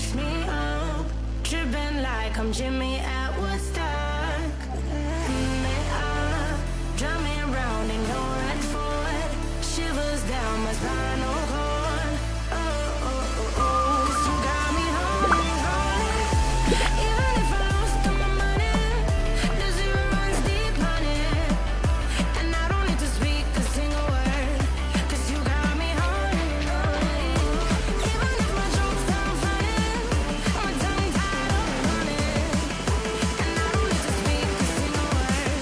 wakes me up, tripping like I'm Jimmy at Woodstock. They are drumming round in your red Ford, shivers down my spinal cord. Oh, oh, oh, oh, you got me holding, holding. Even if I lost all my money, the zero runs deep, honey. And I don't need to speak a single word, 'cause you got me holding, holding. Even if my jokes sound funny, my tongue tied up running. And I don't need to speak a single word,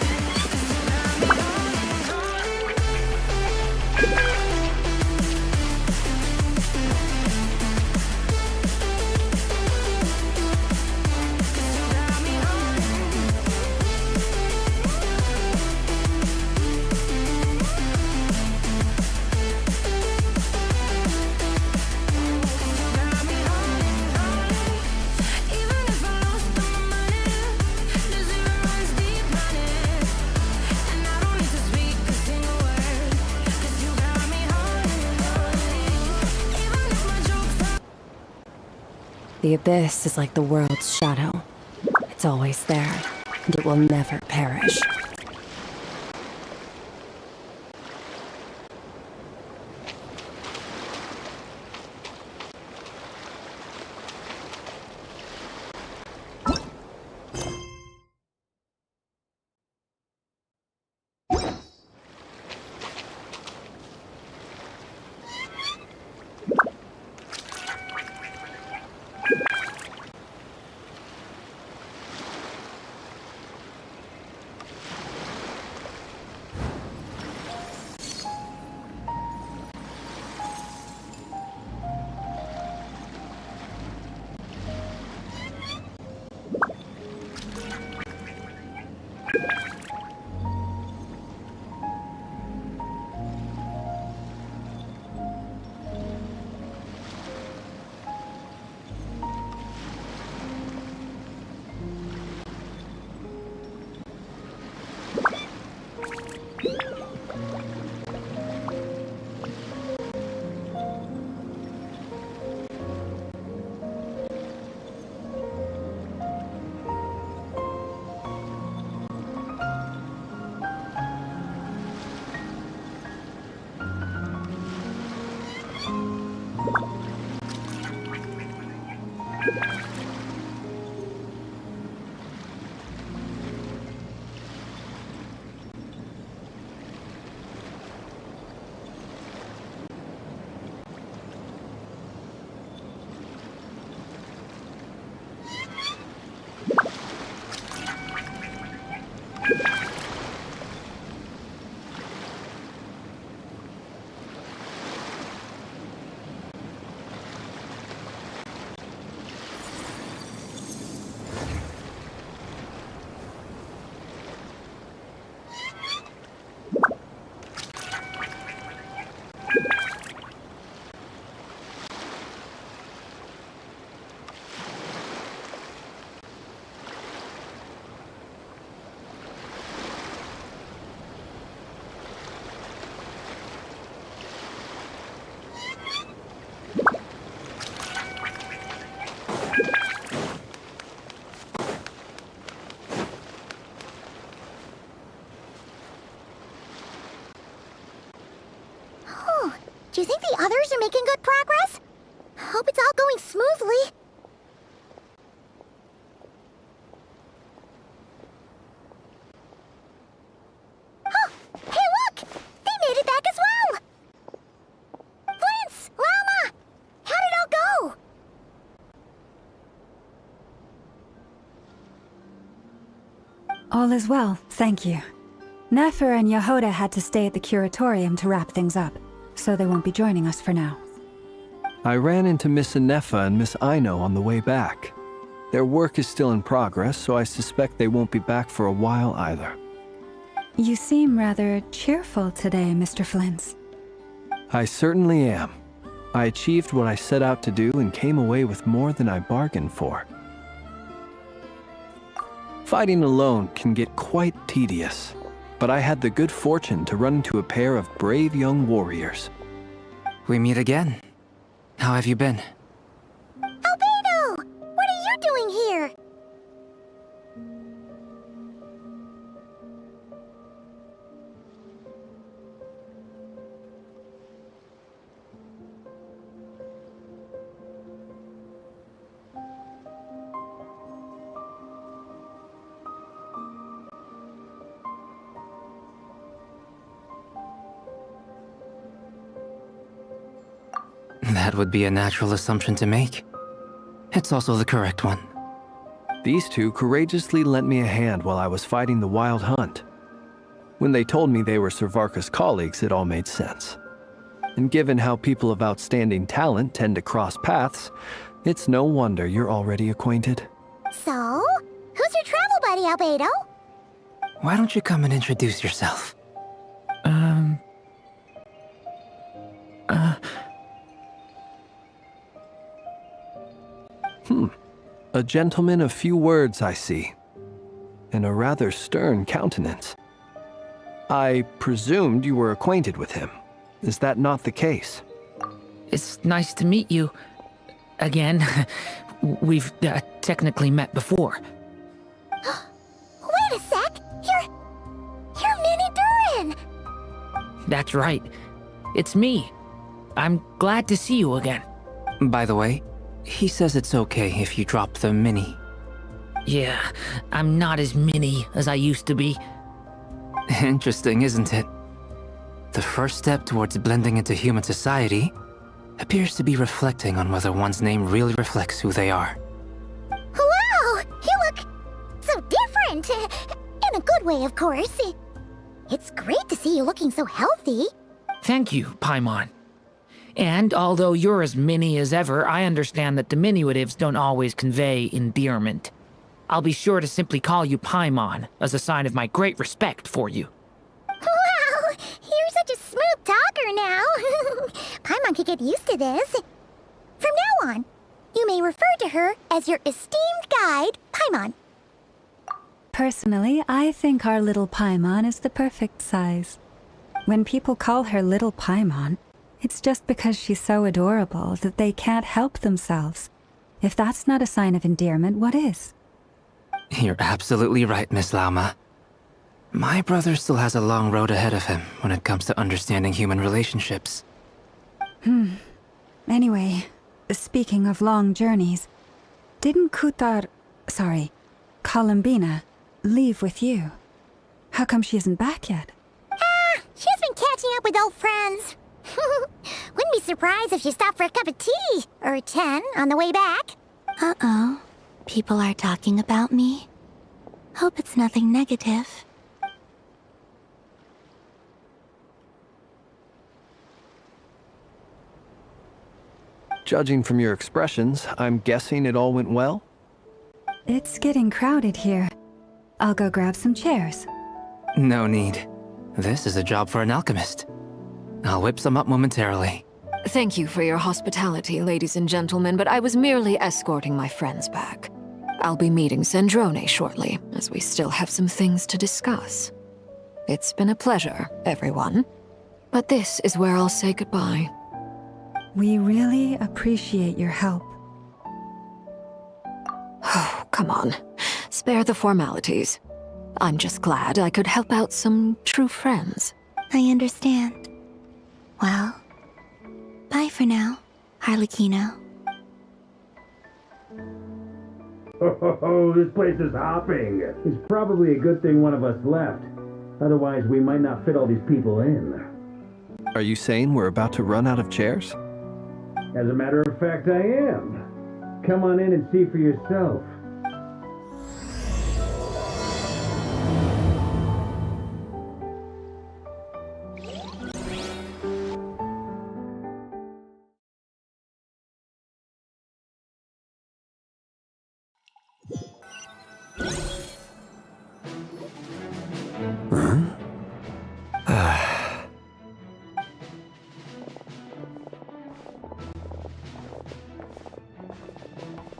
'cause you got me holding, holding. The abyss is like the world's shadow. It's always there, and it will never perish. Do you think the others are making good progress? Hope it's all going smoothly. Oh, hey look! They made it back as well! Prince! Llama! How'd it all go? All is well, thank you. Nefer and Yehoda had to stay at the curatorium to wrap things up, so they won't be joining us for now. I ran into Miss Nefa and Miss Aino on the way back. Their work is still in progress, so I suspect they won't be back for a while either. You seem rather cheerful today, Mr. Flintz. I certainly am. I achieved what I set out to do and came away with more than I bargained for. Fighting alone can get quite tedious, but I had the good fortune to run into a pair of brave young warriors. We meet again. How have you been? Albedo! That would be a natural assumption to make. It's also the correct one. These two courageously lent me a hand while I was fighting the wild hunt. When they told me they were Servarka's colleagues, it all made sense. And given how people of outstanding talent tend to cross paths, it's no wonder you're already acquainted. So, who's your travel buddy, Albedo? Why don't you come and introduce yourself? A gentleman of few words, I see. And a rather stern countenance. I presumed you were acquainted with him. Is that not the case? It's nice to meet you. Again. We've technically met before. Wait a sec! You're Minnie Durin! That's right. It's me. I'm glad to see you again. By the way, he says it's okay if you drop the mini. Yeah, I'm not as mini as I used to be. Interesting, isn't it? The first step towards blending into human society appears to be reflecting on whether one's name really reflects who they are. Wow! You look so different! In a good way, of course. It's great to see you looking so healthy. Thank you, Paimon. And although you're as mini as ever, I understand that diminutives don't always convey endearment. I'll be sure to simply call you Paimon, as a sign of my great respect for you. Wow! You're such a smooth talker now. Paimon could get used to this. From now on, you may refer to her as your esteemed guide, Paimon. Personally, I think our little Paimon is the perfect size. When people call her Little Paimon, it's just because she's so adorable that they can't help themselves. If that's not a sign of endearment, what is? You're absolutely right, Miss Lauma. My brother still has a long road ahead of him when it comes to understanding human relationships. Anyway, speaking of long journeys, didn't Columbina, leave with you? How come she isn't back yet? She's been catching up with old friends. Wouldn't be surprised if she stopped for a cup of tea or 10 on the way back. Uh-oh. People are talking about me. Hope it's nothing negative. Judging from your expressions, I'm guessing it all went well? It's getting crowded here. I'll go grab some chairs. No need. This is a job for an alchemist. I'll whip some up momentarily. Thank you for your hospitality, ladies and gentlemen, but I was merely escorting my friends back. I'll be meeting Sandrone shortly, as we still have some things to discuss. It's been a pleasure, everyone. But this is where I'll say goodbye. We really appreciate your help. Oh, come on. Spare the formalities. I'm just glad I could help out some true friends. I understand. Well, bye for now, Harlequino. Oh, this place is hopping. It's probably a good thing one of us left. Otherwise, we might not fit all these people in. Are you saying we're about to run out of chairs? As a matter of fact, I am. Come on in and see for yourself.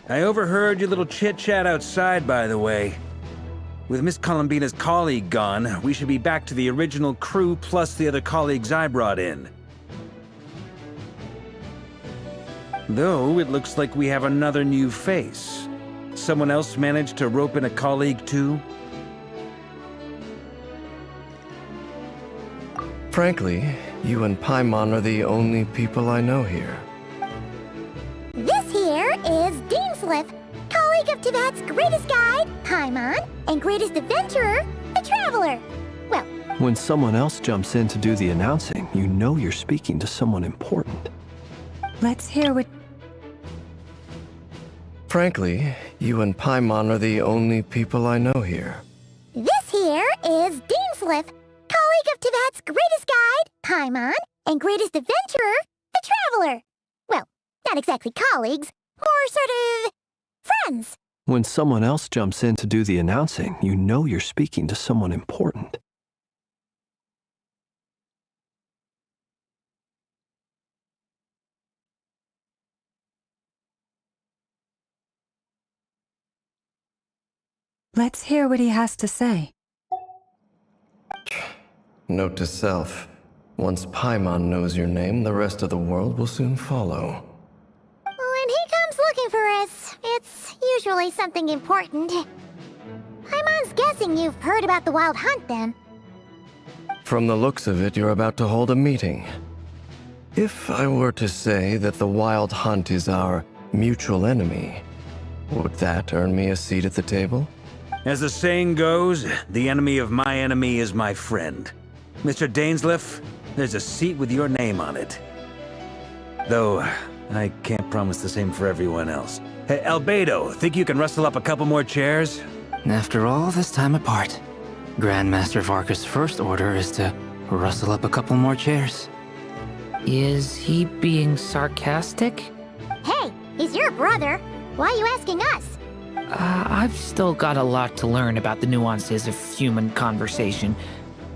I overheard your little chit-chat outside, by the way. With Miss Columbina's colleague gone, we should be back to the original crew plus the other colleagues I brought in. Though, it looks like we have another new face. Someone else managed to rope in a colleague too? Frankly, you and Paimon are the only people I know here. This here is Deanslip, colleague of Tibet's greatest guide, Paimon, and greatest adventurer, the Traveler. Well, When someone else jumps in to do the announcing, you know you're speaking to someone important. Let's hear what... Frankly, you and Paimon are the only people I know here. This here is Dainsleif, colleague of Tibet's greatest guide, Paimon, and greatest adventurer, the Traveler. Well, not exactly colleagues, or sort of friends. When someone else jumps in to do the announcing, you know you're speaking to someone important. Let's hear what he has to say. Note to self. Once Paimon knows your name, the rest of the world will soon follow. When he comes looking for us, it's usually something important. Paimon's guessing you've heard about the Wild Hunt, then. From the looks of it, you're about to hold a meeting. If I were to say that the Wild Hunt is our mutual enemy, would that earn me a seat at the table? As the saying goes, the enemy of my enemy is my friend. Mr. Dainsleif, there's a seat with your name on it. Though, I can't promise the same for everyone else. Hey, Albedo, think you can rustle up a couple more chairs? After all this time apart, Grandmaster Varka's first order is to rustle up a couple more chairs. Is he being sarcastic? Hey, he's your brother. Why are you asking us? I've still got a lot to learn about the nuances of human conversation.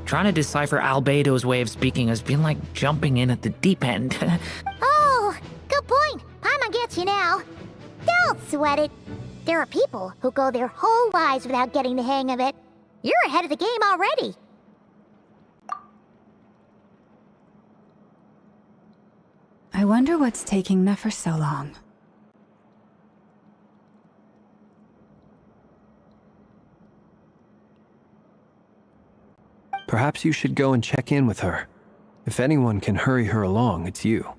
Trying to decipher Albedo's way of speaking has been like jumping in at the deep end. Oh, good point. Paimon gets you now. Don't sweat it. There are people who go their whole lives without getting the hang of it. You're ahead of the game already. I wonder what's taking Nefer so long. Perhaps you should go and check in with her. If anyone can hurry her along, it's you.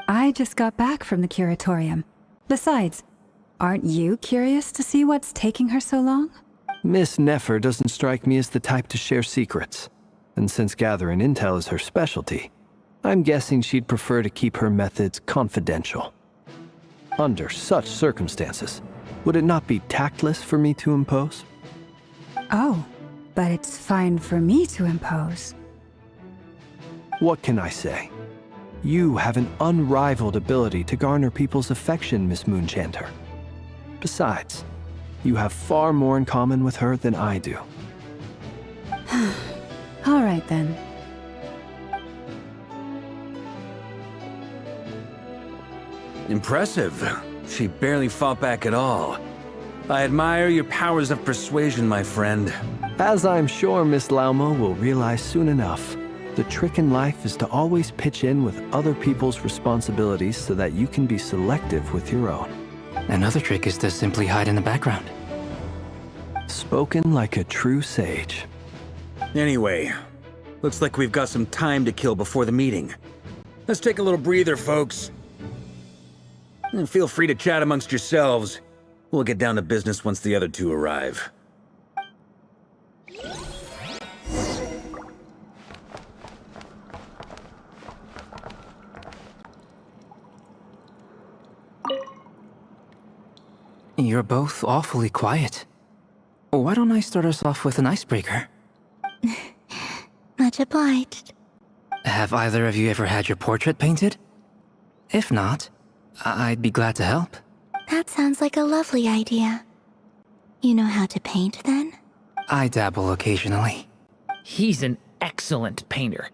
I just got back from the curatorium. Besides, aren't you curious to see what's taking her so long? Miss Nefer doesn't strike me as the type to share secrets. And since gathering intel is her specialty, I'm guessing she'd prefer to keep her methods confidential. Under such circumstances, would it not be tactless for me to impose? Oh, but it's fine for me to impose. What can I say? You have an unrivaled ability to garner people's affection, Miss Moonchanter. Besides, you have far more in common with her than I do. All right then. Impressive. She barely fought back at all. I admire your powers of persuasion, my friend. As I'm sure Miss Lauma will realize soon enough, the trick in life is to always pitch in with other people's responsibilities so that you can be selective with your own. Another trick is to simply hide in the background. Spoken like a true sage. Anyway, looks like we've got some time to kill before the meeting. Let's take a little breather, folks. And feel free to chat amongst yourselves. We'll get down to business once the other two arrive. You're both awfully quiet. Why don't I start us off with an icebreaker? Much obliged. Have either of you ever had your portrait painted? If not, I'd be glad to help. That sounds like a lovely idea. You know how to paint, then? I dabble occasionally. He's an excellent painter.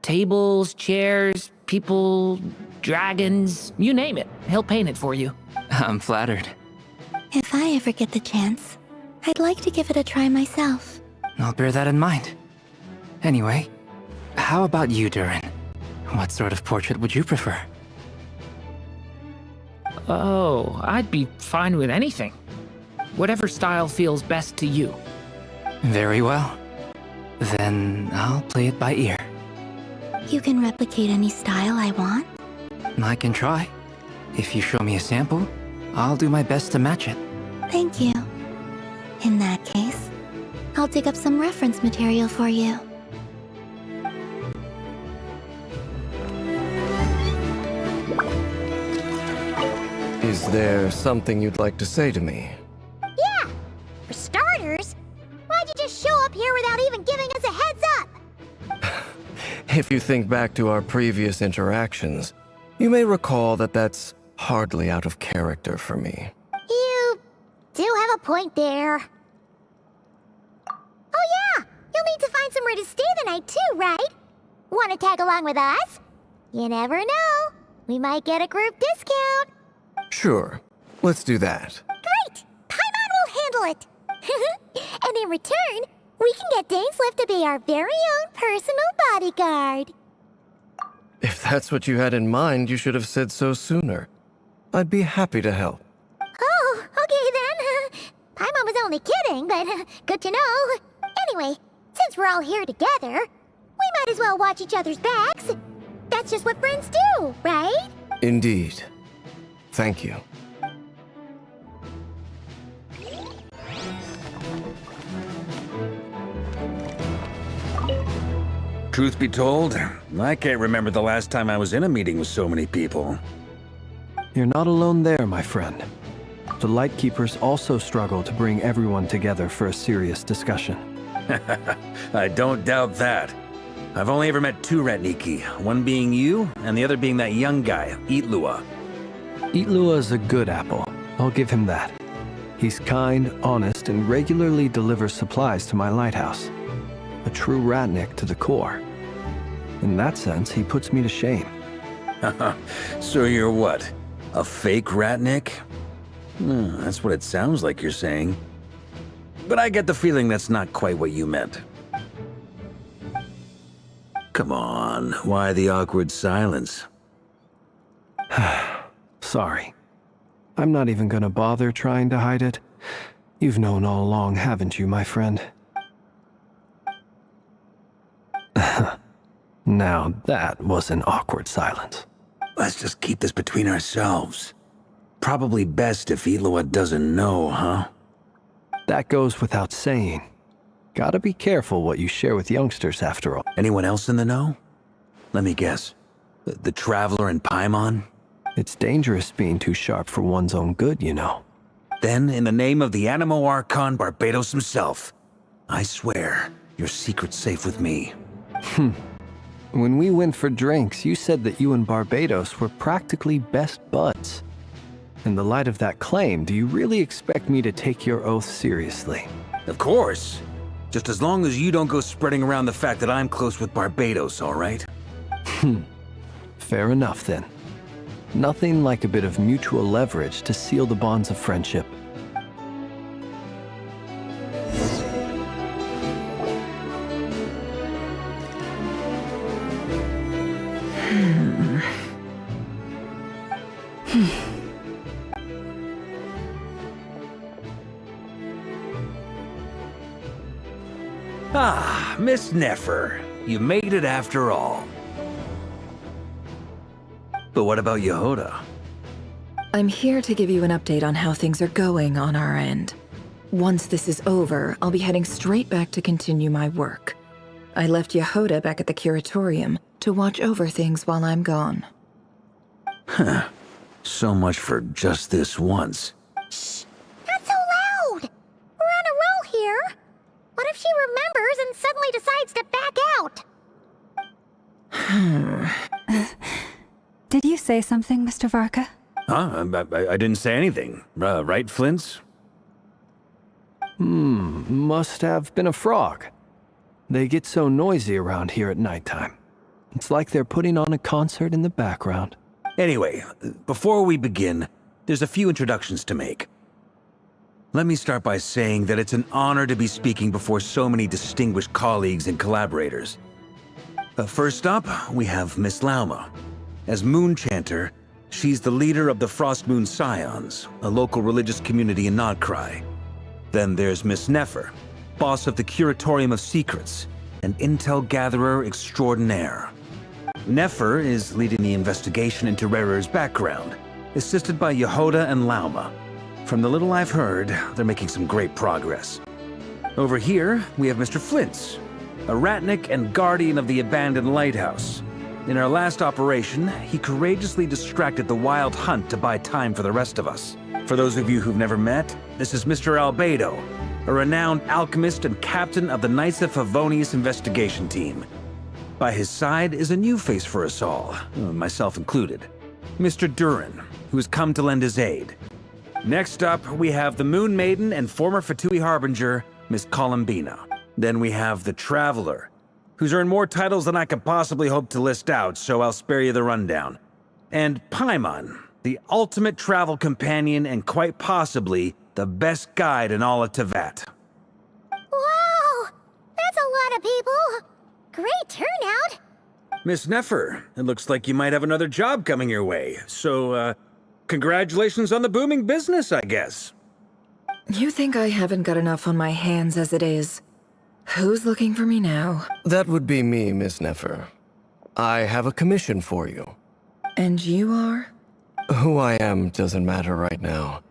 Tables, chairs, people, dragons, you name it. He'll paint it for you. I'm flattered. If I ever get the chance, I'd like to give it a try myself. I'll bear that in mind. Anyway, how about you, Durin? What sort of portrait would you prefer? Oh, I'd be fine with anything. Whatever style feels best to you. Very well. Then I'll play it by ear. You can replicate any style I want? I can try. If you show me a sample, I'll do my best to match it. Thank you. In that case, I'll dig up some reference material for you. Is there something you'd like to say to me? Yeah! For starters, why'd you just show up here without even giving us a heads up? If you think back to our previous interactions, you may recall that that's hardly out of character for me. You do have a point there. Oh yeah! You'll need to find somewhere to stay the night too, right? Want to tag along with us? You never know. We might get a group discount. Sure, let's do that. Great! Paimon will handle it! And in return, we can get Dainsliff to be our very own personal bodyguard. If that's what you had in mind, you should have said so sooner. I'd be happy to help. Oh, okay then. Paimon was only kidding, but good to know. Anyway, since we're all here together, we might as well watch each other's backs. That's just what friends do, right? Indeed. Thank you. Truth be told, I can't remember the last time I was in a meeting with so many people. You're not alone there, my friend. The Lightkeepers also struggle to bring everyone together for a serious discussion. I don't doubt that. I've only ever met two Ratniki, one being you, and the other being that young guy, Itlua. Itlua is a good apple. I'll give him that. He's kind, honest, and regularly delivers supplies to my lighthouse. A true Ratnik to the core. In that sense, he puts me to shame. So you're what? A fake Ratnik? That's what it sounds like you're saying. But I get the feeling that's not quite what you meant. Come on, why the awkward silence? Sorry. I'm not even gonna bother trying to hide it. You've known all along, haven't you, my friend? Now that was an awkward silence. Let's just keep this between ourselves. Probably best if Itlua doesn't know, huh? That goes without saying. Gotta be careful what you share with youngsters, after all. Anyone else in the know? Let me guess. The Traveler and Paimon? It's dangerous being too sharp for one's own good, you know. Then, in the name of the Animo Archon Barbatos himself, I swear, your secret's safe with me. When we went for drinks, you said that you and Barbatos were practically best buds. In the light of that claim, do you really expect me to take your oath seriously? Of course. Just as long as you don't go spreading around the fact that I'm close with Barbatos, all right? Fair enough, then. Nothing like a bit of mutual leverage to seal the bonds of friendship. Ah, Miss Nefer. You made it after all. But what about Yehoda? I'm here to give you an update on how things are going on our end. Once this is over, I'll be heading straight back to continue my work. I left Yehoda back at the curatorium to watch over things while I'm gone. Huh. So much for just this once. Shh! Not so loud! We're on a roll here. What if she remembers and suddenly decides to back out? Did you say something, Mr. Varka? Huh? I didn't say anything. Right, Flints? Must have been a frog. They get so noisy around here at nighttime. It's like they're putting on a concert in the background. Anyway, before we begin, there's a few introductions to make. Let me start by saying that it's an honor to be speaking before so many distinguished colleagues and collaborators. First up, we have Miss Lauma. As Moon Chanter, she's the leader of the Frost Moon Scions, a local religious community in KRAI. Then there's Miss Nefer, boss of the Curatorium of Secrets, an intel gatherer extraordinaire. Nefer is leading the investigation into Rerer's background, assisted by Yehoda and Lauma. From the little I've heard, they're making some great progress. Over here, we have Mr. Flints, a Ratnik and guardian of the abandoned lighthouse. In our last operation, he courageously distracted the Wild Hunt to buy time for the rest of us. For those of you who've never met, this is Mr. Albedo, a renowned alchemist and captain of the Knights of Favonius investigation team. By his side is a new face for us all, myself included, Mr. Durin, who has come to lend his aid. Next up, we have the Moon Maiden and former Fatui Harbinger, Miss Columbina. Then we have the Traveler, who's earned more titles than I could possibly hope to list out, so I'll spare you the rundown. And Paimon, the ultimate travel companion and quite possibly the best guide in all of Tevat. Wow! That's a lot of people! Great turnout! Miss Nefer, it looks like you might have another job coming your way, so, congratulations on the booming business, I guess. You think I haven't got enough on my hands as it is? Who's looking for me now? That would be me, Miss Nefer. I have a commission for you. And you are? Who I am doesn't matter right now.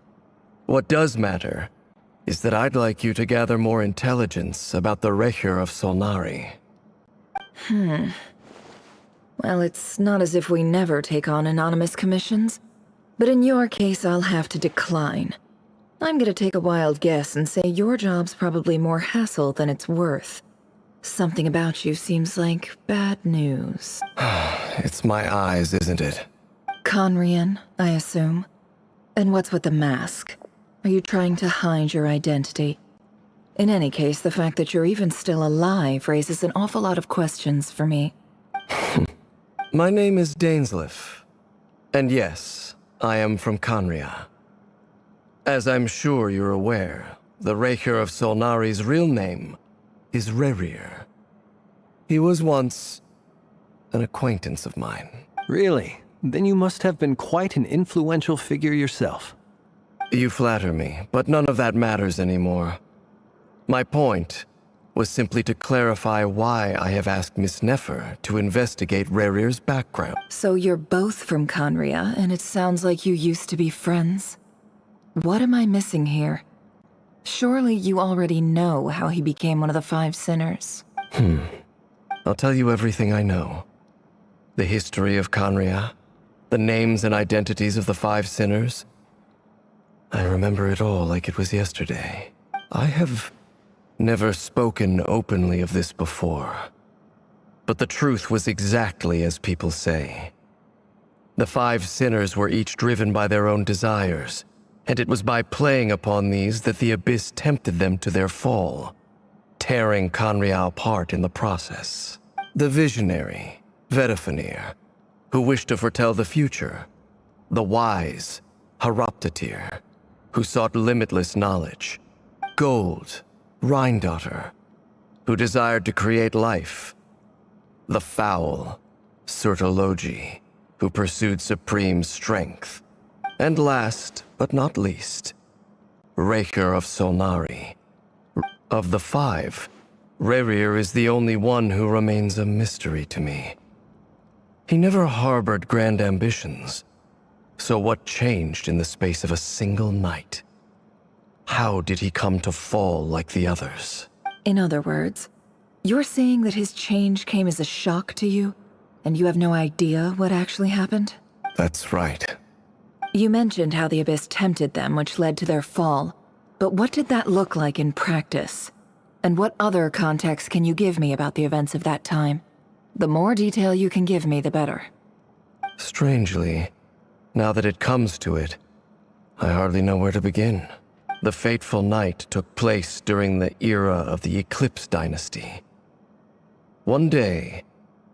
What does matter is that I'd like you to gather more intelligence about the Recher of Solnari. Well, it's not as if we never take on anonymous commissions. But in your case, I'll have to decline. I'm gonna take a wild guess and say your job's probably more hassle than it's worth. Something about you seems like bad news. It's my eyes, isn't it? Conrian, I assume. And what's with the mask? Are you trying to hide your identity? In any case, the fact that you're even still alive raises an awful lot of questions for me. My name is Dainsleif. And yes, I am from Conria. As I'm sure you're aware, the Recher of Solnari's real name is Rerir. He was once an acquaintance of mine. Really? Then you must have been quite an influential figure yourself. You flatter me, but none of that matters anymore. My point was simply to clarify why I have asked Miss Nefer to investigate Rerir's background. So you're both from Conria, and it sounds like you used to be friends? What am I missing here? Surely you already know how he became one of the Five Sinners. I'll tell you everything I know. The history of Conria, the names and identities of the Five Sinners. I remember it all like it was yesterday. I have never spoken openly of this before. But the truth was exactly as people say. The Five Sinners were each driven by their own desires, and it was by playing upon these that the Abyss tempted them to their fall, tearing Conria apart in the process. The visionary, Vedifenir, who wished to foretell the future. The wise, Haroptatir, who sought limitless knowledge. Gold, Rheindotter, who desired to create life. The foul, Surtologi, who pursued supreme strength. And last, but not least, Recher of Solnari. Of the five, Rerir is the only one who remains a mystery to me. He never harbored grand ambitions. So what changed in the space of a single night? How did he come to fall like the others? In other words, you're saying that his change came as a shock to you, and you have no idea what actually happened? That's right. You mentioned how the Abyss tempted them, which led to their fall. But what did that look like in practice? And what other context can you give me about the events of that time? The more detail you can give me, the better. Strangely, now that it comes to it, I hardly know where to begin. The fateful night took place during the era of the Eclipse Dynasty. One day,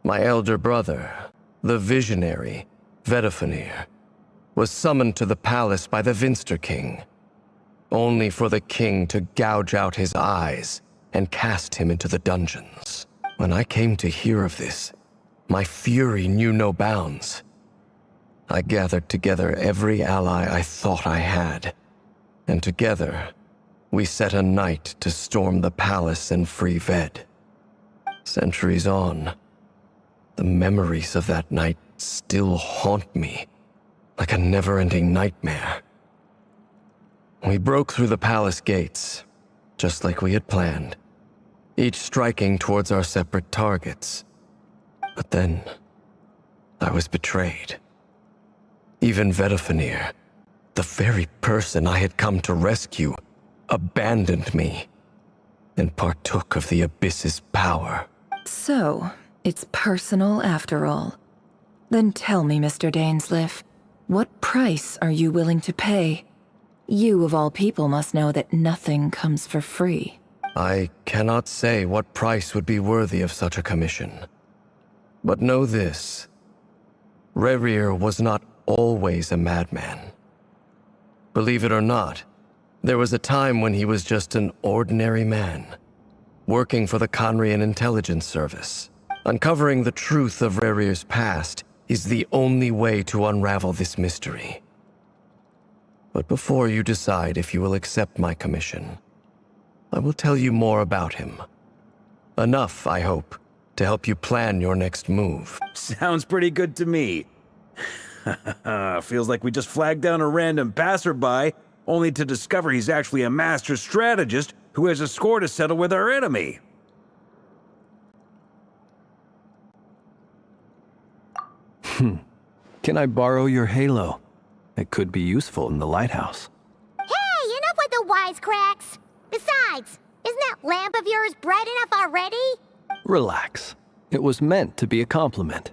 my elder brother, the visionary, Vedifenir, was summoned to the palace by the Vinster King, only for the king to gouge out his eyes and cast him into the dungeons. When I came to hear of this, my fury knew no bounds. I gathered together every ally I thought I had, and together, we set a night to storm the palace and free Ved. Centuries on, the memories of that night still haunt me like a never-ending nightmare. We broke through the palace gates, just like we had planned, each striking towards our separate targets. But then, I was betrayed. Even Vedafenir, the very person I had come to rescue, abandoned me and partook of the Abyss's power. So, it's personal after all. Then tell me, Mr. Dainsleif, what price are you willing to pay? You, of all people, must know that nothing comes for free. I cannot say what price would be worthy of such a commission. But know this. Rerir was not always a madman. Believe it or not, there was a time when he was just an ordinary man, working for the Conrian Intelligence Service. Uncovering the truth of Rerir's past is the only way to unravel this mystery. But before you decide if you will accept my commission, I will tell you more about him. Enough, I hope, to help you plan your next move. Sounds pretty good to me. Feels like we just flagged down a random passerby, only to discover he's actually a master strategist who has a score to settle with our enemy. Can I borrow your halo? It could be useful in the lighthouse. Hey, enough with the wisecracks! Besides, isn't that lamp of yours bright enough already? Relax. It was meant to be a compliment.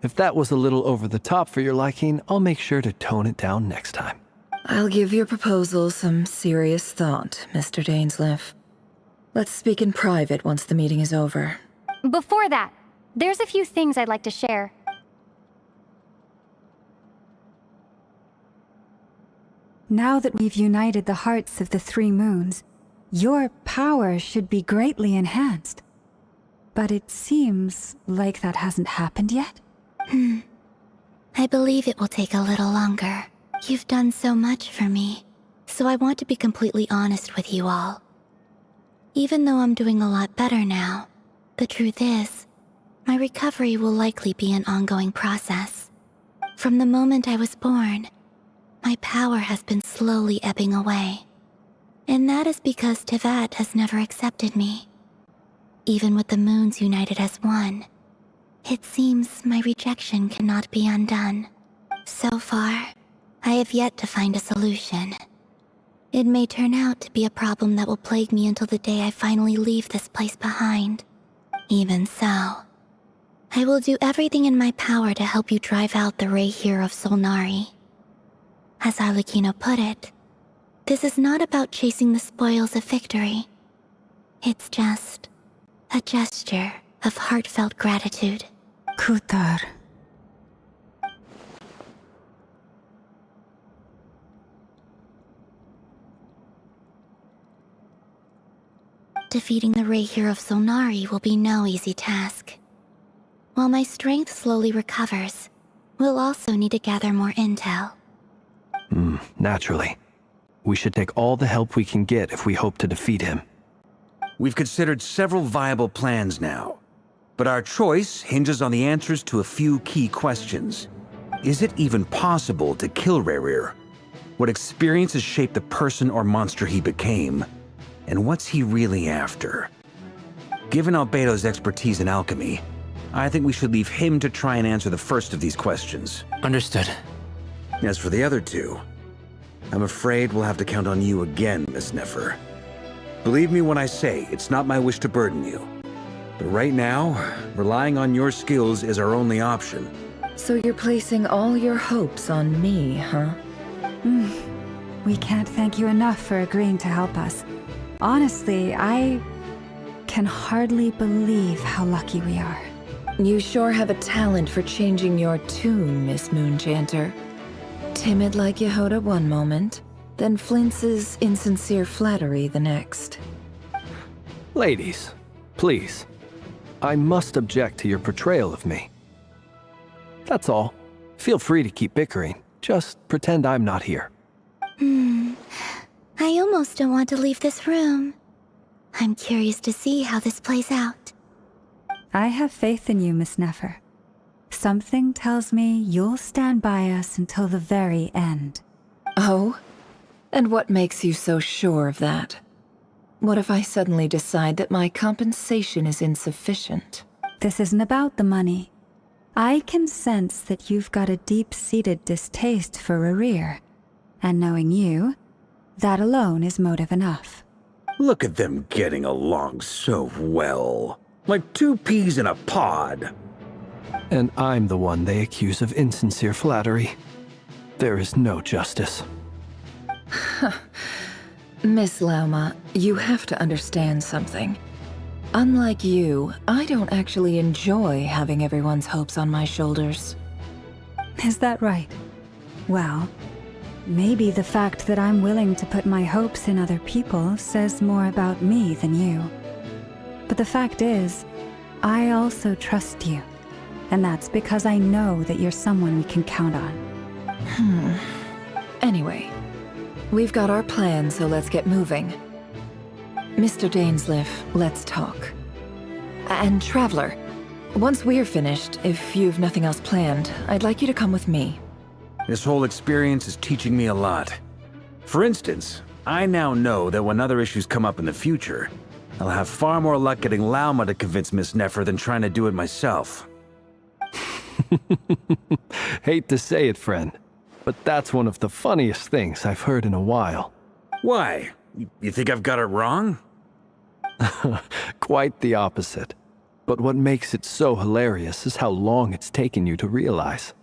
If that was a little over the top for your liking, I'll make sure to tone it down next time. I'll give your proposal some serious thought, Mr. Dainsleif. Let's speak in private once the meeting is over. Before that, there's a few things I'd like to share. Now that we've united the hearts of the three moons, your power should be greatly enhanced. But it seems like that hasn't happened yet? I believe it will take a little longer. You've done so much for me, so I want to be completely honest with you all. Even though I'm doing a lot better now, the truth is, my recovery will likely be an ongoing process. From the moment I was born, my power has been slowly ebbing away. And that is because Tevat has never accepted me. Even with the moons united as one, it seems my rejection cannot be undone. So far, I have yet to find a solution. It may turn out to be a problem that will plague me until the day I finally leave this place behind. Even so, I will do everything in my power to help you drive out the Reihir of Solnari. As Arlecchino put it, this is not about chasing the spoils of victory. It's just a gesture of heartfelt gratitude. Kutar. Defeating the Reihir of Solnari will be no easy task. While my strength slowly recovers, we'll also need to gather more intel. Naturally. We should take all the help we can get if we hope to defeat him. We've considered several viable plans now, but our choice hinges on the answers to a few key questions. Is it even possible to kill Rerir? What experiences shaped the person or monster he became? And what's he really after? Given Albedo's expertise in alchemy, I think we should leave him to try and answer the first of these questions. Understood. As for the other two, I'm afraid we'll have to count on you again, Miss Nefer. Believe me when I say it's not my wish to burden you. But right now, relying on your skills is our only option. So you're placing all your hopes on me, huh? We can't thank you enough for agreeing to help us. Honestly, I can hardly believe how lucky we are. You sure have a talent for changing your tune, Miss Moonchanter. Timid like Yehoda one moment, then flinches insincere flattery the next. Ladies, please. I must object to your portrayal of me. That's all. Feel free to keep bickering. Just pretend I'm not here. I almost don't want to leave this room. I'm curious to see how this plays out. I have faith in you, Miss Nefer. Something tells me you'll stand by us until the very end. Oh? And what makes you so sure of that? What if I suddenly decide that my compensation is insufficient? This isn't about the money. I can sense that you've got a deep-seated distaste for Rerir. And knowing you, that alone is motive enough. Look at them getting along so well. Like two peas in a pod. And I'm the one they accuse of insincere flattery. There is no justice. Miss Lauma, you have to understand something. Unlike you, I don't actually enjoy having everyone's hopes on my shoulders. Is that right? Well, maybe the fact that I'm willing to put my hopes in other people says more about me than you. But the fact is, I also trust you. And that's because I know that you're someone we can count on. Anyway, we've got our plan, so let's get moving. Mr. Dainsleif, let's talk. And Traveler, once we're finished, if you've nothing else planned, I'd like you to come with me. This whole experience is teaching me a lot. For instance, I now know that when other issues come up in the future, I'll have far more luck getting Lauma to convince Miss Nefer than trying to do it myself. Hate to say it, friend, but that's one of the funniest things I've heard in a while. Why? You think I've got it wrong? Quite the opposite. But what makes it so hilarious is how long it's taken you to realize.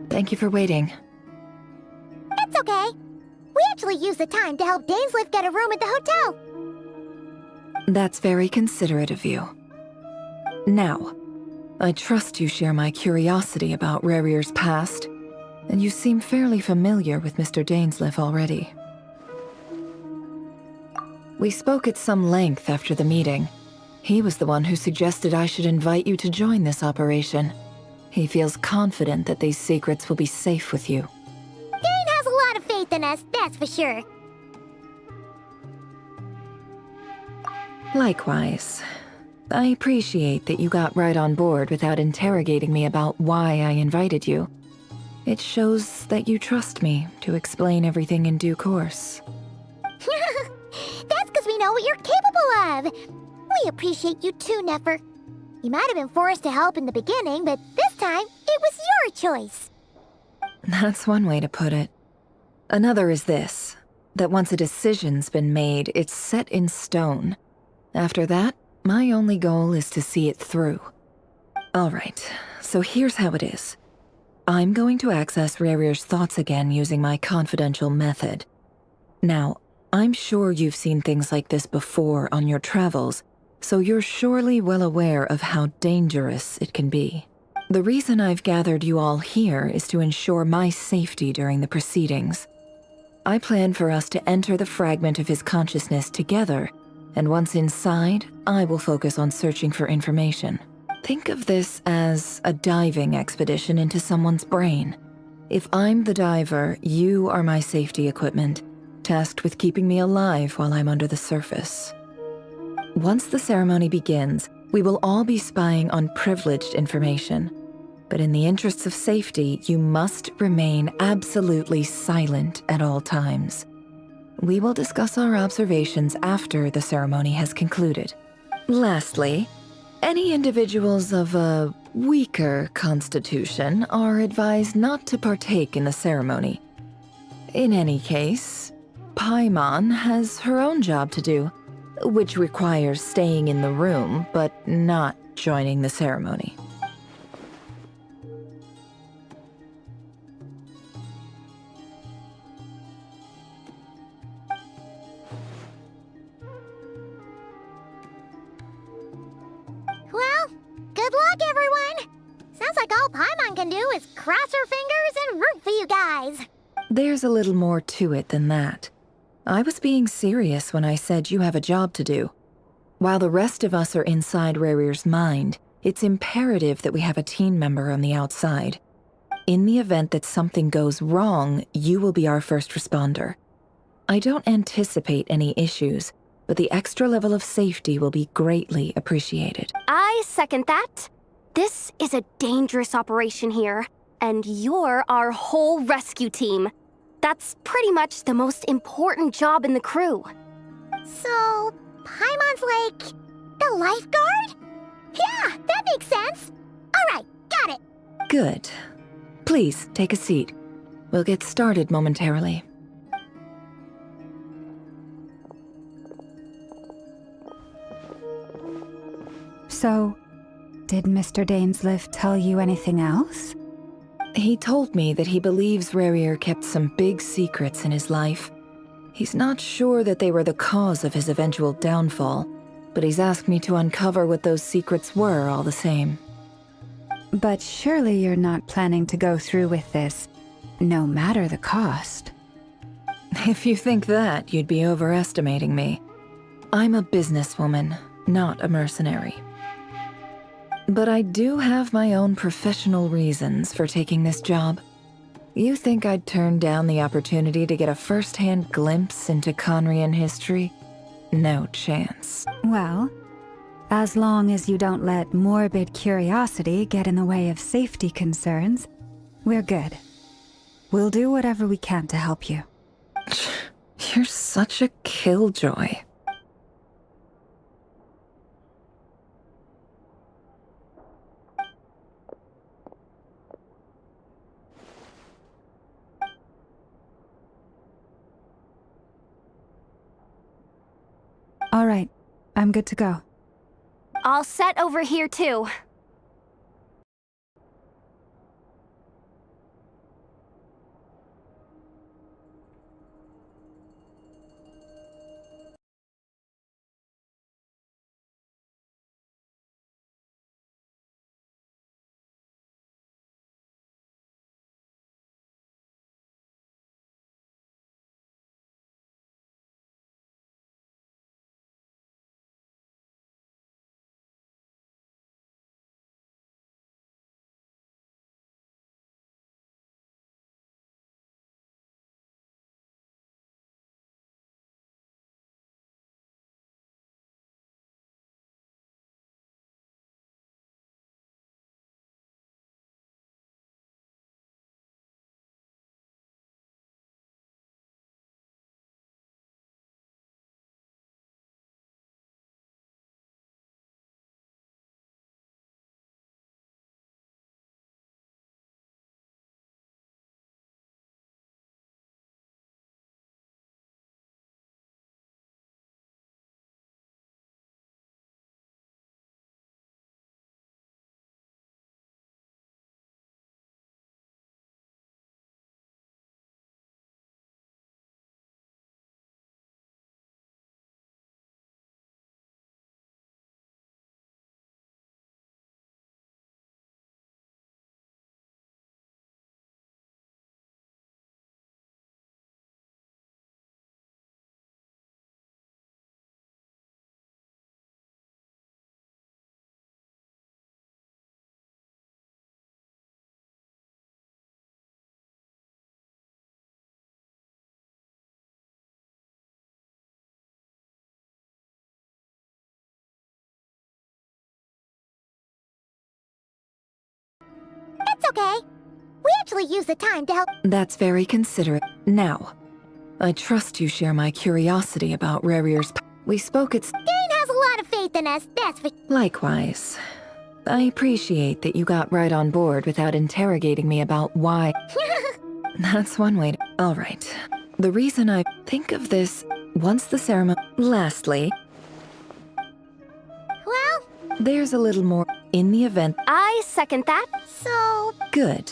Thank you for waiting. It's okay. We actually used the time to help Dainsleif get a room at the hotel. That's very considerate of you. Now, I trust you share my curiosity about Rerir's past, and you seem fairly familiar with Mr. Dainsleif already. We spoke at some length after the meeting. He was the one who suggested I should invite you to join this operation. He feels confident that these secrets will be safe with you. Dane has a lot of faith in us, that's for sure. Likewise. I appreciate that you got right on board without interrogating me about why I invited you. It shows that you trust me to explain everything in due course. That's because we know what you're capable of. We appreciate you too, Nefer. You might have been forced to help in the beginning, but this time, it was your choice. That's one way to put it. Another is this, that once a decision's been made, it's set in stone. After that, my only goal is to see it through. Alright, so here's how it is. I'm going to access Rerir's thoughts again using my confidential method. Now, I'm sure you've seen things like this before on your travels, so you're surely well aware of how dangerous it can be. The reason I've gathered you all here is to ensure my safety during the proceedings. I plan for us to enter the fragment of his consciousness together, and once inside, I will focus on searching for information. Think of this as a diving expedition into someone's brain. If I'm the diver, you are my safety equipment, tasked with keeping me alive while I'm under the surface. Once the ceremony begins, we will all be spying on privileged information. But in the interests of safety, you must remain absolutely silent at all times. We will discuss our observations after the ceremony has concluded. Lastly, any individuals of a weaker constitution are advised not to partake in the ceremony. In any case, Paimon has her own job to do, which requires staying in the room but not joining the ceremony. Well, good luck, everyone! Sounds like all Paimon can do is cross her fingers and root for you guys. There's a little more to it than that. I was being serious when I said you have a job to do. While the rest of us are inside Rarir's mind, it's imperative that we have a team member on the outside. In the event that something goes wrong, you will be our first responder. I don't anticipate any issues, but the extra level of safety will be greatly appreciated. I second that. This is a dangerous operation here, and you're our whole rescue team. That's pretty much the most important job in the crew. So, Paimon's like the lifeguard? Yeah, that makes sense. All right, got it. Good. Please, take a seat. We'll get started momentarily. So, did Mr. Dainsleif tell you anything else? He told me that he believes Rarir kept some big secrets in his life. He's not sure that they were the cause of his eventual downfall, but he's asked me to uncover what those secrets were all the same. But surely you're not planning to go through with this, no matter the cost. If you think that, you'd be overestimating me. I'm a businesswoman, not a mercenary. But I do have my own professional reasons for taking this job. You think I'd turn down the opportunity to get a first-hand glimpse into Conrian history? No chance. Well, as long as you don't let morbid curiosity get in the way of safety concerns, we're good. We'll do whatever we can to help you. You're such a killjoy. All right, I'm good to go. All set over here, too. It's okay. We actually use the time to help. That's very considerate. Now, I trust you share my curiosity about Rarir's. We spoke at. Dane has a lot of faith in us, that's for. Likewise. I appreciate that you got right on board without interrogating me about why. That's one way to... All right. The reason I think of this once the ceremony... Lastly... Well... There's a little more in the event... I second that. So... Good.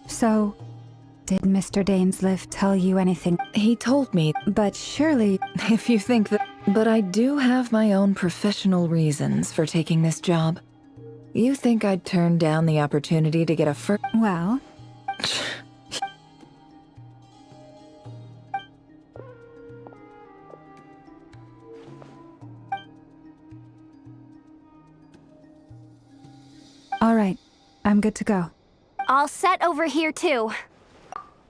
So, did Mr. Dainsleif tell you anything? He told me, But surely... if you think that... But I do have my own professional reasons for taking this job. You think I'd turn down the opportunity to get a Well... All right. I'm good to go. All set over here, too.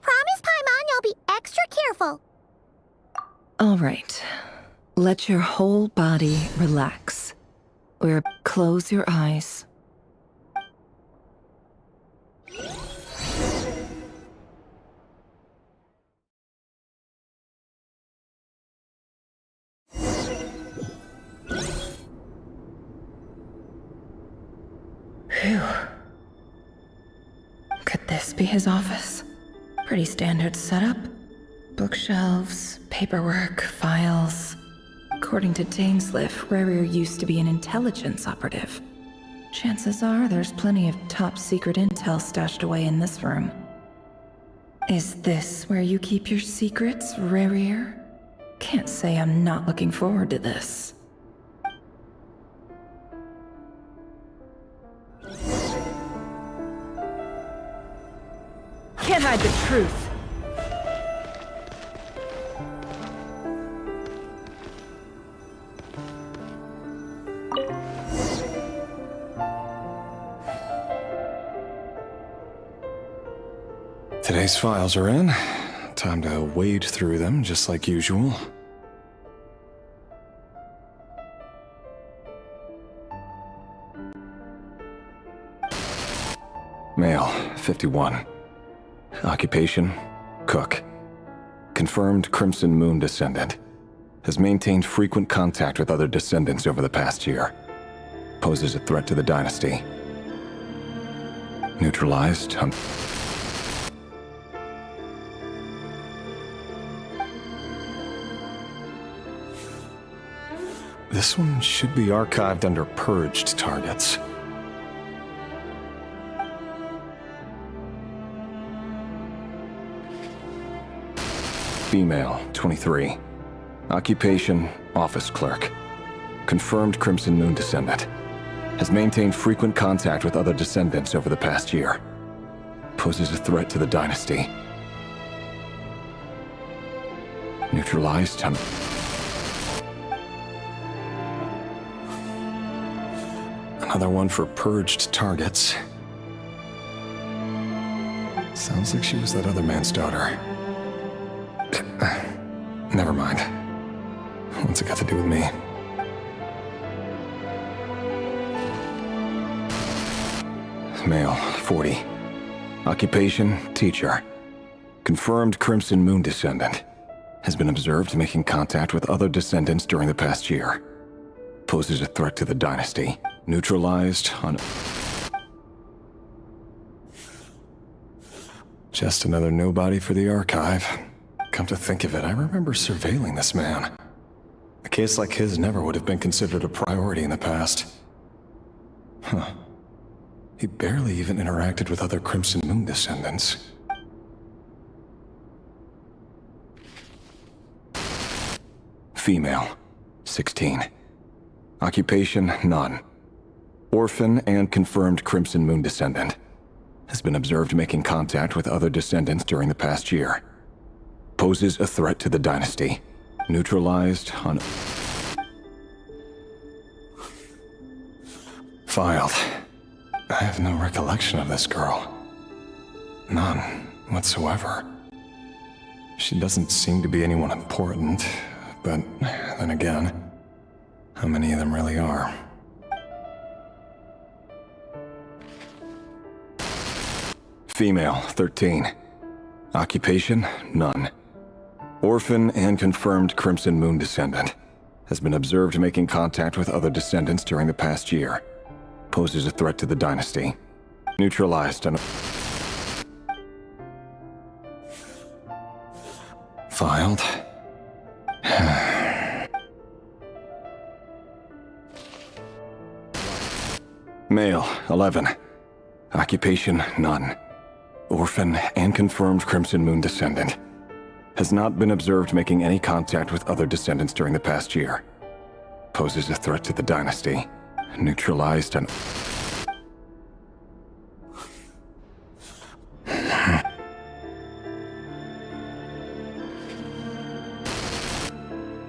Promise, Paimon, you'll be extra careful. All right. Let your whole body relax. Close your eyes. Phew. Could this be his office? Pretty standard setup. Bookshelves, paperwork, files. According to Dainsleif, Rarier used to be an intelligence operative. Chances are there's plenty of top-secret intel stashed away in this room. Is this where you keep your secrets, Rarier? Can't say I'm not looking forward to this. Can't hide the truth. Today's files are in. Time to wade through them, just like usual. Male, 51. Occupation, cook. Confirmed Crimson Moon descendant. Has maintained frequent contact with other descendants over the past year. Poses a threat to the dynasty. Neutralized. This one should be archived under purged targets. Female, 23. Occupation, office clerk. Confirmed Crimson Moon descendant. Has maintained frequent contact with other descendants over the past year. Poses a threat to the dynasty. Neutralized. Another one for purged targets. Sounds like she was that other man's daughter. Never mind. What's it got to do with me? Male, 40. Occupation, teacher. Confirmed Crimson Moon descendant. Has been observed making contact with other descendants during the past year. Poses a threat to the dynasty. Neutralized on... Just another nobody for the archive. Come to think of it, I remember surveilling this man. A case like his never would have been considered a priority in the past. Huh. He barely even interacted with other Crimson Moon descendants. Female, 16. Occupation, none. Orphan and confirmed Crimson Moon descendant. Has been observed making contact with other descendants during the past year. Poses a threat to the dynasty. Neutralized on... Filed. I have no recollection of this girl. None whatsoever. She doesn't seem to be anyone important, but then again, how many of them really are? Female, 13. Occupation, none. Orphan and confirmed Crimson Moon descendant. Has been observed making contact with other descendants during the past year. Poses a threat to the dynasty. Neutralized and... Filed. Male, 11. Occupation, none. Orphan and confirmed Crimson Moon descendant. Has not been observed making any contact with other descendants during the past year. Poses a threat to the dynasty. Neutralized and...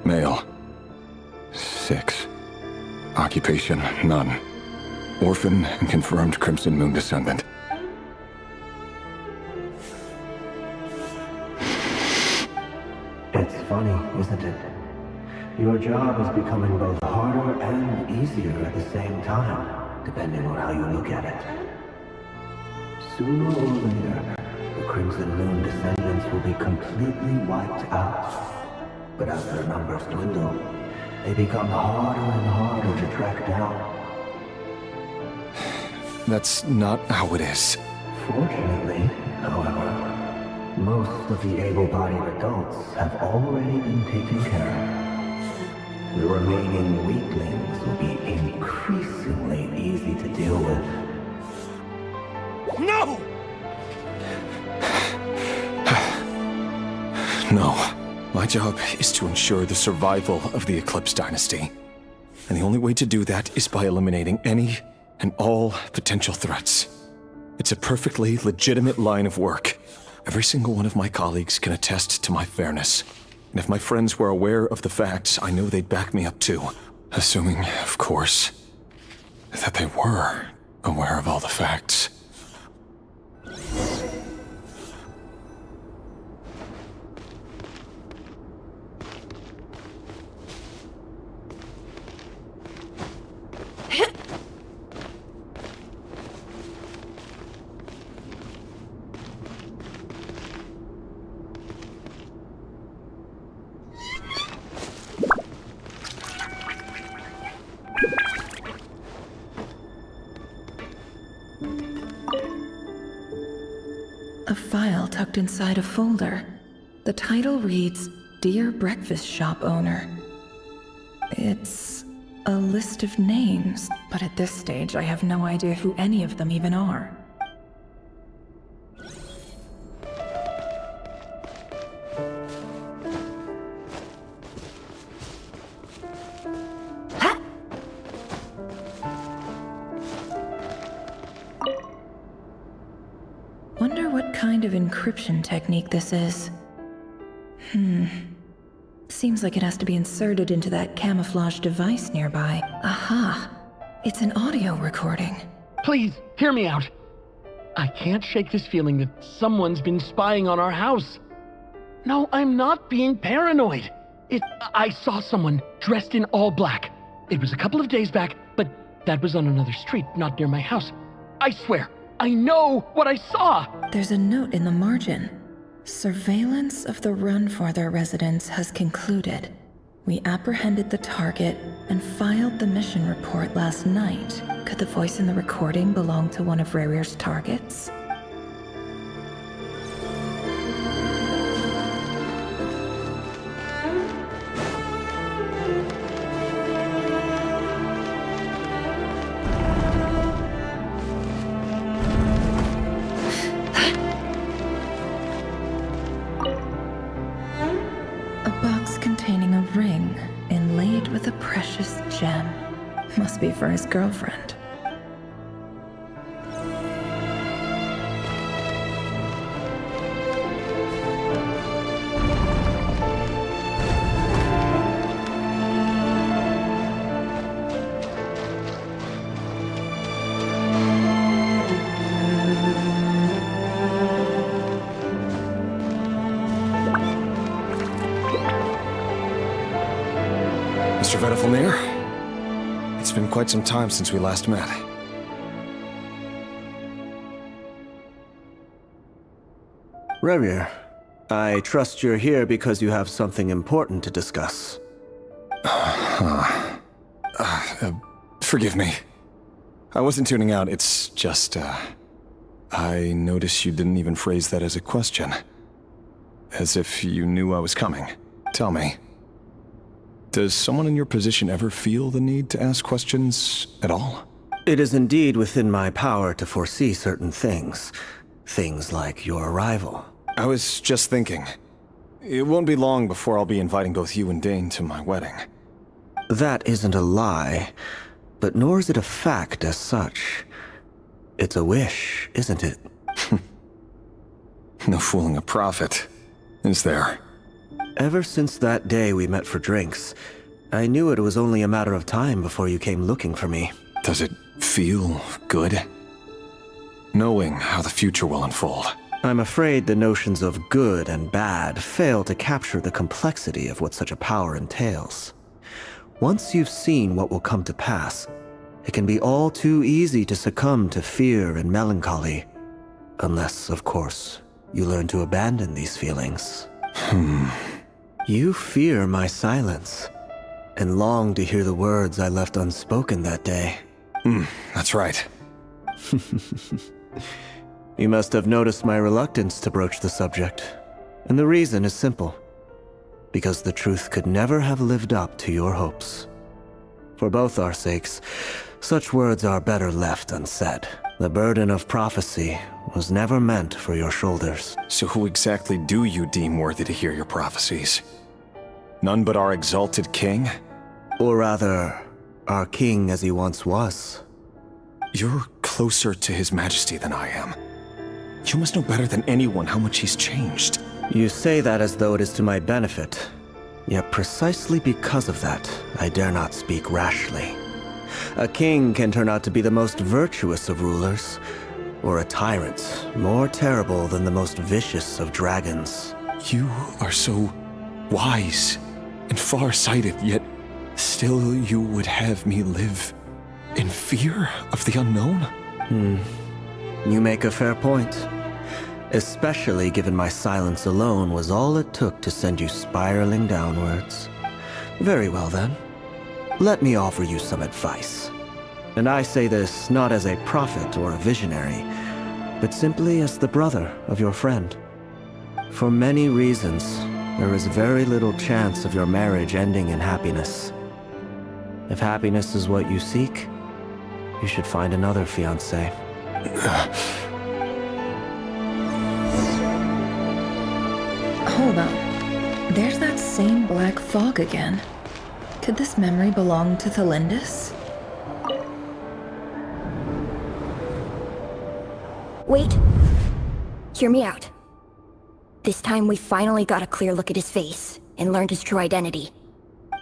Male. 6. Occupation, none. Orphan and confirmed Crimson Moon descendant. It's funny, isn't it? Your job is becoming both harder and easier at the same time, depending on how you look at it. Sooner or later, the Crimson Moon descendants will be completely wiped out. But as their numbers dwindle, they become harder and harder to track down. That's not how it is. Fortunately, however, most of the able-bodied adults have already been taken care of. The remaining weaklings will be increasingly easy to deal with. No! No. My job is to ensure the survival of the Eclipse Dynasty. And the only way to do that is by eliminating any and all potential threats. It's a perfectly legitimate line of work. Every single one of my colleagues can attest to my fairness. And if my friends were aware of the facts, I know they'd back me up too. Assuming, of course, that they were aware of all the facts. A file tucked inside a folder. The title reads, Dear Breakfast Shop Owner. It's a list of names, but at this stage I have no idea who any of them even are. Wonder what kind of encryption technique this is. Seems like it has to be inserted into that camouflage device nearby. Aha! It's an audio recording. Please, hear me out. I can't shake this feeling that someone's been spying on our house. No, I'm not being paranoid. I saw someone dressed in all black. It was a couple of days back, but that was on another street, not near my house. I swear, I know what I saw! There's a note in the margin. Surveillance of the Run for their residence has concluded. We apprehended the target and filed the mission report last night. Could the voice in the recording belong to one of Rare's targets? Gem. Must be for his girlfriend. Mr. Vedifalnir? It's been quite some time since we last met. RevengE, I trust you're here because you have something important to discuss. Forgive me. I wasn't tuning out, it's just, I noticed you didn't even phrase that as a question. As if you knew I was coming. Tell me, does someone in your position ever feel the need to ask questions at all? It is indeed within my power to foresee certain things. Things like your arrival. I was just thinking. It won't be long before I'll be inviting both you and Dane to my wedding. That isn't a lie, but nor is it a fact as such. It's a wish, isn't it? No fooling a prophet, is there? Ever since that day we met for drinks, I knew it was only a matter of time before you came looking for me. Does it feel good? Knowing how the future will unfold. I'm afraid the notions of good and bad fail to capture the complexity of what such a power entails. Once you've seen what will come to pass, it can be all too easy to succumb to fear and melancholy. Unless, of course, you learn to abandon these feelings. You fear my silence, and long to hear the words I left unspoken that day. That's right. You must have noticed my reluctance to broach the subject, and the reason is simple. Because the truth could never have lived up to your hopes. For both our sakes, such words are better left unsaid. The burden of prophecy was never meant for your shoulders. So who exactly do you deem worthy to hear your prophecies? None but our exalted king? Or rather, our king as he once was. You're closer to his majesty than I am. You must know better than anyone how much he's changed. You say that as though it is to my benefit. Yet precisely because of that, I dare not speak rashly. A king can turn out to be the most virtuous of rulers, or a tyrant more terrible than the most vicious of dragons. You are so wise and far-sighted, yet still you would have me live in fear of the unknown? You make a fair point. Especially given my silence alone was all it took to send you spiraling downwards. Very well then. Let me offer you some advice. And I say this not as a prophet or a visionary, but simply as the brother of your friend. For many reasons, there is very little chance of your marriage ending in happiness. If happiness is what you seek, you should find another fiancé. Hold on. There's that same black fog again. Could this memory belong to Thelindis? Wait. Hear me out. This time we finally got a clear look at his face and learned his true identity.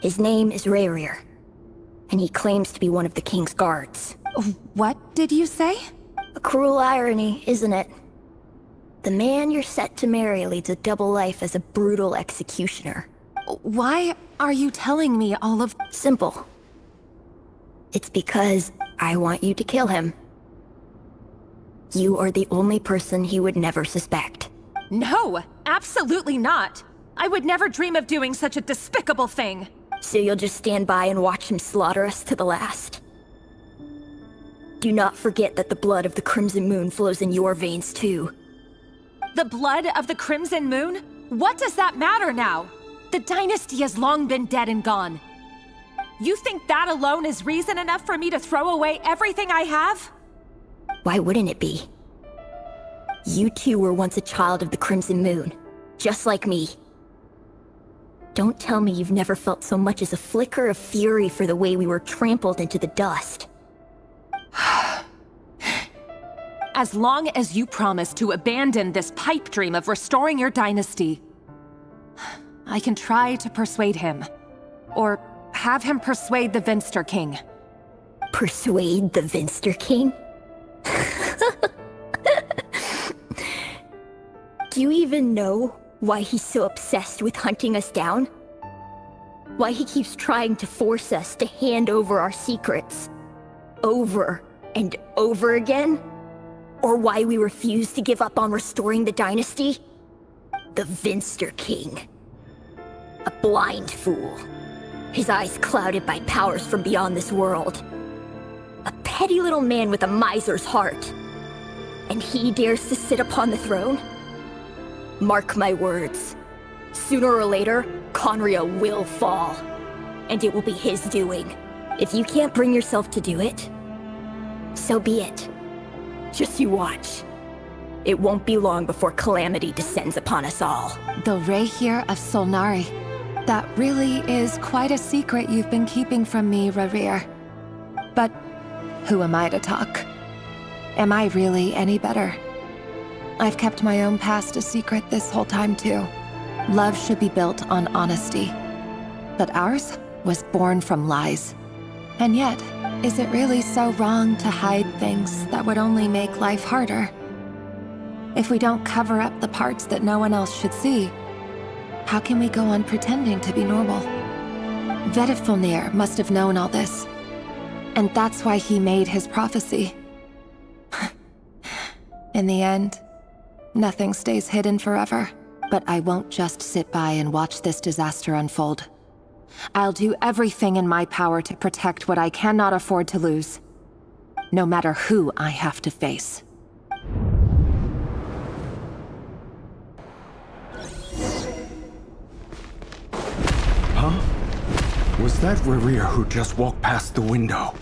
His name is Rayrir, and he claims to be one of the king's guards. What did you say? A cruel irony, isn't it? The man you're set to marry leads a double life as a brutal executioner. Why are you telling me all of... Simple. It's because I want you to kill him. You are the only person he would never suspect. No, absolutely not. I would never dream of doing such a despicable thing. So you'll just stand by and watch him slaughter us to the last? Do not forget that the blood of the Crimson Moon flows in your veins too. The blood of the Crimson Moon? What does that matter now? The dynasty has long been dead and gone. You think that alone is reason enough for me to throw away everything I have? Why wouldn't it be? You two were once a child of the Crimson Moon, just like me. Don't tell me you've never felt so much as a flicker of fury for the way we were trampled into the dust. As long as you promise to abandon this pipe dream of restoring your dynasty, I can try to persuade him. Or have him persuade the Vinster King. Persuade the Vinster King? Do you even know why he's so obsessed with hunting us down? Why he keeps trying to force us to hand over our secrets? Over and over again? Or why we refuse to give up on restoring the dynasty? The Vinster King. A blind fool. His eyes clouded by powers from beyond this world. A petty little man with a miser's heart. And he dares to sit upon the throne? Mark my words. Sooner or later, Conria will fall. And it will be his doing. If you can't bring yourself to do it, so be it. Just you watch. It won't be long before calamity descends upon us all. The Re'hir of Solnari. That really is quite a secret you've been keeping from me, Re'hir. But who am I to talk? Am I really any better? I've kept my own past a secret this whole time too. Love should be built on honesty. But ours was born from lies. And yet, is it really so wrong to hide things that would only make life harder? If we don't cover up the parts that no one else should see, how can we go on pretending to be normal? Vedifulnir must have known all this. And that's why he made his prophecy. In the end, nothing stays hidden forever. But I won't just sit by and watch this disaster unfold. I'll do everything in my power to protect what I cannot afford to lose. No matter who I have to face. Huh? Was that Re'hir who just walked past the window?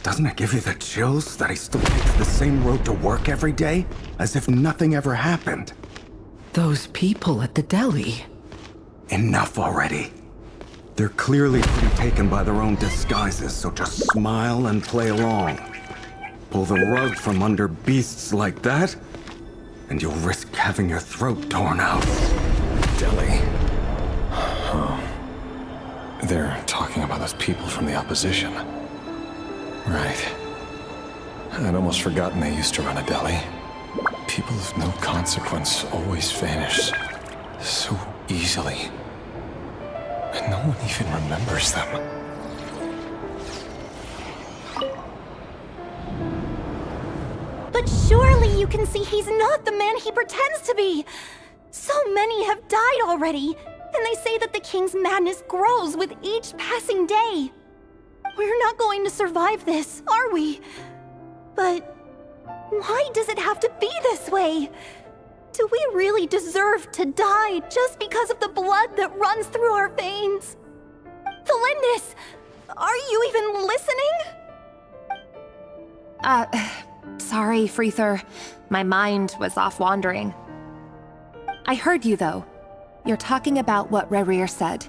Doesn't it give you the chills that he still takes the same road to work every day? As if nothing ever happened. Those people at the deli. Enough already. They're clearly pretty taken by their own disguises, so just smile and play along. Pull the rug from under beasts like that, and you'll risk having your throat torn out. Deli. Oh. They're talking about those people from the opposition. Right. I'd almost forgotten they used to run a deli. People of no consequence always vanish so easily. And no one even remembers them. But surely you can see he's not the man he pretends to be! So many have died already, and they say that the king's madness grows with each passing day. We're not going to survive this, are we? But why does it have to be this way? Do we really deserve to die just because of the blood that runs through our veins? Felindis, are you even listening? Sorry, Freether. My mind was off wandering. I heard you, though. You're talking about what Re'hir said.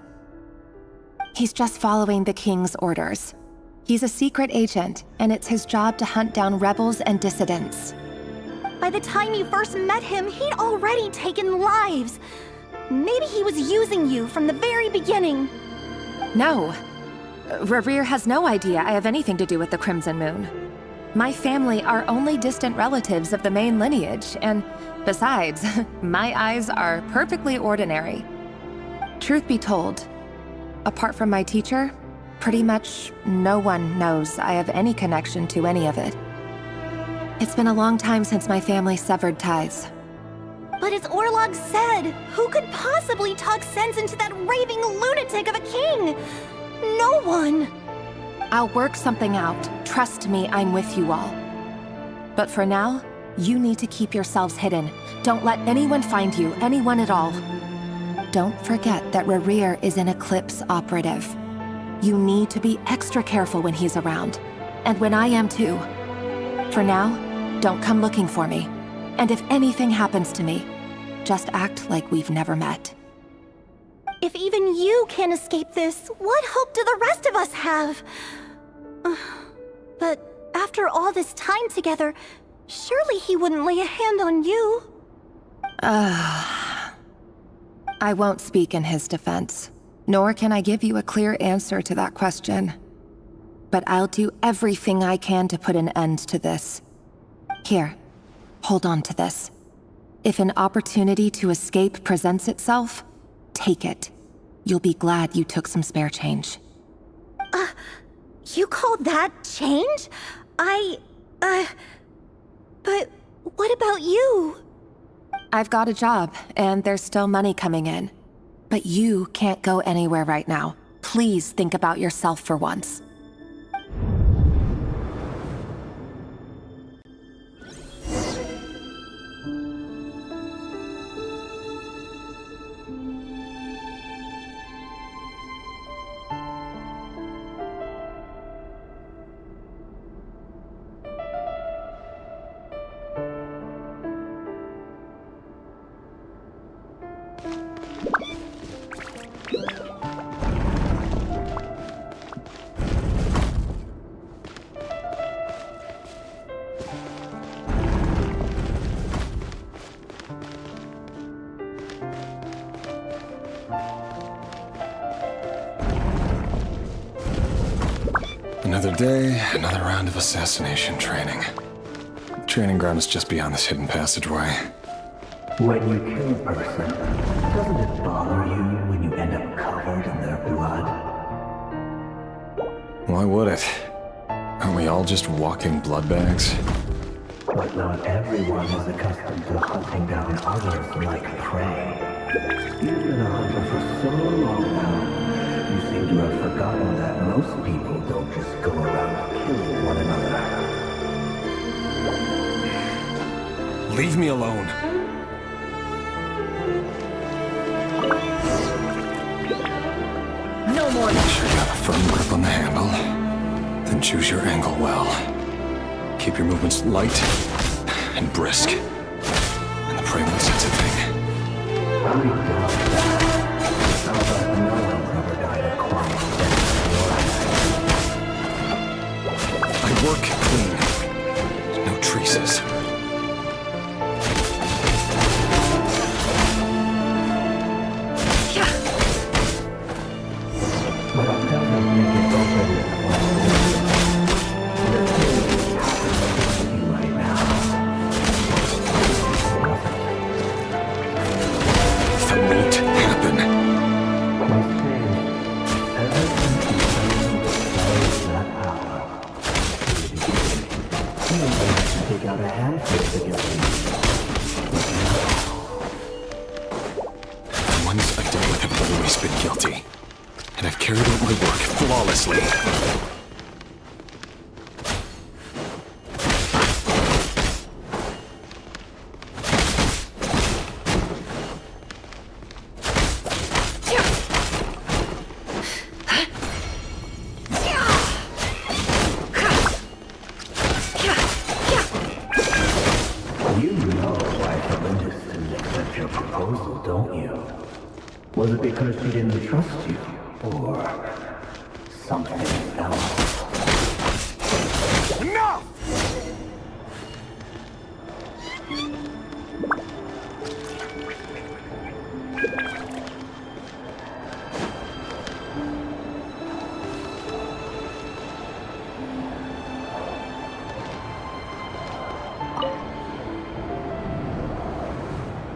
He's just following the king's orders. He's a secret agent, and it's his job to hunt down rebels and dissidents. By the time you first met him, he'd already taken lives. Maybe he was using you from the very beginning. No. Re'hir has no idea I have anything to do with the Crimson Moon. My family are only distant relatives of the main lineage, and besides, my eyes are perfectly ordinary. Truth be told, apart from my teacher, pretty much no one knows I have any connection to any of it. It's been a long time since my family severed ties. But as Orlog said, who could possibly talk sense into that raving lunatic of a king? No one! I'll work something out. Trust me, I'm with you all. But for now, you need to keep yourselves hidden. Don't let anyone find you, anyone at all. Don't forget that Re'hir is an Eclipse operative. You need to be extra careful when he's around. And when I am too. For now, don't come looking for me. And if anything happens to me, just act like we've never met. If even you can't escape this, what hope do the rest of us have? But after all this time together, surely he wouldn't lay a hand on you. I won't speak in his defense, nor can I give you a clear answer to that question. But I'll do everything I can to put an end to this. Here, hold on to this. If an opportunity to escape presents itself, take it. You'll be glad you took some spare change. You call that change? But what about you? I've got a job, and there's still money coming in. But you can't go anywhere right now. Please think about yourself for once. Another day, another round of assassination training. The training ground is just beyond this hidden passageway. When you kill a person, doesn't it bother you when you end up covered in their blood? Why would it? Aren't we all just walking blood bags? But not everyone is accustomed to hunting down others like prey. You've been a hunter for so long now. You seem to have forgotten that most people don't just go around killing one another. Leave me alone. No more. Make sure you have a firm grip on the handle. Then choose your angle well. Keep your movements light and brisk. And the prey won't sense a thing. I work clean. No traces. Flawlessly. You know why Belinda didn't accept your proposal, don't you? Was it because she didn't trust you? Or something else? Enough!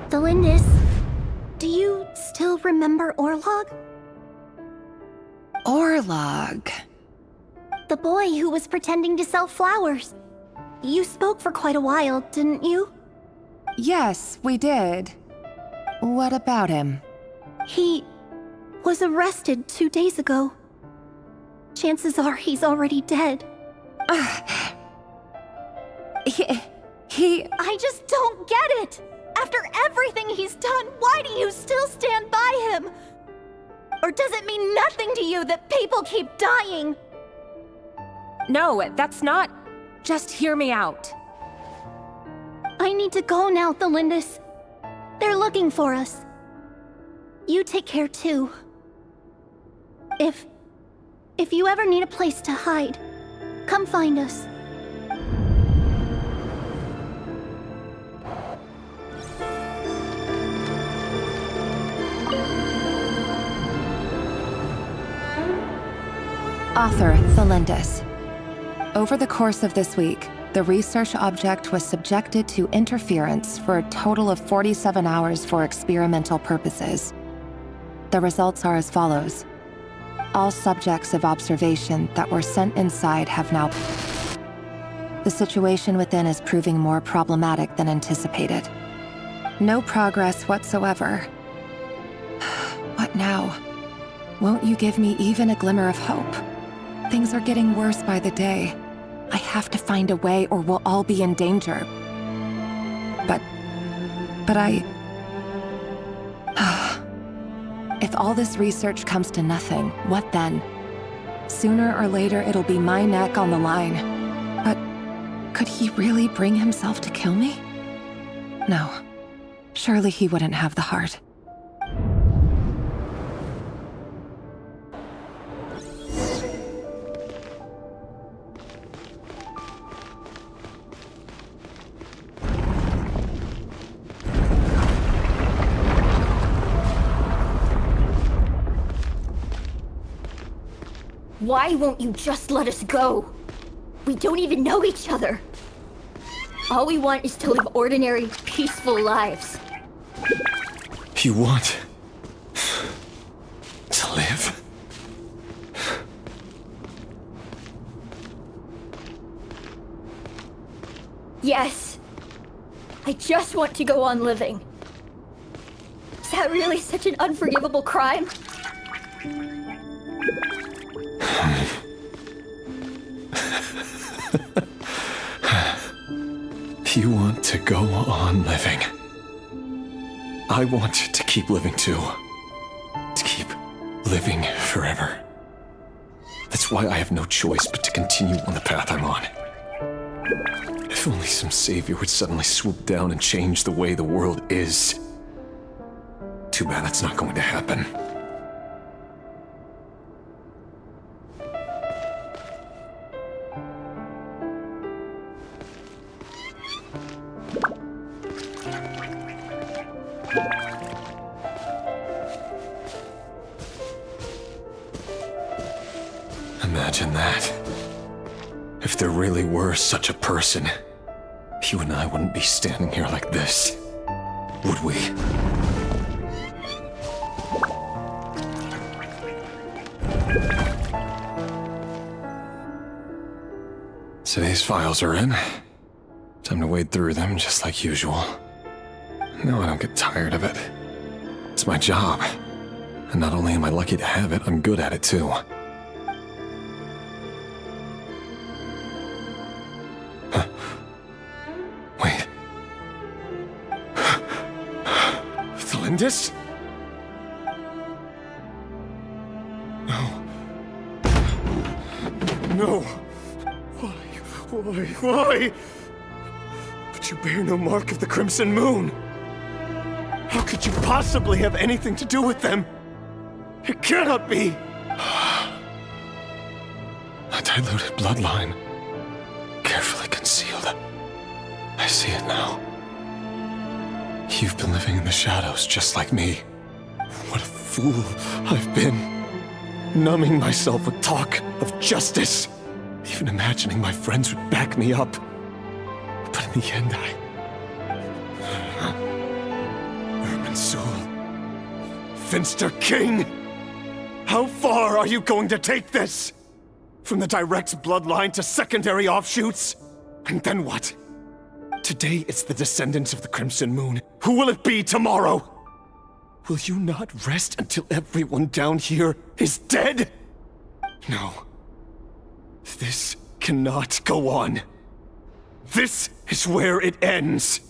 Delindis, do you still remember Orlog? Orlog. The boy who was pretending to sell flowers. You spoke for quite a while, didn't you? Yes, we did. What about him? He was arrested 2 days ago. Chances are he's already dead. He... I just don't get it! After everything he's done, why do you still stand by him? Or does it mean nothing to you that people keep dying? No, that's not... Just hear me out. I need to go now, Thelindis. They're looking for us. You take care too. If you ever need a place to hide, come find us. Author, Thelindis. Over the course of this week, the research object was subjected to interference for a total of 47 hours for experimental purposes. The results are as follows. All subjects of observation that were sent inside have now... The situation within is proving more problematic than anticipated. No progress whatsoever. What now? Won't you give me even a glimmer of hope? Things are getting worse by the day. I have to find a way or we'll all be in danger. But I... If all this research comes to nothing, what then? Sooner or later, it'll be my neck on the line. But could he really bring himself to kill me? No. Surely he wouldn't have the heart. Why won't you just let us go? We don't even know each other. All we want is to live ordinary, peaceful lives. You want to live? Yes. I just want to go on living. Is that really such an unforgivable crime? You want to go on living. I want to keep living too. To keep living forever. That's why I have no choice but to continue on the path I'm on. If only some savior would suddenly swoop down and change the way the world is. Too bad that's not going to happen. Imagine that. If there really were such a person, you and I wouldn't be standing here like this, would we? Today's files are in. Time to wade through them just like usual. No, I don't get tired of it. It's my job. And not only am I lucky to have it, I'm good at it too. Wait. Thalindis? No. No. Why? But you bear no mark of the Crimson Moon. How could you possibly have anything to do with them? It cannot be! A diluted bloodline. Carefully concealed. I see it now. You've been living in the shadows just like me. What a fool I've been. Numbing myself with talk of justice. Even imagining my friends would back me up. But in the end, Urban Finster King! How far are you going to take this? From the direct bloodline to secondary offshoots? And then what? Today it's the descendants of the Crimson Moon. Who will it be tomorrow? Will you not rest until everyone down here is dead? No. This cannot go on. This is where it ends.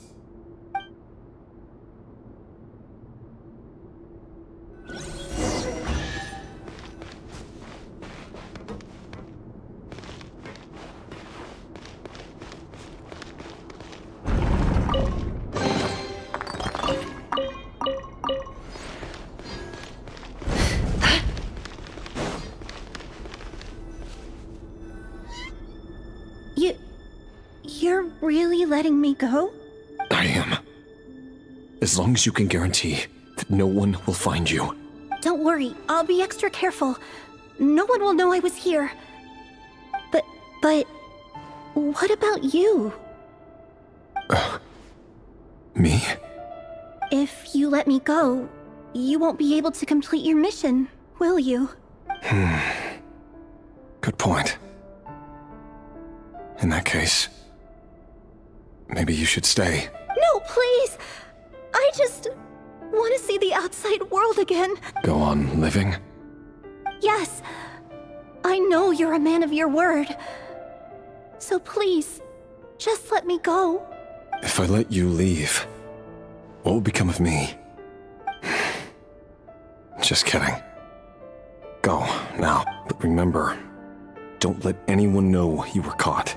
You're really letting me go? I am. As long as you can guarantee that no one will find you. Don't worry, I'll be extra careful. No one will know I was here. But what about you? Me? If you let me go, you won't be able to complete your mission, will you? Good point. In that case, maybe you should stay. No, please! I just want to see the outside world again. Go on living? Yes, I know you're a man of your word. So please, just let me go. If I let you leave, what will become of me? Just kidding. Go, now. But remember, don't let anyone know you were caught.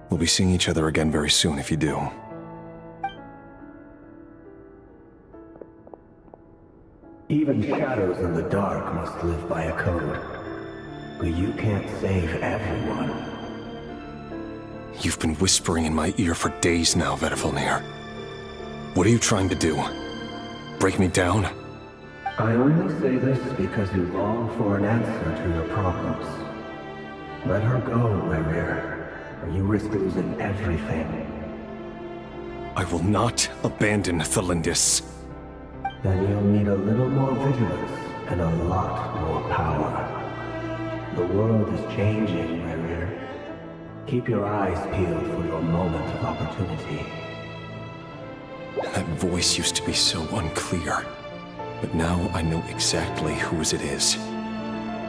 We'll be seeing each other again very soon if you do. Even shadows in the dark must live by a code. But you can't save everyone. You've been whispering in my ear for days now, Vedifalnir. What are you trying to do? Break me down? I only say this because you long for an answer to your problems. Let her go, Rerir, or you risk losing everything. I will not abandon Thelindis. Then you'll need a little more vigilance and a lot more power. The world is changing, Rerir. Keep your eyes peeled for your moment of opportunity. That voice used to be so unclear. But now I know exactly whose it is.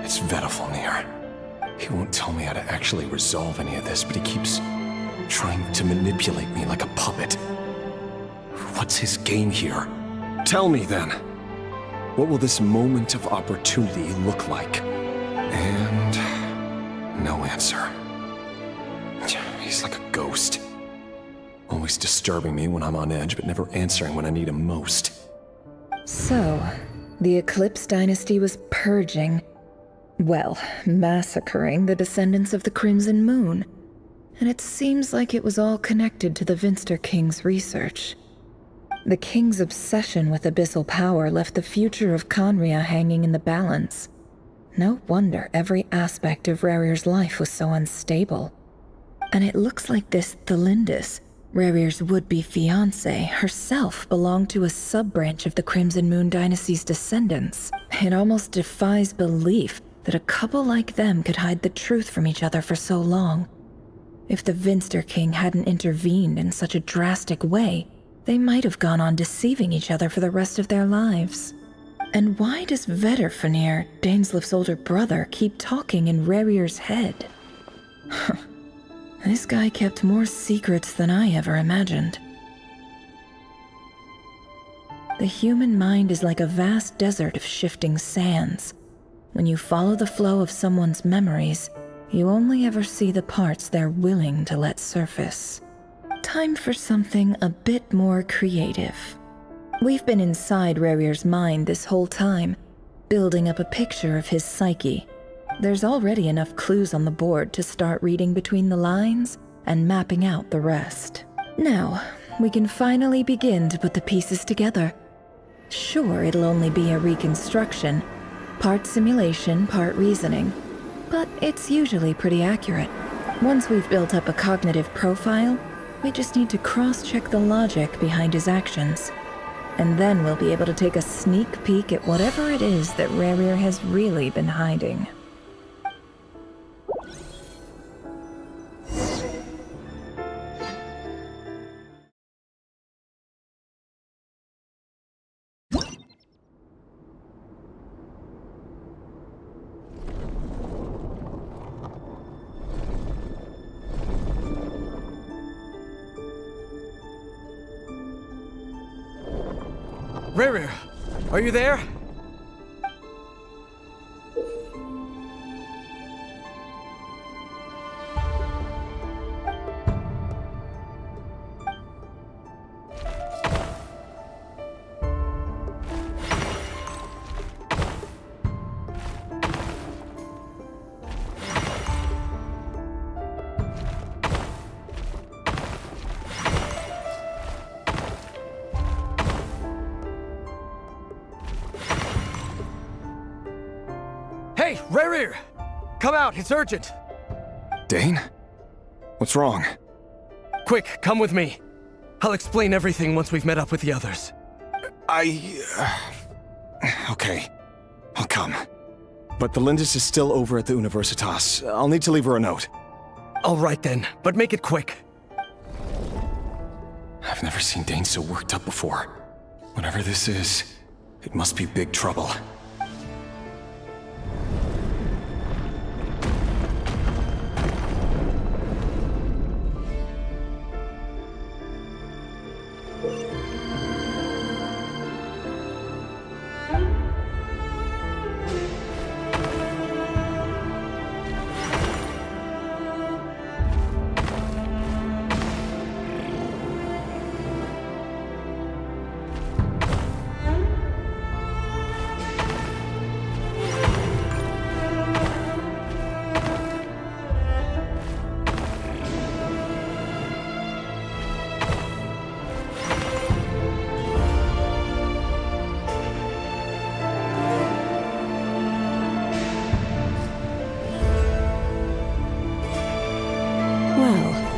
It's Vedifalnir. He won't tell me how to actually resolve any of this, but he keeps trying to manipulate me like a puppet. What's his game here? Tell me then. What will this moment of opportunity look like? And no answer. He's like a ghost. Always disturbing me when I'm on edge, but never answering when I need him most. So, the Eclipse dynasty was purging, well, massacring the descendants of the Crimson Moon. And it seems like it was all connected to the Vinster King's research. The King's obsession with abyssal power left the future of Khaenri'ah hanging in the balance. No wonder every aspect of Rerir's life was so unstable. And it looks like this Thelindis, Rerir's would-be fiancée, herself belonged to a sub-branch of the Crimson Moon dynasty's descendants. It almost defies belief that a couple like them could hide the truth from each other for so long. If the Vinster King hadn't intervened in such a drastic way, they might have gone on deceiving each other for the rest of their lives. And why does Vedifalnir, Dainslif's older brother, keep talking in Rerir's head? This guy kept more secrets than I ever imagined. The human mind is like a vast desert of shifting sands. When you follow the flow of someone's memories, you only ever see the parts they're willing to let surface. Time for something a bit more creative. We've been inside Rerir's mind this whole time, building up a picture of his psyche. There's already enough clues on the board to start reading between the lines and mapping out the rest. Now, we can finally begin to put the pieces together. Sure, it'll only be a reconstruction, part simulation, part reasoning, but it's usually pretty accurate. Once we've built up a cognitive profile, we just need to cross-check the logic behind his actions. And then we'll be able to take a sneak peek at whatever it is that Rerir has really been hiding. Rerir, are you there? Hey, Rerir! Come out, it's urgent! Dane? What's wrong? Quick, come with me. I'll explain everything once we've met up with the others. Okay. I'll come. But the Lindis is still over at the Universitas. I'll need to leave her a note. All right then, but make it quick. I've never seen Dane so worked up before. Whatever this is, it must be big trouble.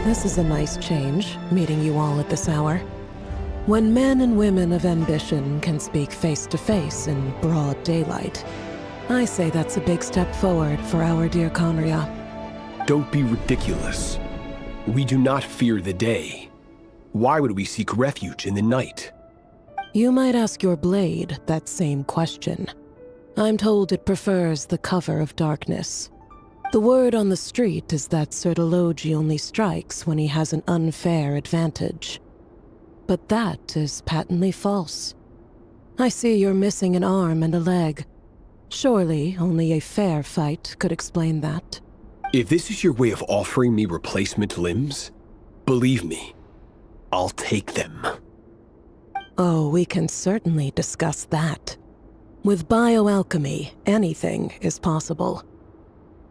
This is a nice change, meeting you all at this hour. When men and women of ambition can speak face to face in broad daylight, I say that's a big step forward for our dear Conria. Don't be ridiculous. We do not fear the day. Why would we seek refuge in the night? You might ask your blade that same question. I'm told it prefers the cover of darkness. The word on the street is that Sertology only strikes when he has an unfair advantage. But that is patently false. I see you're missing an arm and a leg. Surely only a fair fight could explain that. If this is your way of offering me replacement limbs, believe me, I'll take them. Oh, we can certainly discuss that. With bioalchemy, anything is possible.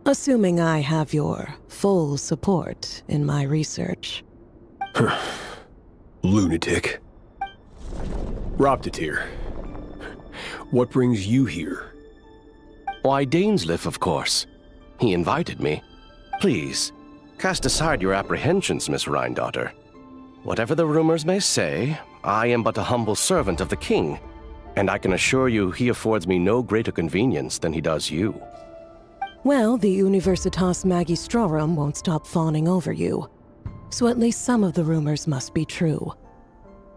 Assuming I have your full support in my research. Lunatic. Roptatir, what brings you here? Why, Dainsleif, of course. He invited me. Please, cast aside your apprehensions, Miss Rhindaughter. Whatever the rumors may say, I am but a humble servant of the king, and I can assure you he affords me no greater convenience than he does you. Well, the Universitas Magistrorum won't stop fawning over you, so at least some of the rumors must be true.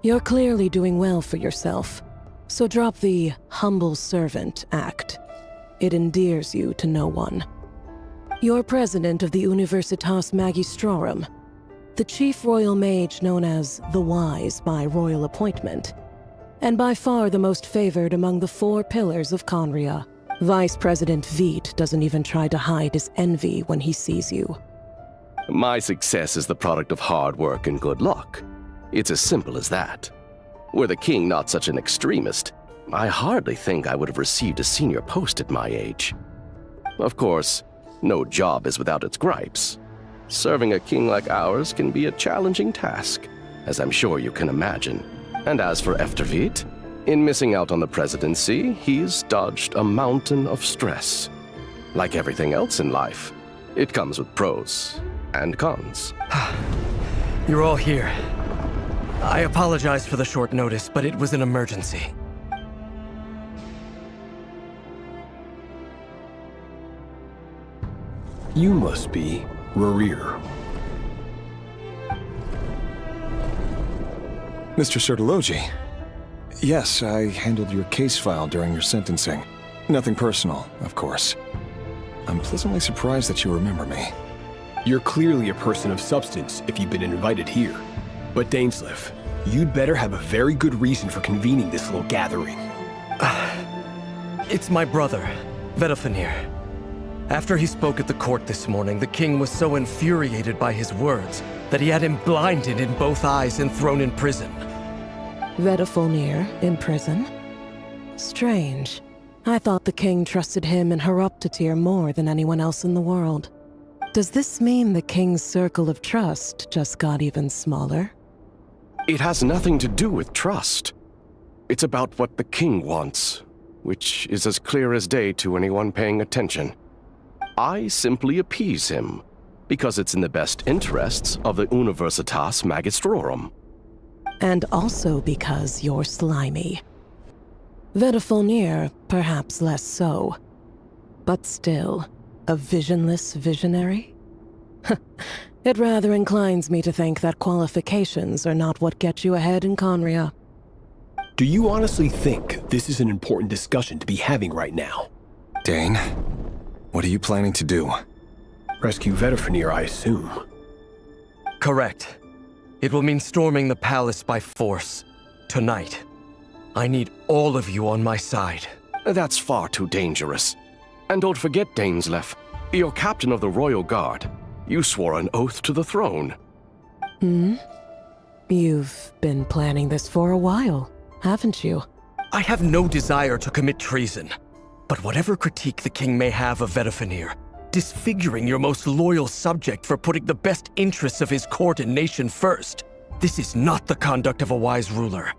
You're clearly doing well for yourself, so drop the humble servant act. It endears you to no one. You're president of the Universitas Magistrorum, the chief royal mage known as the Wise by royal appointment, and by far the most favored among the 4 pillars of Conria. Vice President Veit doesn't even try to hide his envy when he sees you. My success is the product of hard work and good luck. It's as simple as that. Were the king not such an extremist, I hardly think I would have received a senior post at my age. Of course, no job is without its gripes. Serving a king like ours can be a challenging task, as I'm sure you can imagine. And as for Efterveit, in missing out on the presidency, he's dodged a mountain of stress. Like everything else in life, it comes with pros and cons. You're all here. I apologize for the short notice, but it was an emergency. You must be Rerir. Mr. Sertology. Yes, I handled your case file during your sentencing. Nothing personal, of course. I'm pleasantly surprised that you remember me. You're clearly a person of substance if you've been invited here. But Dainsleif, you'd better have a very good reason for convening this little gathering. It's my brother, Vedalfenir. After he spoke at the court this morning, the king was so infuriated by his words that he had him blinded in both eyes and thrown in prison. Vedalfenir in prison? Strange. I thought the king trusted him and Horoptatir more than anyone else in the world. Does this mean the king's circle of trust just got even smaller? It has nothing to do with trust. It's about what the king wants, which is as clear as day to anyone paying attention. I simply appease him, because it's in the best interests of the Universitas Magistrorum. And also because you're slimy. Vedalfenir, perhaps less so. But still, a visionless visionary? It rather inclines me to think that qualifications are not what get you ahead in Conria. Do you honestly think this is an important discussion to be having right now? Dane, what are you planning to do? Rescue Vedifenir, I assume. Correct. It will mean storming the palace by force. Tonight. I need all of you on my side. That's far too dangerous. And don't forget, Dainsleif, you're captain of the Royal Guard. You swore an oath to the throne. You've been planning this for a while, haven't you? I have no desire to commit treason. But whatever critique the king may have of Vedifenir, disfiguring your most loyal subject for putting the best interests of his court and nation first, this is not the conduct of a wise ruler.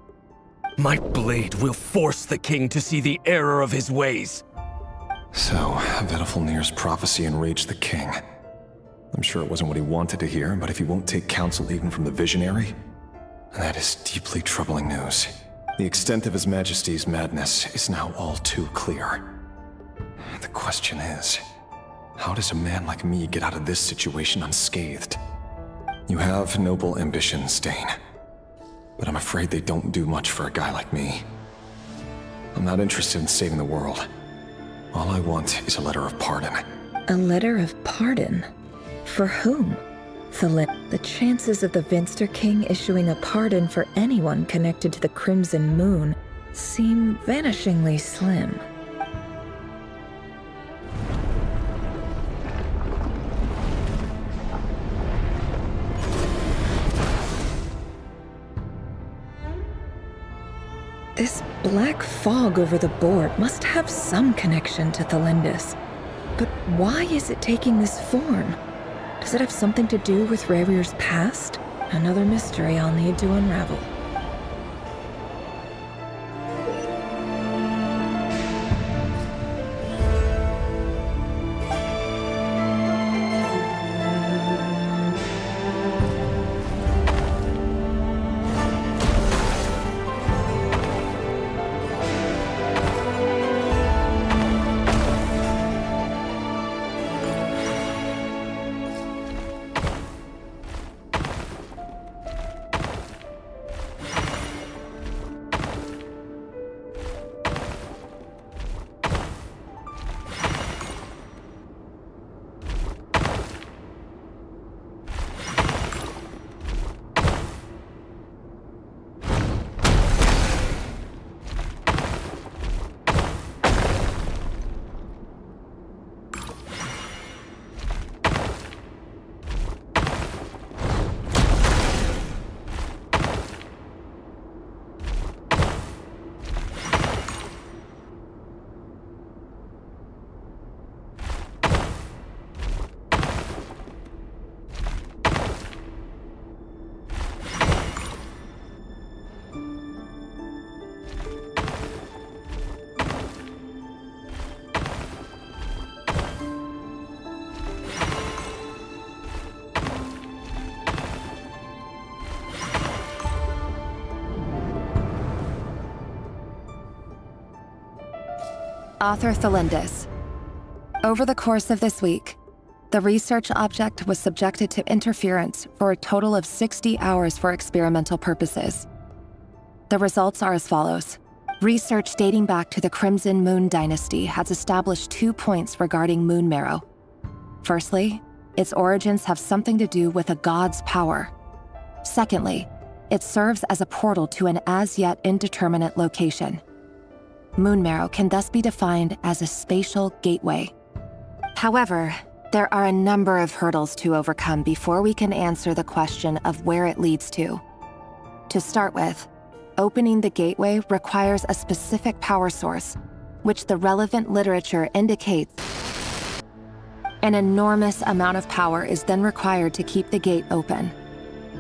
My blade will force the king to see the error of his ways. So, Vedifenir's prophecy enraged the king. I'm sure it wasn't what he wanted to hear, but if he won't take counsel even from the visionary, that is deeply troubling news. The extent of His Majesty's madness is now all too clear. The question is, how does a man like me get out of this situation unscathed? You have noble ambitions, Dane, but I'm afraid they don't do much for a guy like me. I'm not interested in saving the world. All I want is a letter of pardon. A letter of pardon? For whom? The chances of the Vinster King issuing a pardon for anyone connected to the Crimson Moon seem vanishingly slim. This black fog over the board must have some connection to Thelindis. But why is it taking this form? Does it have something to do with Revir's past? Another mystery I'll need to unravel. Author Thelindis. Over the course of this week, the research object was subjected to interference for a total of 60 hours for experimental purposes. The results are as follows. Research dating back to the Crimson Moon Dynasty has established 2 points regarding moon marrow. Firstly, its origins have something to do with a god's power. Secondly, it serves as a portal to an as-yet indeterminate location. Moon marrow can thus be defined as a spatial gateway. However, there are a number of hurdles to overcome before we can answer the question of where it leads to. To start with, opening the gateway requires a specific power source, which the relevant literature indicates. An enormous amount of power is then required to keep the gate open.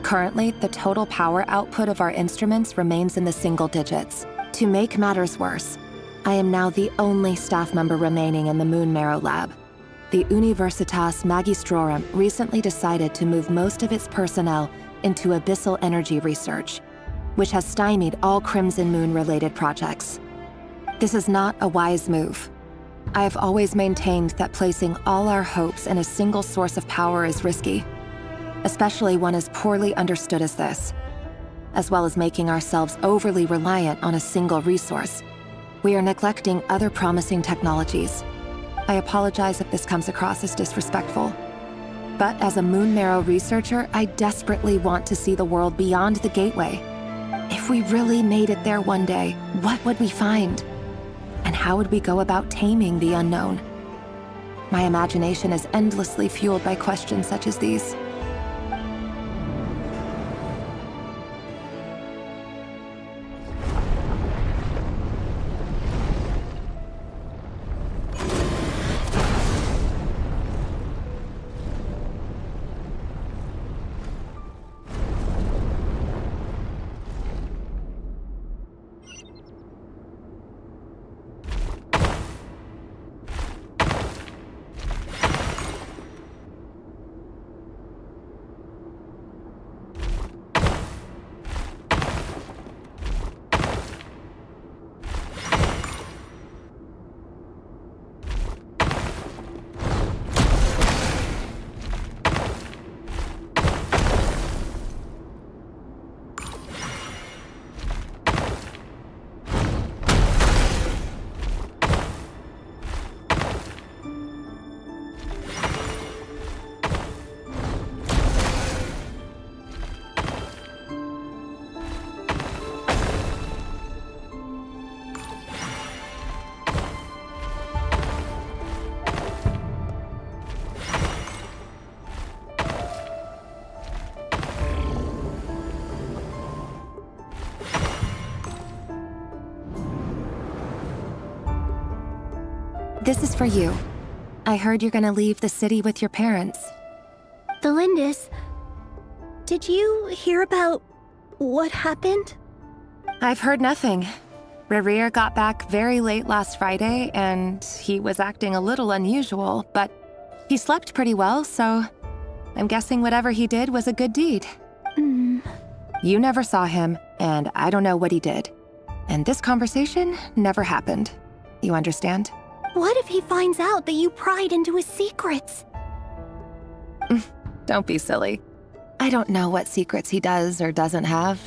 Currently, the total power output of our instruments remains in the single digits. To make matters worse, I am now the only staff member remaining in the Moon Marrow lab. The Universitas Magistrorum recently decided to move most of its personnel into abyssal energy research, which has stymied all Crimson Moon-related projects. This is not a wise move. I have always maintained that placing all our hopes in a single source of power is risky. especially one as poorly understood as this. As well as making ourselves overly reliant on a single resource, we are neglecting other promising technologies. I apologize if this comes across as disrespectful. But as a Moon Marrow researcher, I desperately want to see the world beyond the gateway. If we really made it there one day, what would we find? And how would we go about taming the unknown? My imagination is endlessly fueled by questions such as these. This is for you. I heard you're gonna leave the city with your parents. Thelindis, did you hear about what happened? I've heard nothing. Rerir got back very late last Friday, and he was acting a little unusual, but he slept pretty well, so I'm guessing whatever he did was a good deed. You never saw him, and I don't know what he did. And this conversation never happened. You understand? What if he finds out that you pried into his secrets? Don't be silly. I don't know what secrets he does or doesn't have.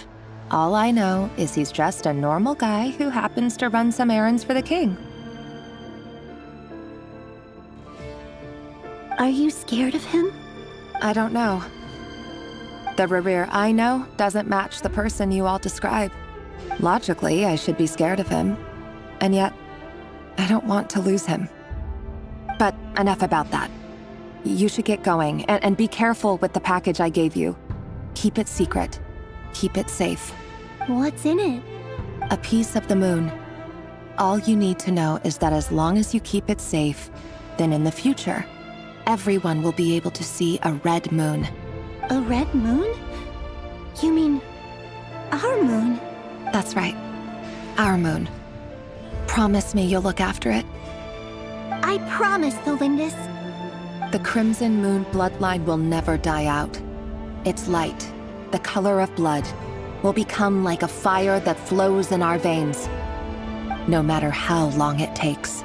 All I know is he's just a normal guy who happens to run some errands for the king. Are you scared of him? I don't know. The Rerir I know doesn't match the person you all describe. Logically, I should be scared of him. And yet, I don't want to lose him. But enough about that. You should get going, and be careful with the package I gave you. Keep it secret. Keep it safe. What's in it? A piece of the moon. All you need to know is that as long as you keep it safe, then in the future, everyone will be able to see a red moon. A red moon? You mean our moon? That's right. Our moon. Promise me you'll look after it. I promise, Thelindis. The Crimson Moon bloodline will never die out. Its light, the color of blood, will become like a fire that flows in our veins, no matter how long it takes.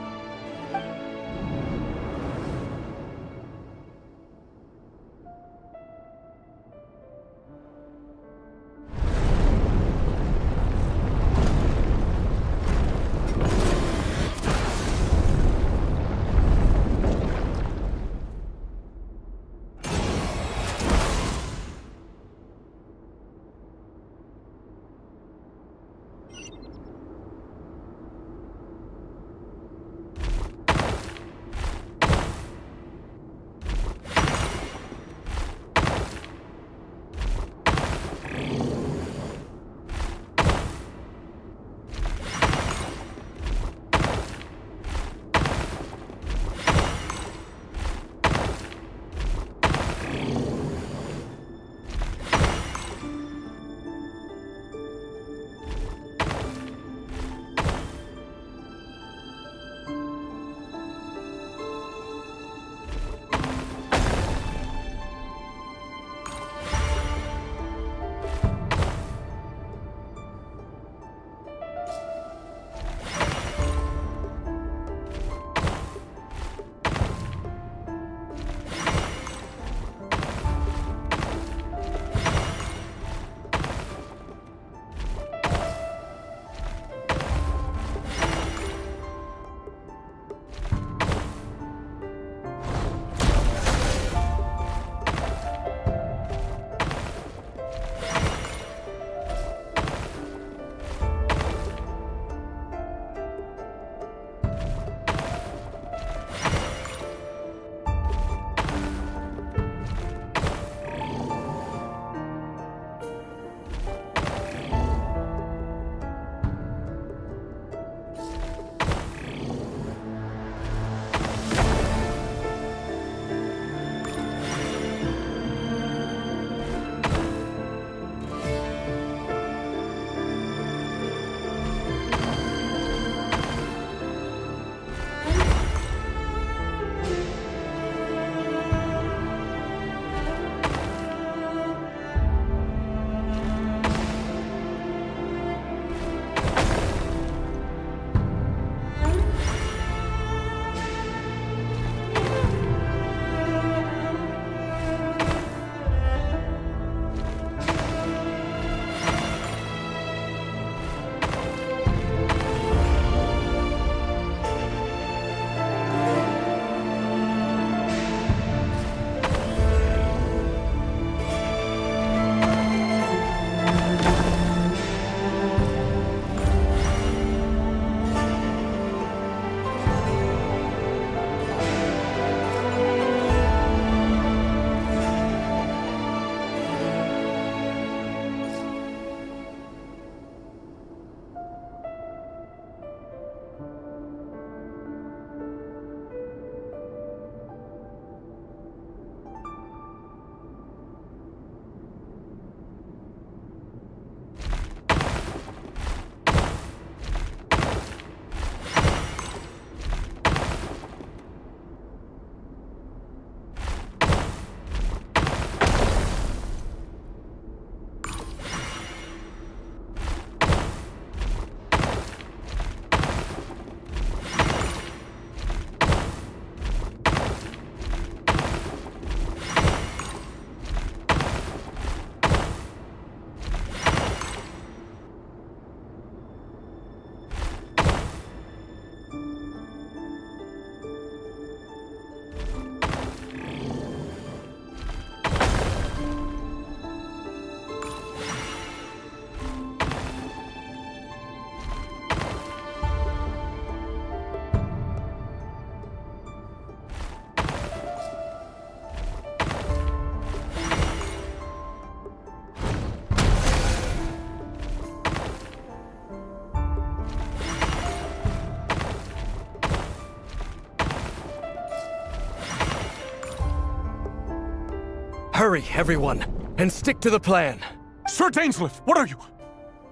Hurry, everyone, and stick to the plan. Sir Dainsleif, what are you?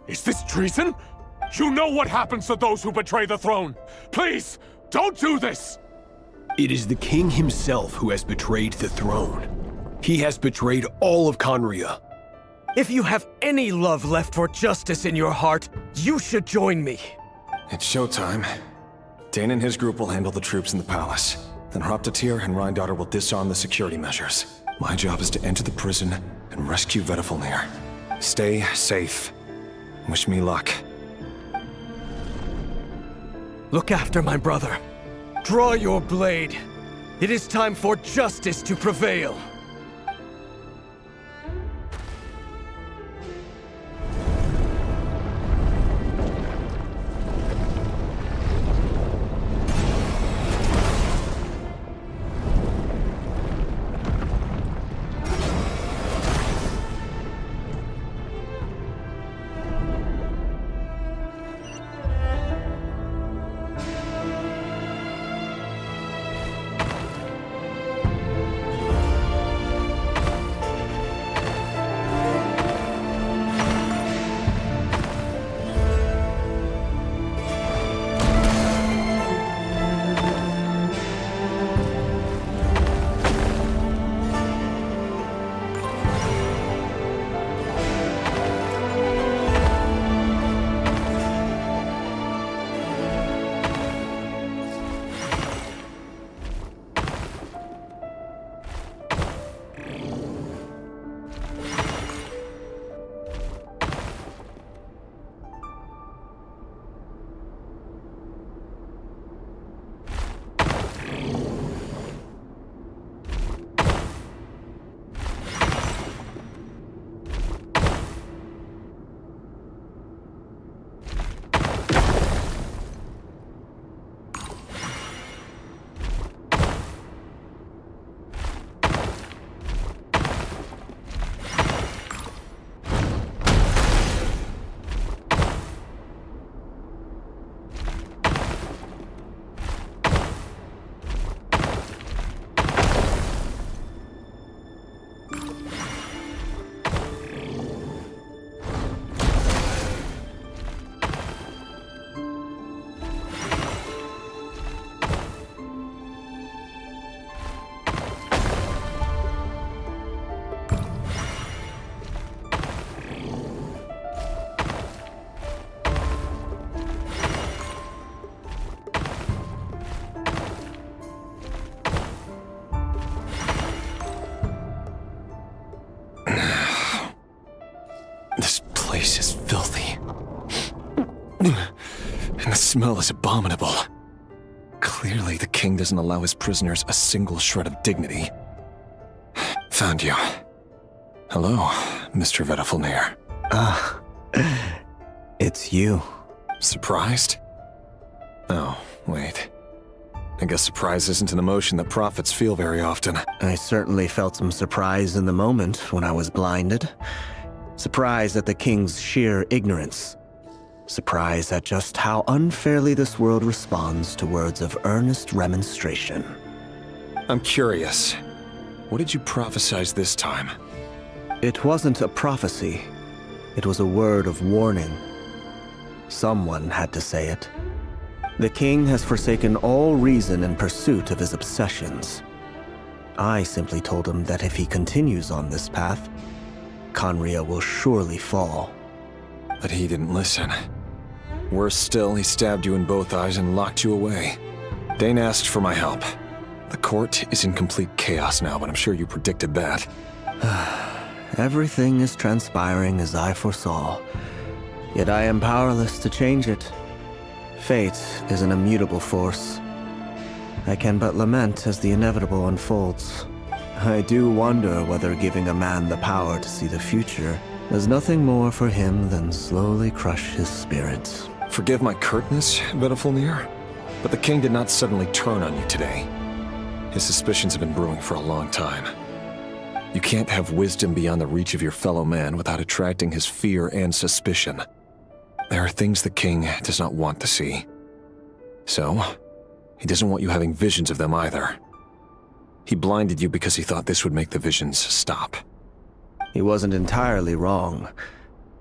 Is this treason? You know what happens to those who betray the throne. Please, don't do this! It is the king himself who has betrayed the throne. He has betrayed all of Conria. If you have any love left for justice in your heart, you should join me. It's showtime. Dane and his group will handle the troops in the palace. Then Hraptatyr and Rheindater will disarm the security measures. My job is to enter the prison and rescue Vedifalnir. Stay safe. Wish me luck. Look after my brother. Draw your blade. It is time for justice to prevail. place is filthy. And the smell is abominable. Clearly, the king doesn't allow his prisoners a single shred of dignity. Found you. Hello, Mr. Vedifalnir. Ah, it's you. Surprised? Oh, wait. I guess surprise isn't an emotion that prophets feel very often. I certainly felt some surprise in the moment when I was blinded. Surprise at the king's sheer ignorance. Surprise at just how unfairly this world responds to words of earnest remonstration. I'm curious. What did you prophesize this time? It wasn't a prophecy. It was a word of warning. Someone had to say it. The king has forsaken all reason in pursuit of his obsessions. I simply told him that if he continues on this path, Conria will surely fall. But he didn't listen. Worse still, he stabbed you in both eyes and locked you away. Dane asked for my help. The court is in complete chaos now, but I'm sure you predicted that. Everything is transpiring as I foresaw, yet I am powerless to change it. Fate is an immutable force. I can but lament as the inevitable unfolds. I do wonder whether giving a man the power to see the future does nothing more for him than slowly crush his spirit. Forgive my curtness, Vedifalnir, but the king did not suddenly turn on you today. His suspicions have been brewing for a long time. You can't have wisdom beyond the reach of your fellow man without attracting his fear and suspicion. There are things the king does not want to see. So, he doesn't want you having visions of them either. He blinded you because he thought this would make the visions stop. He wasn't entirely wrong.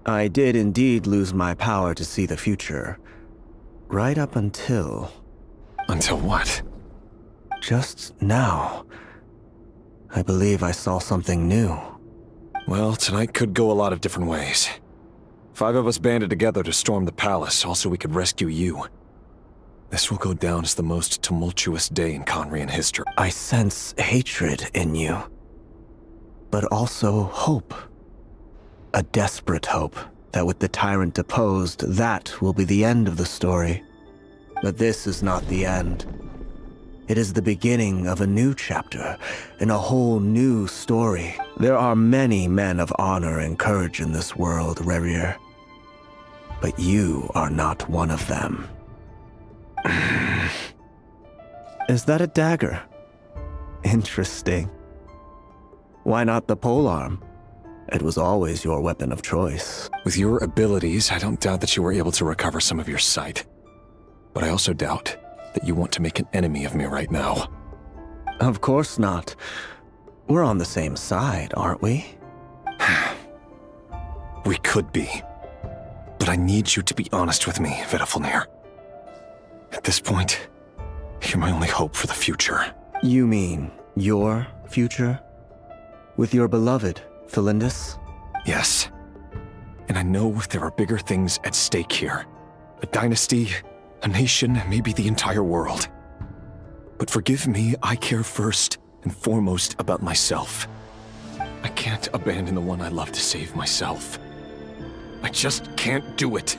I did indeed lose my power to see the future. Right up until... Until what? Just now. I believe I saw something new. Well, tonight could go a lot of different ways. 5 of us banded together to storm the palace, also we could rescue you. This will go down as the most tumultuous day in Conrian history. I sense hatred in you. But also hope. A desperate hope that with the tyrant deposed, that will be the end of the story. But this is not the end. It is the beginning of a new chapter, in a whole new story. There are many men of honor and courage in this world, Revier. But you are not one of them. Is that a dagger? Interesting. Why not the polearm? It was always your weapon of choice. With your abilities, I don't doubt that you were able to recover some of your sight. But I also doubt that you want to make an enemy of me right now. Of course not. We're on the same side, aren't we? We could be. But I need you to be honest with me, Vedafilnir. At this point, you're my only hope for the future. You mean your future? With your beloved, Thelindis? Yes. And I know there are bigger things at stake here. A dynasty, a nation, maybe the entire world. But forgive me, I care first and foremost about myself. I can't abandon the one I love to save myself. I just can't do it.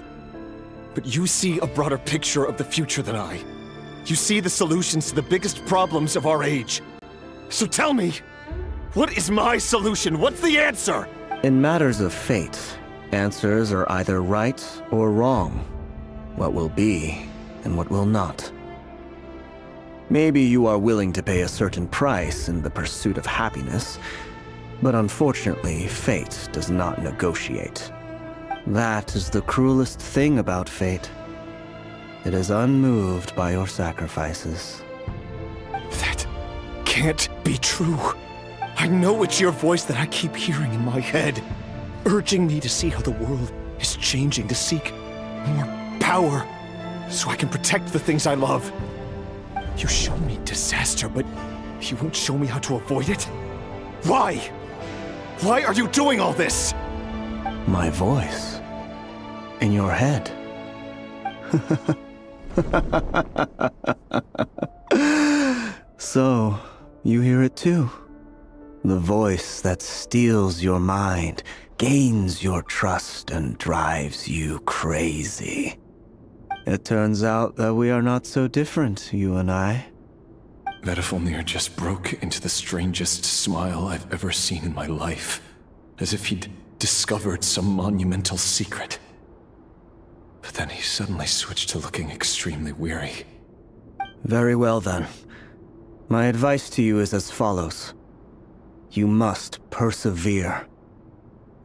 But you see a broader picture of the future than I. You see the solutions to the biggest problems of our age. So tell me, what is my solution? What's the answer? In matters of fate, answers are either right or wrong. What will be and what will not. Maybe you are willing to pay a certain price in the pursuit of happiness, but unfortunately, fate does not negotiate. That is the cruelest thing about fate. It is unmoved by your sacrifices. That can't be true. I know it's your voice that I keep hearing in my head, urging me to see how the world is changing, to seek more power, so I can protect the things I love. You show me disaster, but you won't show me how to avoid it? Why? Why are you doing all this? My voice. In your head. So, you hear it too? The voice that steals your mind, gains your trust, and drives you crazy. It turns out that we are not so different, you and I. Vedafilnir just broke into the strangest smile I've ever seen in my life, as if he'd discovered some monumental secret. But then he suddenly switched to looking extremely weary. Very well then. My advice to you is as follows. You must persevere.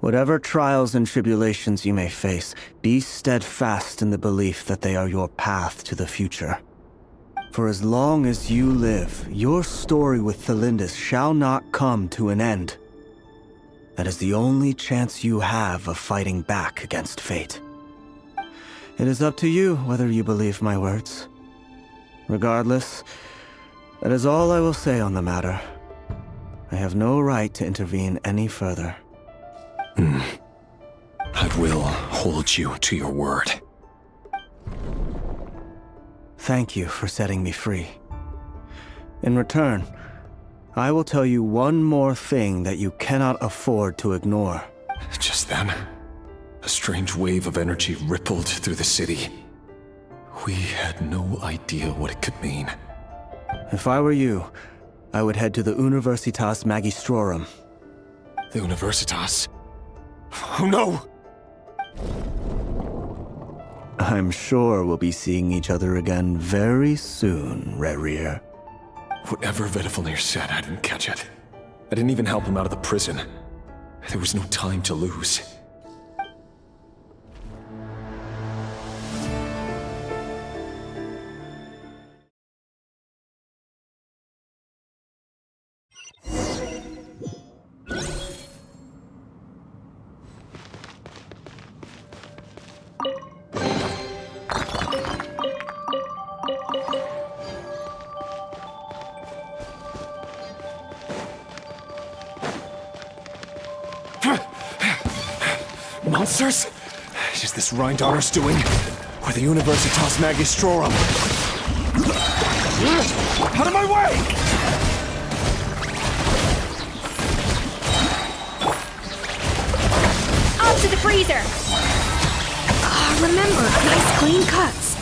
Whatever trials and tribulations you may face, be steadfast in the belief that they are your path to the future. For as long as you live, your story with Thelindis shall not come to an end. That is the only chance you have of fighting back against fate. It is up to you whether you believe my words. Regardless, that is all I will say on the matter. I have no right to intervene any further. I will hold you to your word. Thank you for setting me free. In return, I will tell you one more thing that you cannot afford to ignore. Just then, a strange wave of energy rippled through the city. We had no idea what it could mean. If I were you, I would head to the Universitas Magistrorum. The Universitas? Oh no! I'm sure we'll be seeing each other again very soon, Revier. Whatever Vedafilnir said, I didn't catch it. I didn't even help him out of the prison. There was no time to lose. Monsters? Is this Rheindarter's doing? Or the Universitas Magistrorum? Out of my way! Up to the freezer! Remember, nice clean cuts.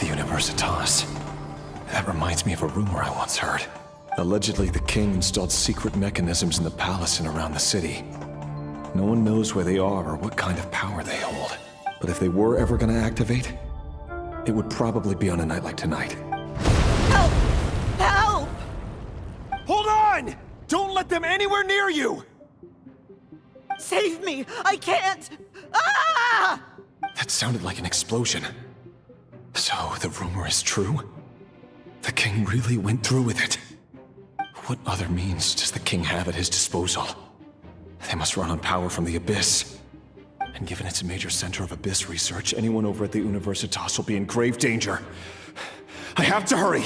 The Universitas. That reminds me of a rumor I once heard. Allegedly, the king installed secret mechanisms in the palace and around the city. No one knows where they are or what kind of power they hold. But if they were ever gonna activate, it would probably be on a night like tonight. Help! Help! Hold on! Don't let them anywhere near you! Save me! I can't! Ah! That sounded like an explosion. So, the rumor is true? The king really went through with it? What other means does the king have at his disposal? They must run on power from the Abyss. And given it's a major center of Abyss research, anyone over at the Universitas will be in grave danger. I have to hurry!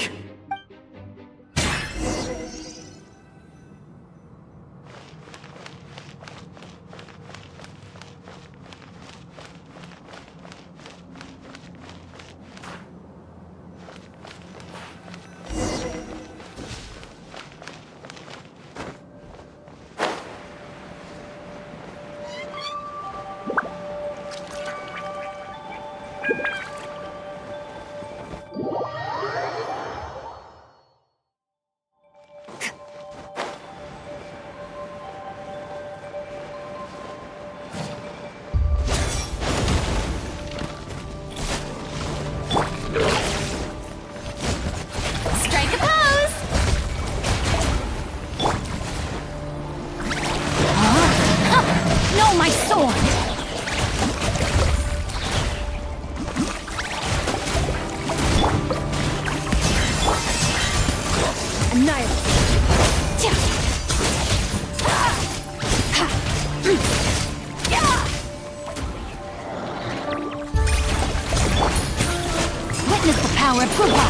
Witness the power of Puha!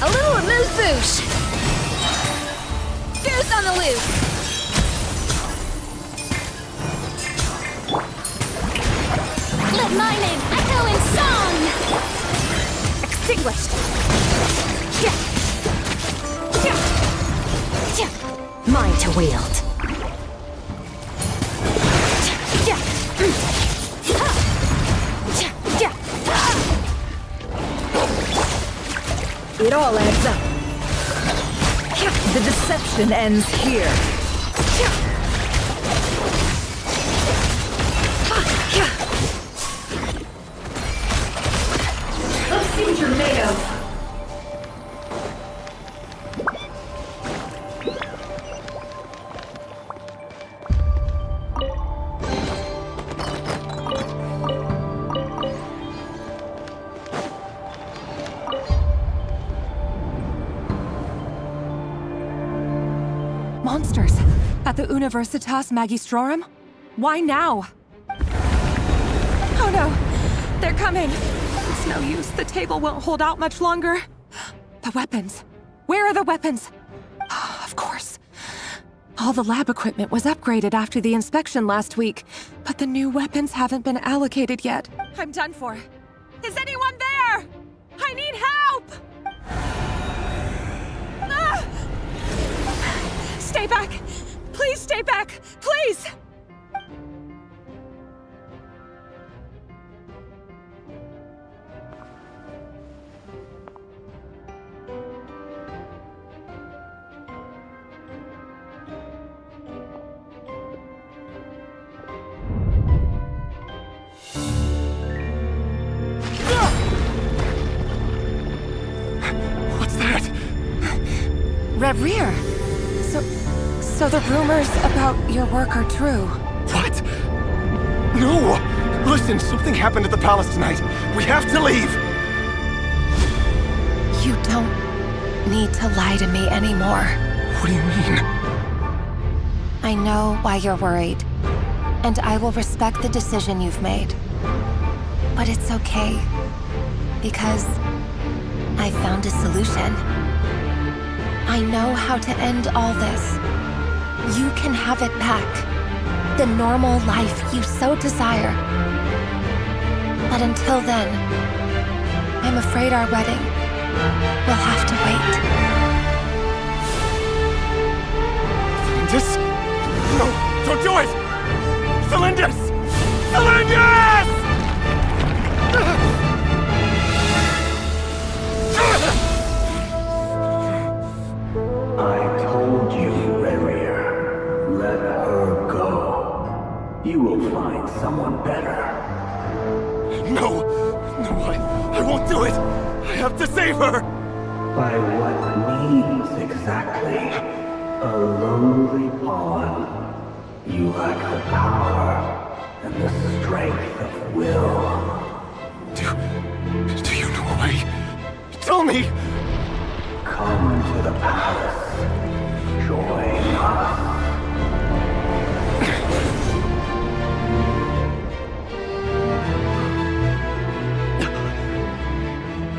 A little amuse-bouche! Goose on the loose! Let my name echo in song! Extinguished! Mine to wield. It all adds up. The deception ends here. Let's see what you're made of. Monsters! At the Universitas Magistrorum? Why now? Oh no! They're coming! It's no use, the table won't hold out much longer. The weapons. Where are the weapons? Of course. All the lab equipment was upgraded after the inspection last week, but the new weapons haven't been allocated yet. I'm done for. Is anyone there? I need help! Ah! Stay back! Please stay back! Please! What's that? Rev-Rear! So the rumors about your work are true. What? No! Listen, something happened at the palace tonight. We have to leave! You don't need to lie to me anymore. What do you mean? I know why you're worried, and I will respect the decision you've made. But it's okay, because I found a solution. I know how to end all this. You can have it back. The normal life you so desire. But until then, I'm afraid our wedding will have to wait. This? No, don't do it! Cylinders! Cylinders! I told you, RevengE. Let her go. You will find someone better. No, I won't do it! I have to save her! By what means exactly? A lowly pawn. You lack the power and the strength of will. Do you know a way? Tell me! Come to the palace. Join us.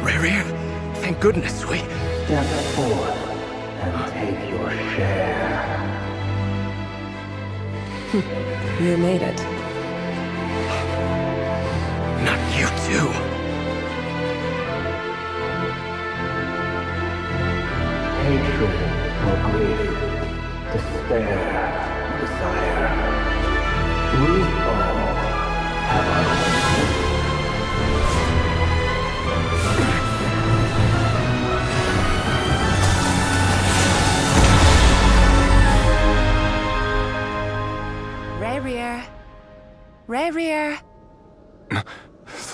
RevengE, thank goodness we... Step forth and take your share. You made it. Not you too. Hatred or grief, despair or desire. We all have our own. RevengE.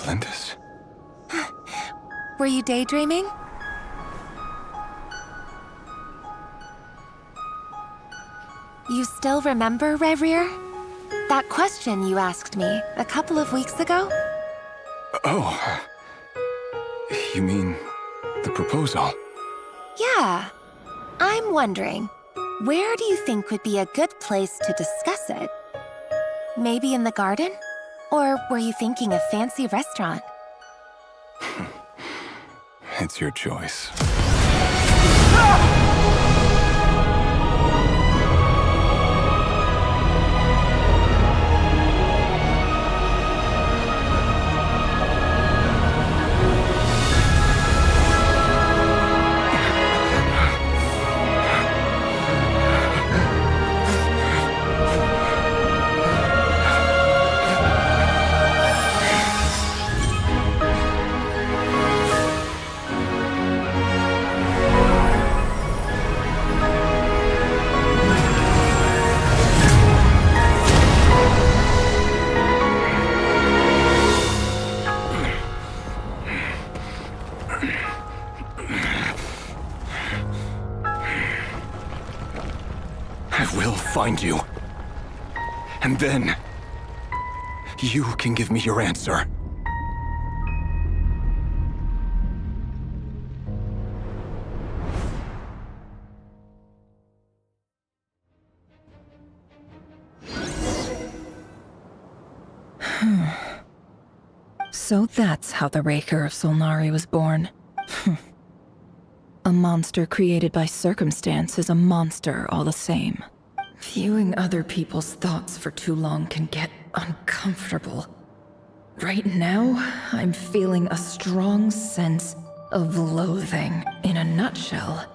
Lindis. Were you daydreaming? You still remember, RevengE? That question you asked me a couple of weeks ago? Oh. You mean the proposal? Yeah. I'm wondering, where do you think would be a good place to discuss it? Maybe in the garden? Or were you thinking a fancy restaurant? It's your choice. I will find you. And then, you can give me your answer. So that's how the Raker of Solnari was born. A monster created by circumstance is a monster all the same. Viewing other people's thoughts for too long can get uncomfortable. Right now, I'm feeling a strong sense of loathing. In a nutshell,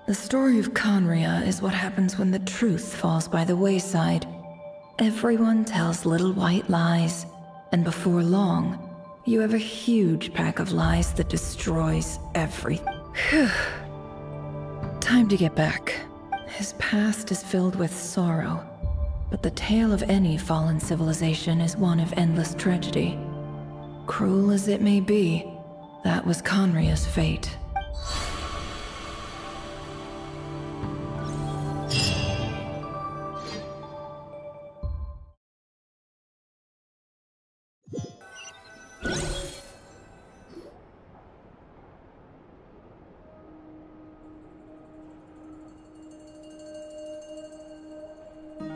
the story of KRAI is what happens when the truth falls by the wayside. Everyone tells little white lies, and before long, you have a huge pack of lies that destroys everything. Time to get back. His past is filled with sorrow, but the tale of any fallen civilization is one of endless tragedy. Cruel as it may be, that was KRAI's fate.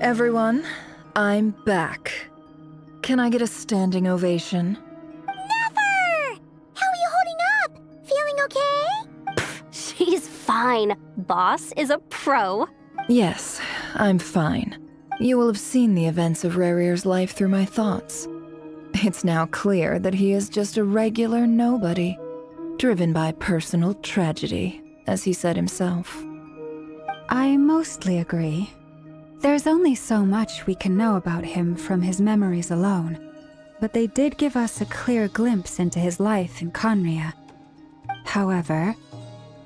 Everyone, I'm back. Can I get a standing ovation? Never! How are you holding up? Feeling okay? She She's fine. Boss is a pro. Yes, I'm fine. You will have seen the events of Rerir's life through my thoughts. It's now clear that he is just a regular nobody, driven by personal tragedy, as he said himself. I mostly agree. There's only so much we can know about him from his memories alone, but they did give us a clear glimpse into his life in Conria. However,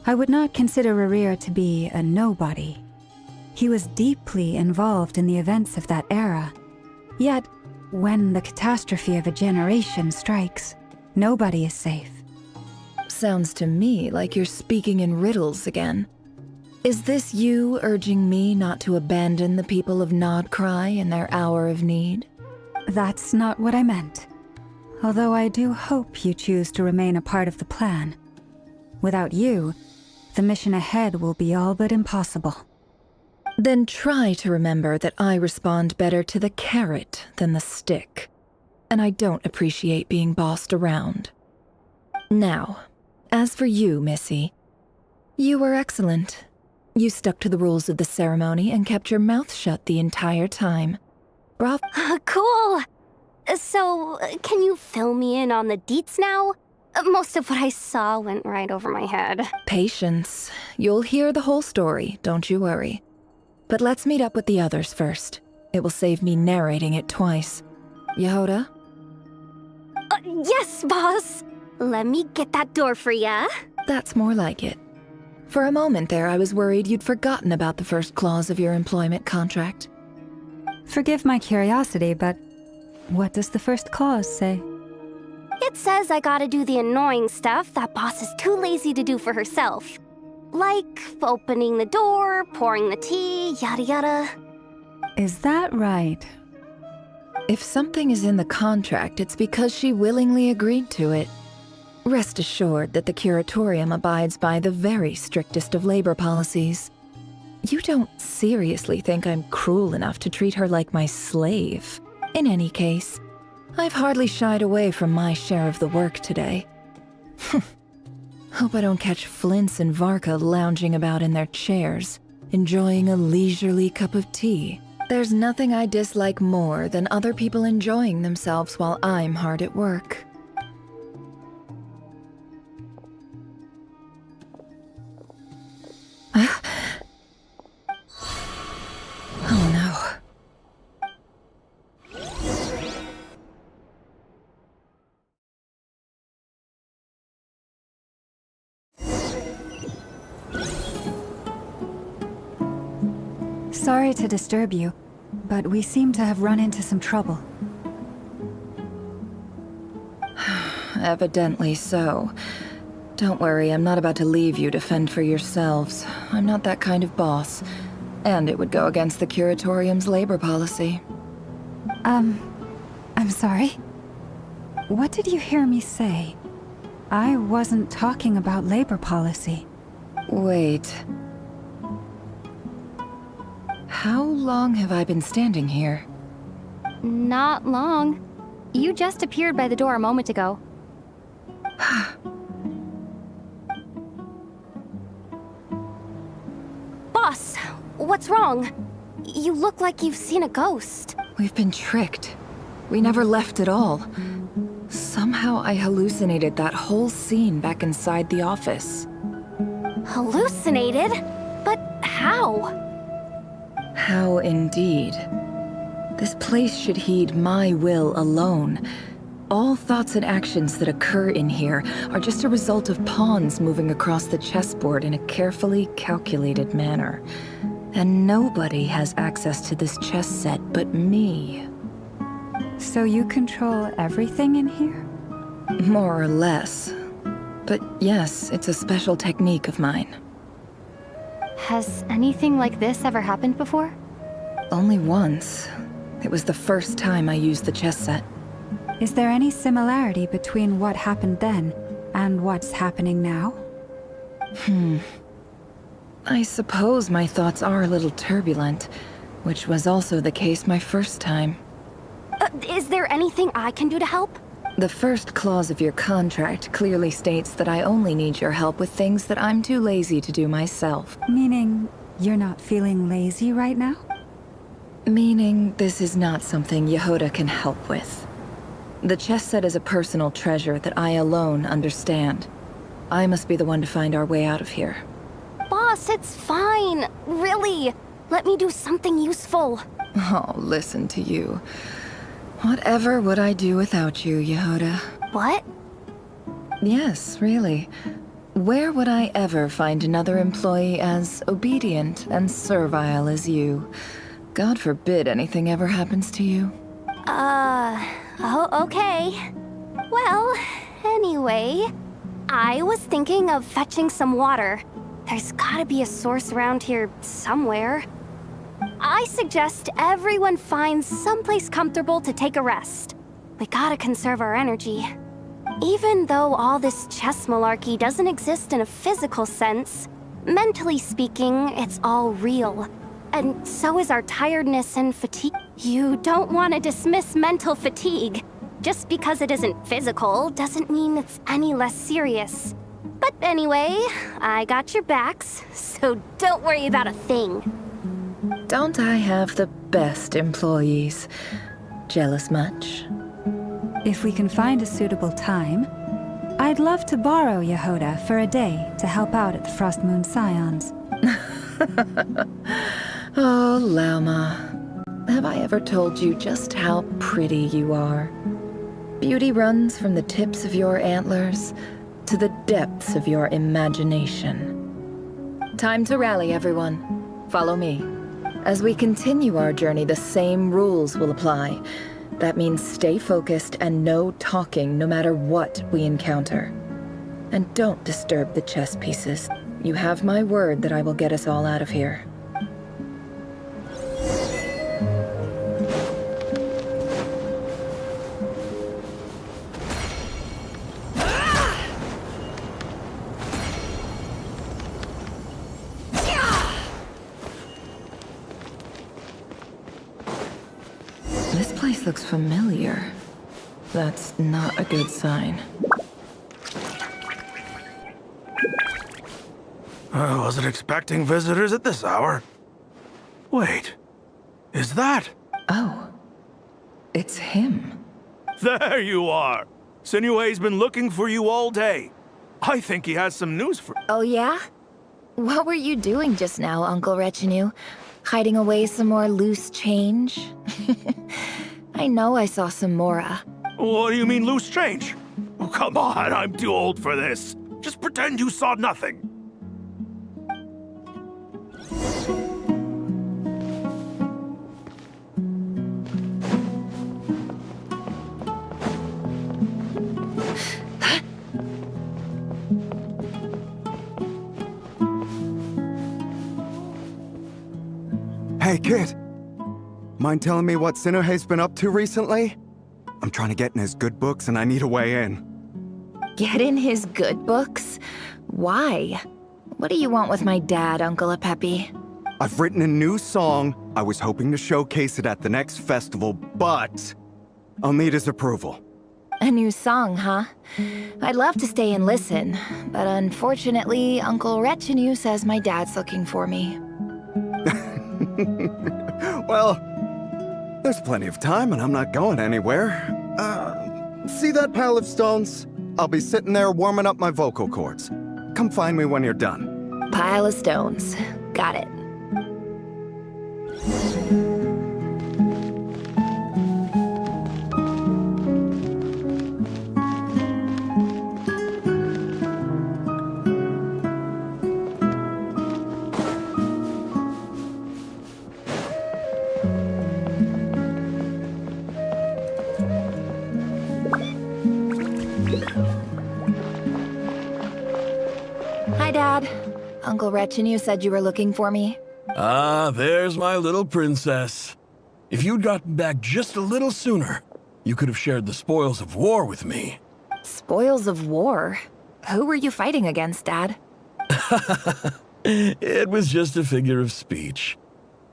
I would not consider Rerir to be a nobody. He was deeply involved in the events of that era. Yet, when the catastrophe of a generation strikes, nobody is safe. Sounds to me like you're speaking in riddles again. Is this you urging me not to abandon the people of KRAI in their hour of need? That's not what I meant. Although I do hope you choose to remain a part of the plan. Without you, the mission ahead will be all but impossible. Then try to remember that I respond better to the carrot than the stick. And I don't appreciate being bossed around. Now, as for you, Missy, you were excellent. You stuck to the rules of the ceremony and kept your mouth shut the entire time. Bravo. Cool! So, can you fill me in on the deets now? Most of what I saw went right over my head. Patience. You'll hear the whole story, don't you worry. But let's meet up with the others first. It will save me narrating it twice. Yehoda? Yes, boss! Let me get that door for ya. That's more like it. For a moment there, I was worried you'd forgotten about the first clause of your employment contract. Forgive my curiosity, but what does the first clause say? It says I gotta do the annoying stuff that boss is too lazy to do for herself. Like opening the door, pouring the tea, yada yada. Is that right? If something is in the contract, it's because she willingly agreed to it. Rest assured that the Curatorium abides by the very strictest of labor policies. You don't seriously think I'm cruel enough to treat her like my slave. In any case, I've hardly shied away from my share of the work today. Hope I don't catch Flints and Varka lounging about in their chairs, enjoying a leisurely cup of tea. There's nothing I dislike more than other people enjoying themselves while I'm hard at work. Oh no. Sorry to disturb you, but we seem to have run into some trouble. Evidently so. Don't worry, I'm not about to leave you to fend for yourselves. I'm not that kind of boss. And it would go against the Curatorium's labor policy. I'm sorry? What did you hear me say? I wasn't talking about labor policy. Wait. How long have I been standing here? Not long. You just appeared by the door a moment ago. Boss, what's wrong? You look like you've seen a ghost. We've been tricked. We never left at all. Somehow I hallucinated that whole scene back inside the office. Hallucinated? But how? How indeed. This place should heed my will alone. All thoughts and actions that occur in here are just a result of pawns moving across the chessboard in a carefully calculated manner. And nobody has access to this chess set but me. So you control everything in here? More or less. But yes, it's a special technique of mine. Has anything like this ever happened before? Only once. It was the first time I used the chess set. Is there any similarity between what happened then and what's happening now? I suppose my thoughts are a little turbulent, which was also the case my first time. Is there anything I can do to help? The first clause of your contract clearly states that I only need your help with things that I'm too lazy to do myself. Meaning, you're not feeling lazy right now? Meaning, this is not something Yehoda can help with. The chess set is a personal treasure that I alone understand. I must be the one to find our way out of here. Boss, it's fine. Really. Let me do something useful. Oh, listen to you. Whatever would I do without you, Yehoda? What? Yes, really. Where would I ever find another employee as obedient and servile as you? God forbid anything ever happens to you. Oh, okay. Well, anyway, I was thinking of fetching some water. There's gotta be a source around here somewhere. I suggest everyone finds someplace comfortable to take a rest. We gotta conserve our energy. Even though all this chess malarkey doesn't exist in a physical sense, mentally speaking, it's all real. And so is our tiredness and fatigue. You don't want to dismiss mental fatigue. Just because it isn't physical doesn't mean it's any less serious. But anyway, I got your backs, so don't worry about a thing. Don't I have the best employees? Jealous much? If we can find a suitable time, I'd love to borrow Yehoda for a day to help out at the Frost Moon Scions. Oh, Lauma. Have I ever told you just how pretty you are? Beauty runs from the tips of your antlers to the depths of your imagination. Time to rally, everyone. Follow me. As we continue our journey, the same rules will apply. That means stay focused and no talking no matter what we encounter. And don't disturb the chess pieces. You have my word that I will get us all out of here. This place looks familiar. That's not a good sign. I wasn't expecting visitors at this hour. Wait, is that? Oh, it's him. There you are! Sinue's been looking for you all day. I think he has some news for— Oh yeah? What were you doing just now, Uncle Retinue? Hiding away some more loose change? I know I saw some Mora. What do you mean loose change? Oh, come on, I'm too old for this. Just pretend you saw nothing. Hey, kid. Mind telling me what Sinuhe's been up to recently? I'm trying to get in his good books and I need a way in. Get in his good books? Why? What do you want with my dad, Uncle Apepi? I've written a new song. I was hoping to showcase it at the next festival, but I'll need his approval. A new song, huh? I'd love to stay and listen, but unfortunately, Uncle Retinue says my dad's looking for me. Well, there's plenty of time and I'm not going anywhere. See that pile of stones? I'll be sitting there warming up my vocal cords. Come find me when you're done. Pile of stones. Got it. Hi, Dad. Uncle Retinue said you were looking for me. Ah, there's my little princess. If you'd gotten back just a little sooner, you could have shared the spoils of war with me. Spoils of war? Who were you fighting against, Dad? It was just a figure of speech.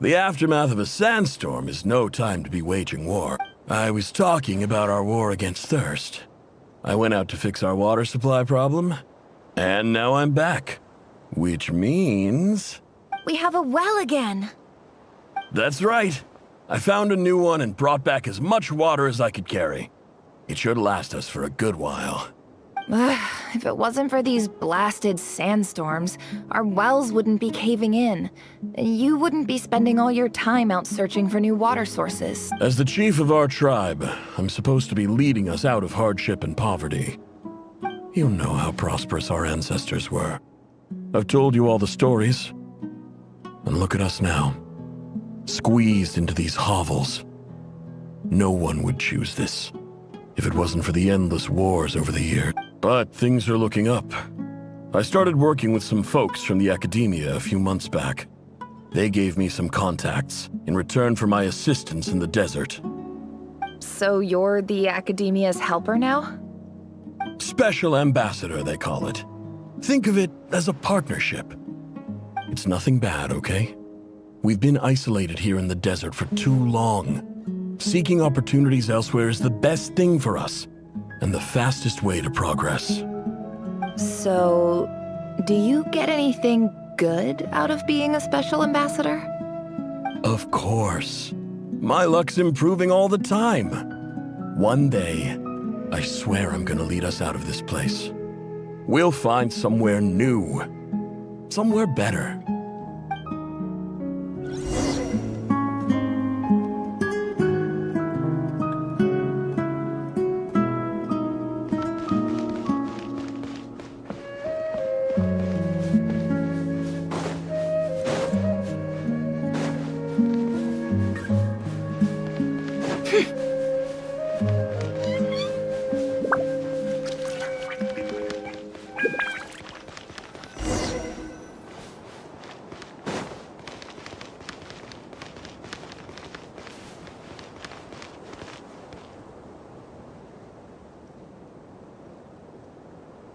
The aftermath of a sandstorm is no time to be waging war. I was talking about our war against thirst. I went out to fix our water supply problem, and now I'm back. Which means... We have a well again. That's right. I found a new one and brought back as much water as I could carry. It should last us for a good while. If it wasn't for these blasted sandstorms, our wells wouldn't be caving in. You wouldn't be spending all your time out searching for new water sources. As the chief of our tribe, I'm supposed to be leading us out of hardship and poverty. You know how prosperous our ancestors were. I've told you all the stories. And look at us now. Squeezed into these hovels. No one would choose this if it wasn't for the endless wars over the years. But things are looking up. I started working with some folks from the academia a few months back. They gave me some contacts in return for my assistance in the desert. So you're the academia's helper now? Special ambassador, they call it. Think of it as a partnership. It's nothing bad, okay? We've been isolated here in the desert for too long. Seeking opportunities elsewhere is the best thing for us, and the fastest way to progress. So, do you get anything good out of being a special ambassador? Of course. My luck's improving all the time. One day, I swear I'm gonna lead us out of this place. We'll find somewhere new. Somewhere better.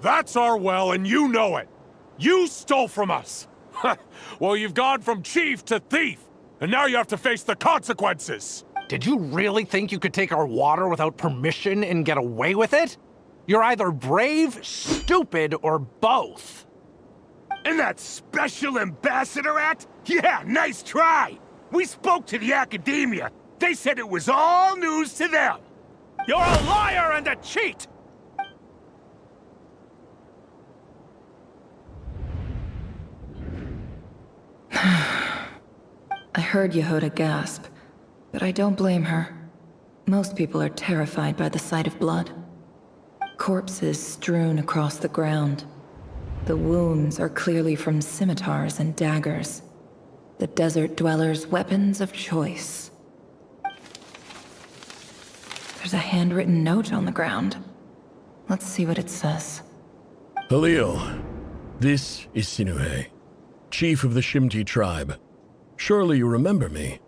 That's our well, and you know it! You stole from us! Well, you've gone from chief to thief, and now you have to face the consequences! Did you really think you could take our water without permission and get away with it? You're either brave, stupid, or both. And that Special Ambassador Act? Yeah, nice try! We spoke to the academia. They said it was all news to them. You're a liar and a cheat! I heard Yehuda gasp, but I don't blame her. Most people are terrified by the sight of blood. Corpses strewn across the ground. The wounds are clearly from scimitars and daggers. The desert dwellers' weapons of choice. There's a handwritten note on the ground. Let's see what it says. Halil, this is Sinuhe, chief of the Shimti tribe. Surely you remember me.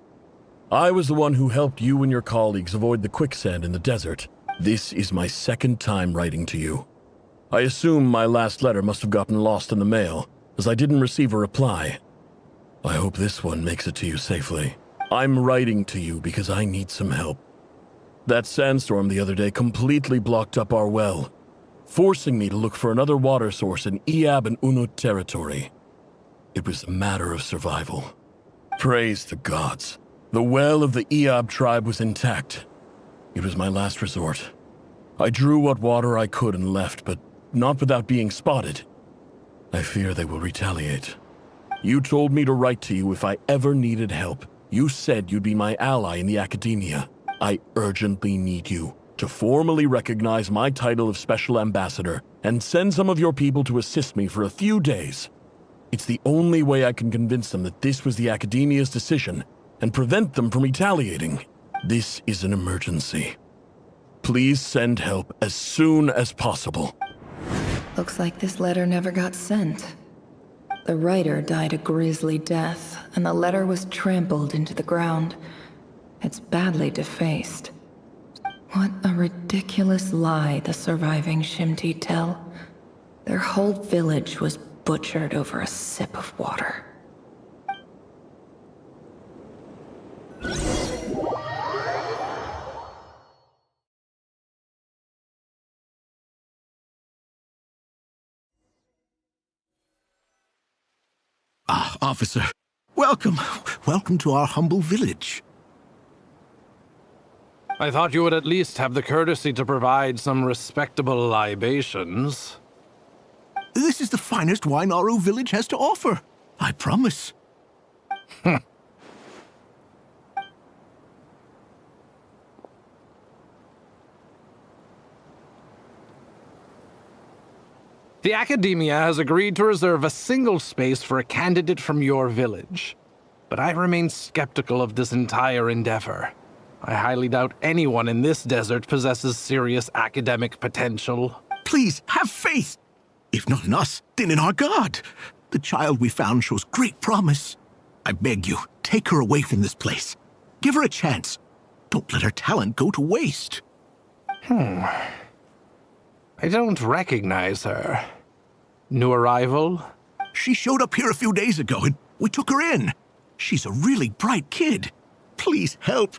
I was the one who helped you and your colleagues avoid the quicksand in the desert. This is my second time writing to you. I assume my last letter must have gotten lost in the mail, as I didn't receive a reply. I hope this one makes it to you safely. I'm writing to you because I need some help. That sandstorm the other day completely blocked up our well, forcing me to look for another water source in Iab and Unut territory. It was a matter of survival. Praise the gods. The well of the Iab tribe was intact. It was my last resort. I drew what water I could and left, but not without being spotted. I fear they will retaliate. You told me to write to you if I ever needed help. You said you'd be my ally in the academia. I urgently need you to formally recognize my title of Special Ambassador and send some of your people to assist me for a few days. It's the only way I can convince them that this was the academia's decision and prevent them from retaliating. This is an emergency. Please send help as soon as possible. Looks like this letter never got sent. The writer died a grisly death, and the letter was trampled into the ground. It's badly defaced. What a ridiculous lie the surviving Shimti tell. Their whole village was butchered over a sip of water. officer. Welcome. Welcome to our humble village. I thought you would at least have the courtesy to provide some respectable libations. This is the finest wine our village has to offer. I promise. The Academia has agreed to reserve a single space for a candidate from your village. But I remain skeptical of this entire endeavor. I highly doubt anyone in this desert possesses serious academic potential. Please, have faith. If not in us, then in our god. The child we found shows great promise. I beg you, take her away from this place. Give her a chance. Don't let her talent go to waste. I don't recognize her. New arrival? She showed up here a few days ago and we took her in. She's a really bright kid. Please help.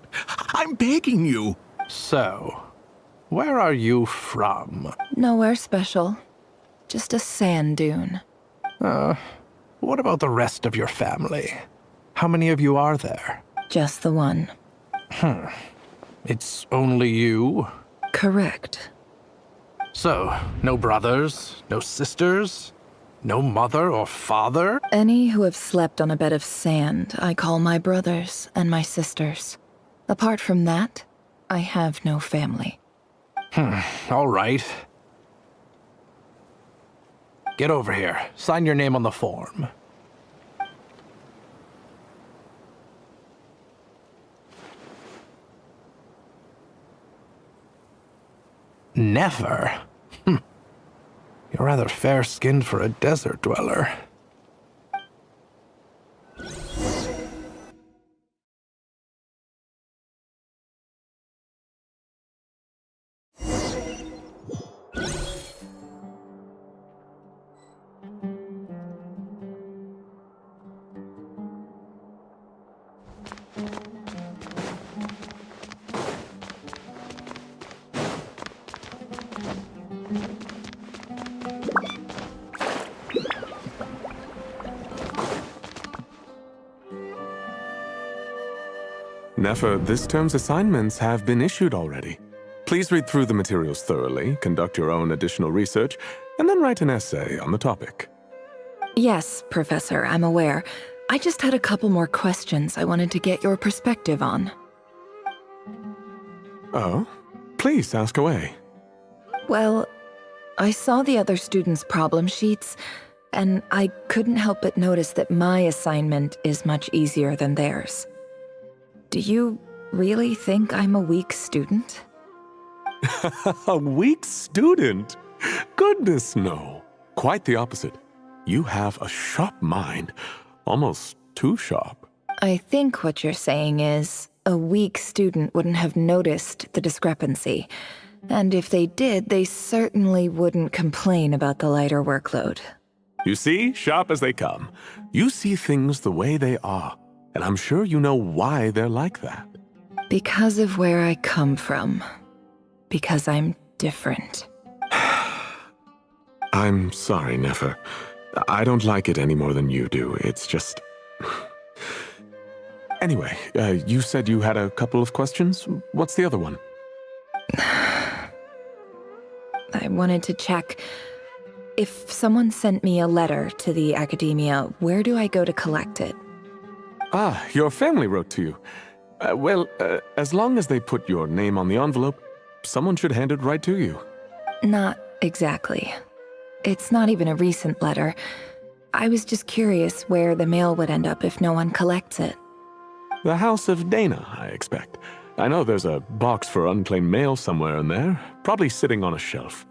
I'm begging you. So, where are you from? Nowhere special. Just a sand dune. What about the rest of your family? How many of you are there? Just the one. It's only you? Correct. So, no brothers, no sisters, no mother or father? Any who have slept on a bed of sand, I call my brothers and my sisters. Apart from that, I have no family. All right. Get over here. Sign your name on the form. Never? You're rather fair-skinned for a desert dweller. Nefer, this term's assignments have been issued already. Please read through the materials thoroughly, conduct your own additional research, and then write an essay on the topic. Yes, Professor, I'm aware. I just had a couple more questions I wanted to get your perspective on. Oh? Please ask away. Well, I saw the other students' problem sheets, and I couldn't help but notice that my assignment is much easier than theirs. Do you really think I'm a weak student? A weak student? Goodness, no. Quite the opposite. You have a sharp mind. Almost too sharp. I think what you're saying is, a weak student wouldn't have noticed the discrepancy. And if they did, they certainly wouldn't complain about the lighter workload. You see, sharp as they come. You see things the way they are. And I'm sure you know why they're like that. Because of where I come from. Because I'm different. I'm sorry, Nefer. I don't like it any more than you do. It's just... Anyway, you said you had a couple of questions. What's the other one? I wanted to check. If someone sent me a letter to the Academia, where do I go to collect it? Ah, your family wrote to you. Well, as long as they put your name on the envelope, someone should hand it right to you. Not exactly. It's not even a recent letter. I was just curious where the mail would end up if no one collects it. The House of Dana, I expect. I know there's a box for unclaimed mail somewhere in there, probably sitting on a shelf.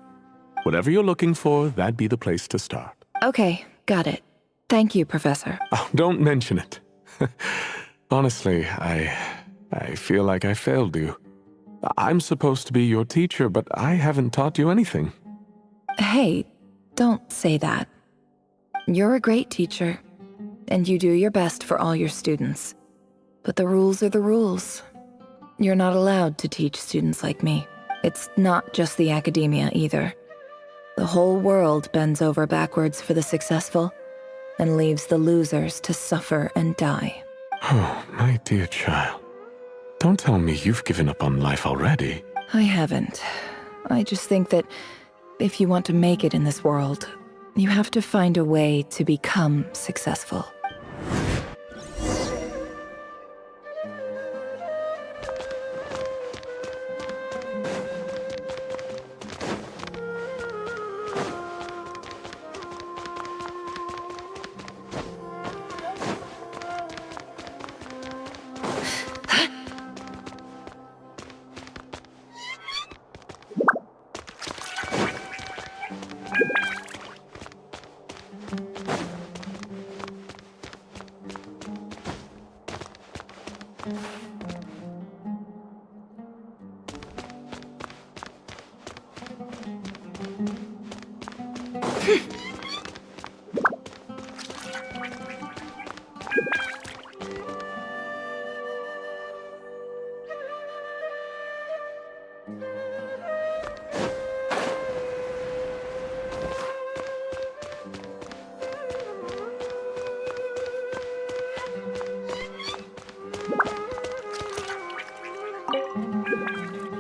Whatever you're looking for, that'd be the place to start. Okay, got it. Thank you, Professor. Oh, don't mention it. Honestly, I feel like I failed you. I'm supposed to be your teacher, but I haven't taught you anything. Hey, don't say that. You're a great teacher, and you do your best for all your students. But the rules are the rules. You're not allowed to teach students like me. It's not just the Academia either. The whole world bends over backwards for the successful, and leaves the losers to suffer and die. Oh, my dear child. Don't tell me you've given up on life already. I haven't. I just think that if you want to make it in this world, you have to find a way to become successful.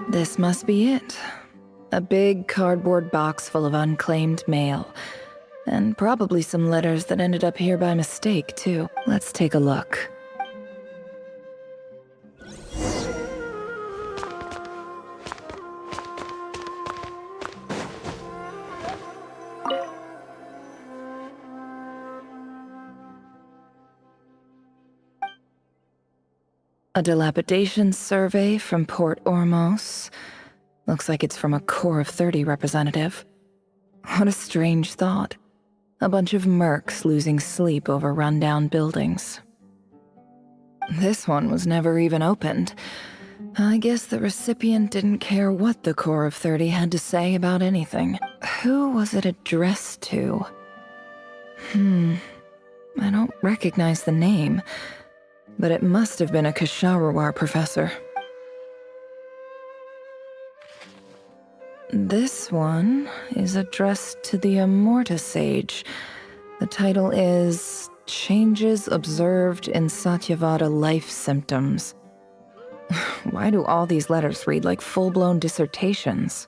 This must be it. A big cardboard box full of unclaimed mail. And probably some letters that ended up here by mistake, too. Let's take a look. A dilapidation survey from Port Ormos. Looks like it's from a Core of 30 representative. What a strange thought. A bunch of mercs losing sleep over rundown buildings. This one was never even opened. I guess the recipient didn't care what the Core of 30 had to say about anything. Who was it addressed to? I don't recognize the name, but it must have been a Ksharawar professor. This one is addressed to the Immorta Sage. The title is Changes Observed in Satyavada Life Symptoms. Why do all these letters read like full-blown dissertations?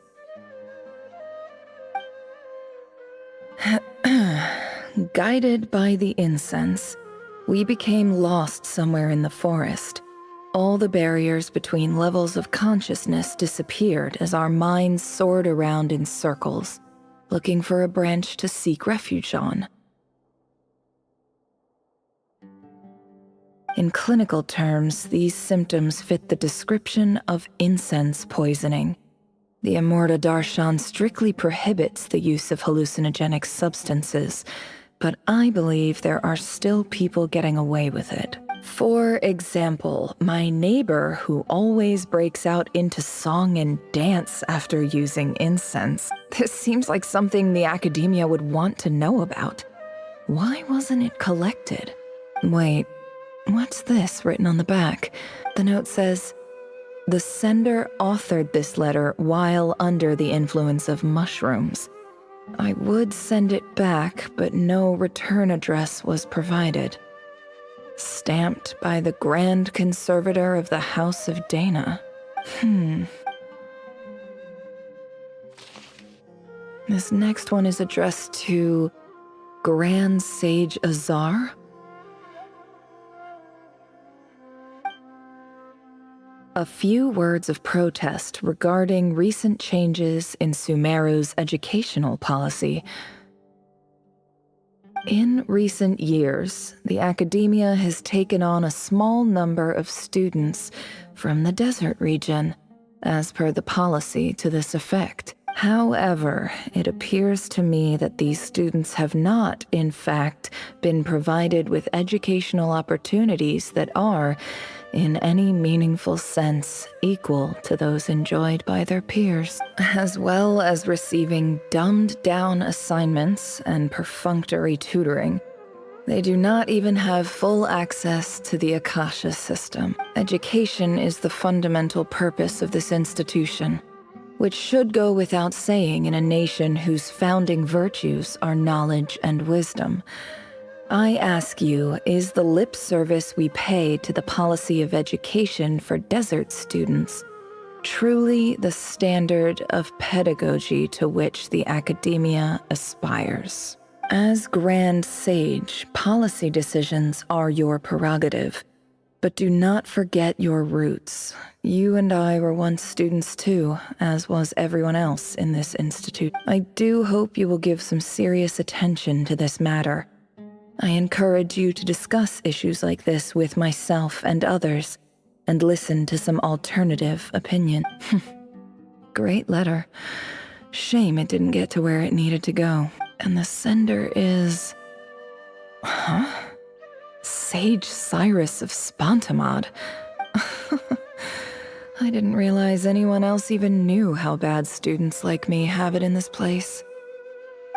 Guided by the incense, we became lost somewhere in the forest. All the barriers between levels of consciousness disappeared as our minds soared around in circles, looking for a branch to seek refuge on. In clinical terms, these symptoms fit the description of incense poisoning. The Immorta Darshan strictly prohibits the use of hallucinogenic substances, but I believe there are still people getting away with it. For example, my neighbor who always breaks out into song and dance after using incense. This seems like something the academia would want to know about. Why wasn't it collected? Wait, what's this written on the back? The note says, "The sender authored this letter while under the influence of mushrooms. I would send it back, but no return address was provided. Stamped by the Grand Conservator of the House of Dana." This next one is addressed to Grand Sage Azar? A few words of protest regarding recent changes in Sumeru's educational policy. In recent years, the academia has taken on a small number of students from the desert region, as per the policy to this effect. However, it appears to me that these students have not, in fact, been provided with educational opportunities that are, in any meaningful sense, equal to those enjoyed by their peers, as well as receiving dumbed-down assignments and perfunctory tutoring. They do not even have full access to the Akasha system. Education is the fundamental purpose of this institution, which should go without saying in a nation whose founding virtues are knowledge and wisdom. I ask you, is the lip service we pay to the policy of education for desert students truly the standard of pedagogy to which the academia aspires? As Grand Sage, policy decisions are your prerogative, but do not forget your roots. You and I were once students too, as was everyone else in this institute. I do hope you will give some serious attention to this matter. I encourage you to discuss issues like this with myself and others, and listen to some alternative opinion. Great letter. Shame it didn't get to where it needed to go. And the sender is... Huh? Sage Cyrus of Spontamod. I didn't realize anyone else even knew how bad students like me have it in this place.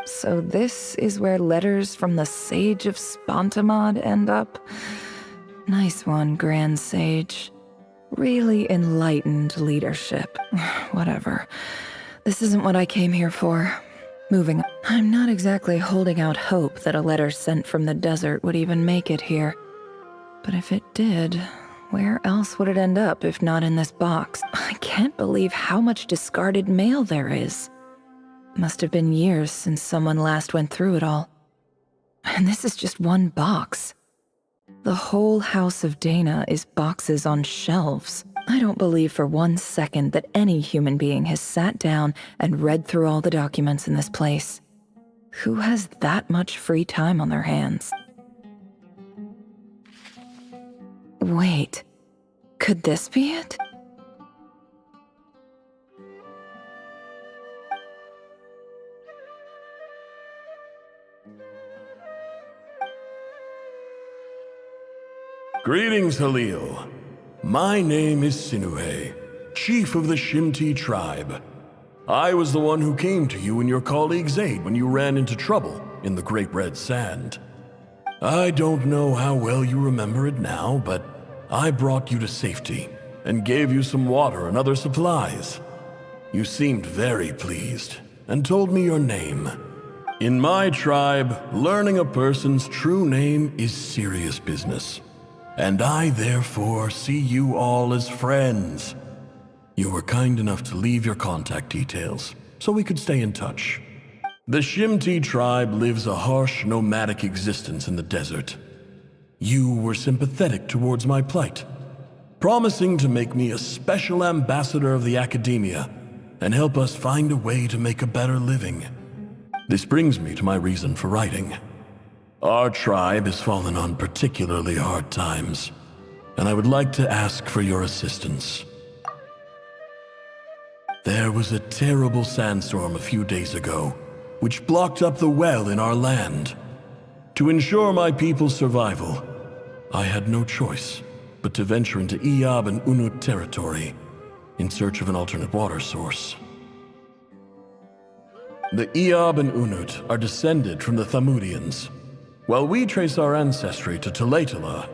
So this is where letters from the Sage of Spontamod end up? Nice one, Grand Sage. Really enlightened leadership. Whatever. This isn't what I came here for. Moving on. I'm not exactly holding out hope that a letter sent from the desert would even make it here. But if it did, where else would it end up if not in this box? I can't believe how much discarded mail there is. Must have been years since someone last went through it all. And this is just one box. The whole House of Dana is boxes on shelves. I don't believe for 1 second that any human being has sat down and read through all the documents in this place. Who has that much free time on their hands? Wait, could this be it? Greetings, Halil. My name is Sinuhe, chief of the Shimti tribe. I was the one who came to you and your colleague's aid when you ran into trouble in the Great Red Sand. I don't know how well you remember it now, but I brought you to safety and gave you some water and other supplies. You seemed very pleased and told me your name. In my tribe, learning a person's true name is serious business. And I therefore see you all as friends. You were kind enough to leave your contact details, so we could stay in touch. The Shimti tribe lives a harsh, nomadic existence in the desert. You were sympathetic towards my plight, promising to make me a special ambassador of the academia and help us find a way to make a better living. This brings me to my reason for writing. Our tribe has fallen on particularly hard times, and I would like to ask for your assistance. There was a terrible sandstorm a few days ago, which blocked up the well in our land. To ensure my people's survival, I had no choice but to venture into Iyab and Unut territory in search of an alternate water source. The Iyab and Unut are descended from the Thamudians. While we trace our ancestry to Tulatala,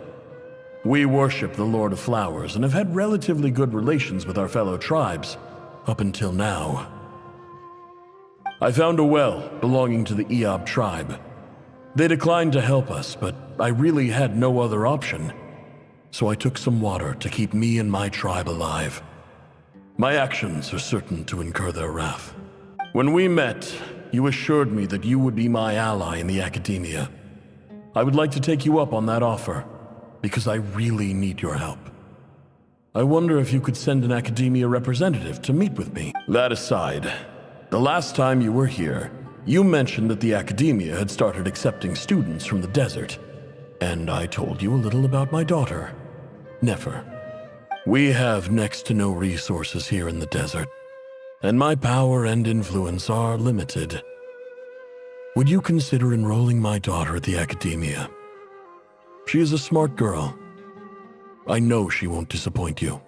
we worship the Lord of Flowers and have had relatively good relations with our fellow tribes up until now. I found a well belonging to the Iyab tribe. They declined to help us, but I really had no other option, so I took some water to keep me and my tribe alive. My actions are certain to incur their wrath. When we met, you assured me that you would be my ally in the academia. I would like to take you up on that offer, because I really need your help. I wonder if you could send an academia representative to meet with me. That aside, the last time you were here, you mentioned that the academia had started accepting students from the desert, and I told you a little about my daughter, Nefer. We have next to no resources here in the desert, and my power and influence are limited. Would you consider enrolling my daughter at the academia? She is a smart girl. I know she won't disappoint you.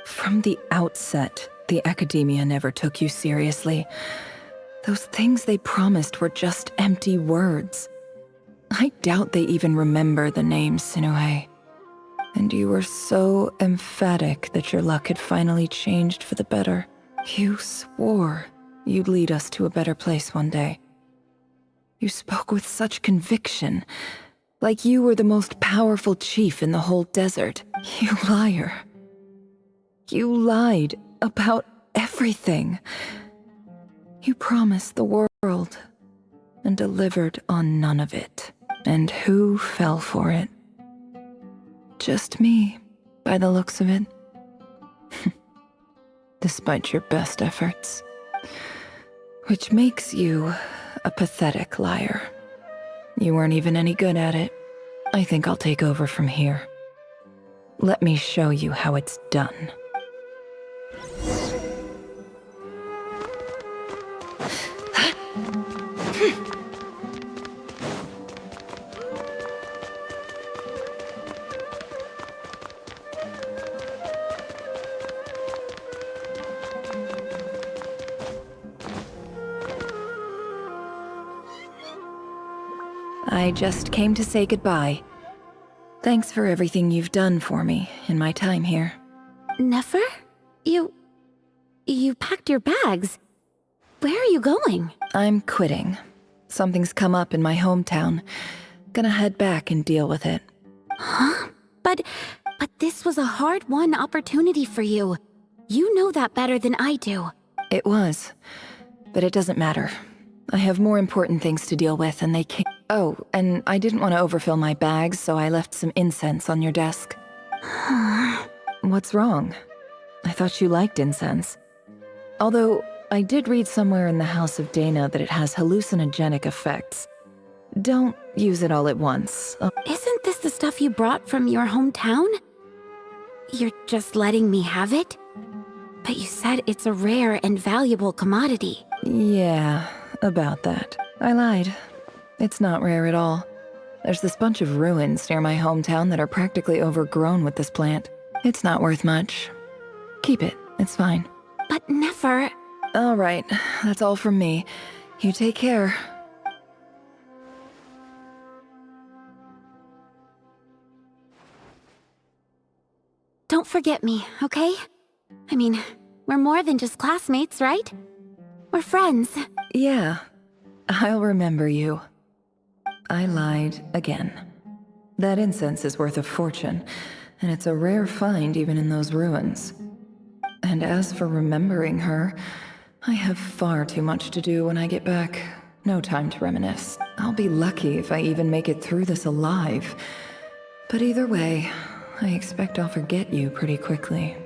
From the outset, the academia never took you seriously. Those things they promised were just empty words. I doubt they even remember the name Sinuhe. And you were so emphatic that your luck had finally changed for the better. You swore you'd lead us to a better place one day. You spoke with such conviction, like you were the most powerful chief in the whole desert. You liar. You lied about everything. You promised the world and delivered on none of it. And who fell for it? Just me, by the looks of it. Despite your best efforts. Which makes you a pathetic liar. You weren't even any good at it. I think I'll take over from here. Let me show you how it's done. I just came to say goodbye. Thanks for everything you've done for me in my time here. Nefer? You packed your bags. Where are you going? I'm quitting. Something's come up in my hometown. Gonna head back and deal with it. Huh? But this was a hard-won opportunity for you. You know that better than I do. It was. But it doesn't matter. I have more important things to deal with, and they can't. Oh, and I didn't want to overfill my bags, so I left some incense on your desk. What's wrong? I thought you liked incense. Although, I did read somewhere in the House of Dana that it has hallucinogenic effects. Don't use it all at once. Isn't this the stuff you brought from your hometown? You're just letting me have it? But you said it's a rare and valuable commodity. Yeah, about that. I lied. It's not rare at all. There's this bunch of ruins near my hometown that are practically overgrown with this plant. It's not worth much. Keep it. It's fine. But Nefer... All right. That's all from me. You take care. Don't forget me, okay? I mean, we're more than just classmates, right? We're friends. Yeah. I'll remember you. I lied again. That incense is worth a fortune, and it's a rare find even in those ruins. And as for remembering her, I have far too much to do when I get back. No time to reminisce. I'll be lucky if I even make it through this alive. But either way, I expect I'll forget you pretty quickly.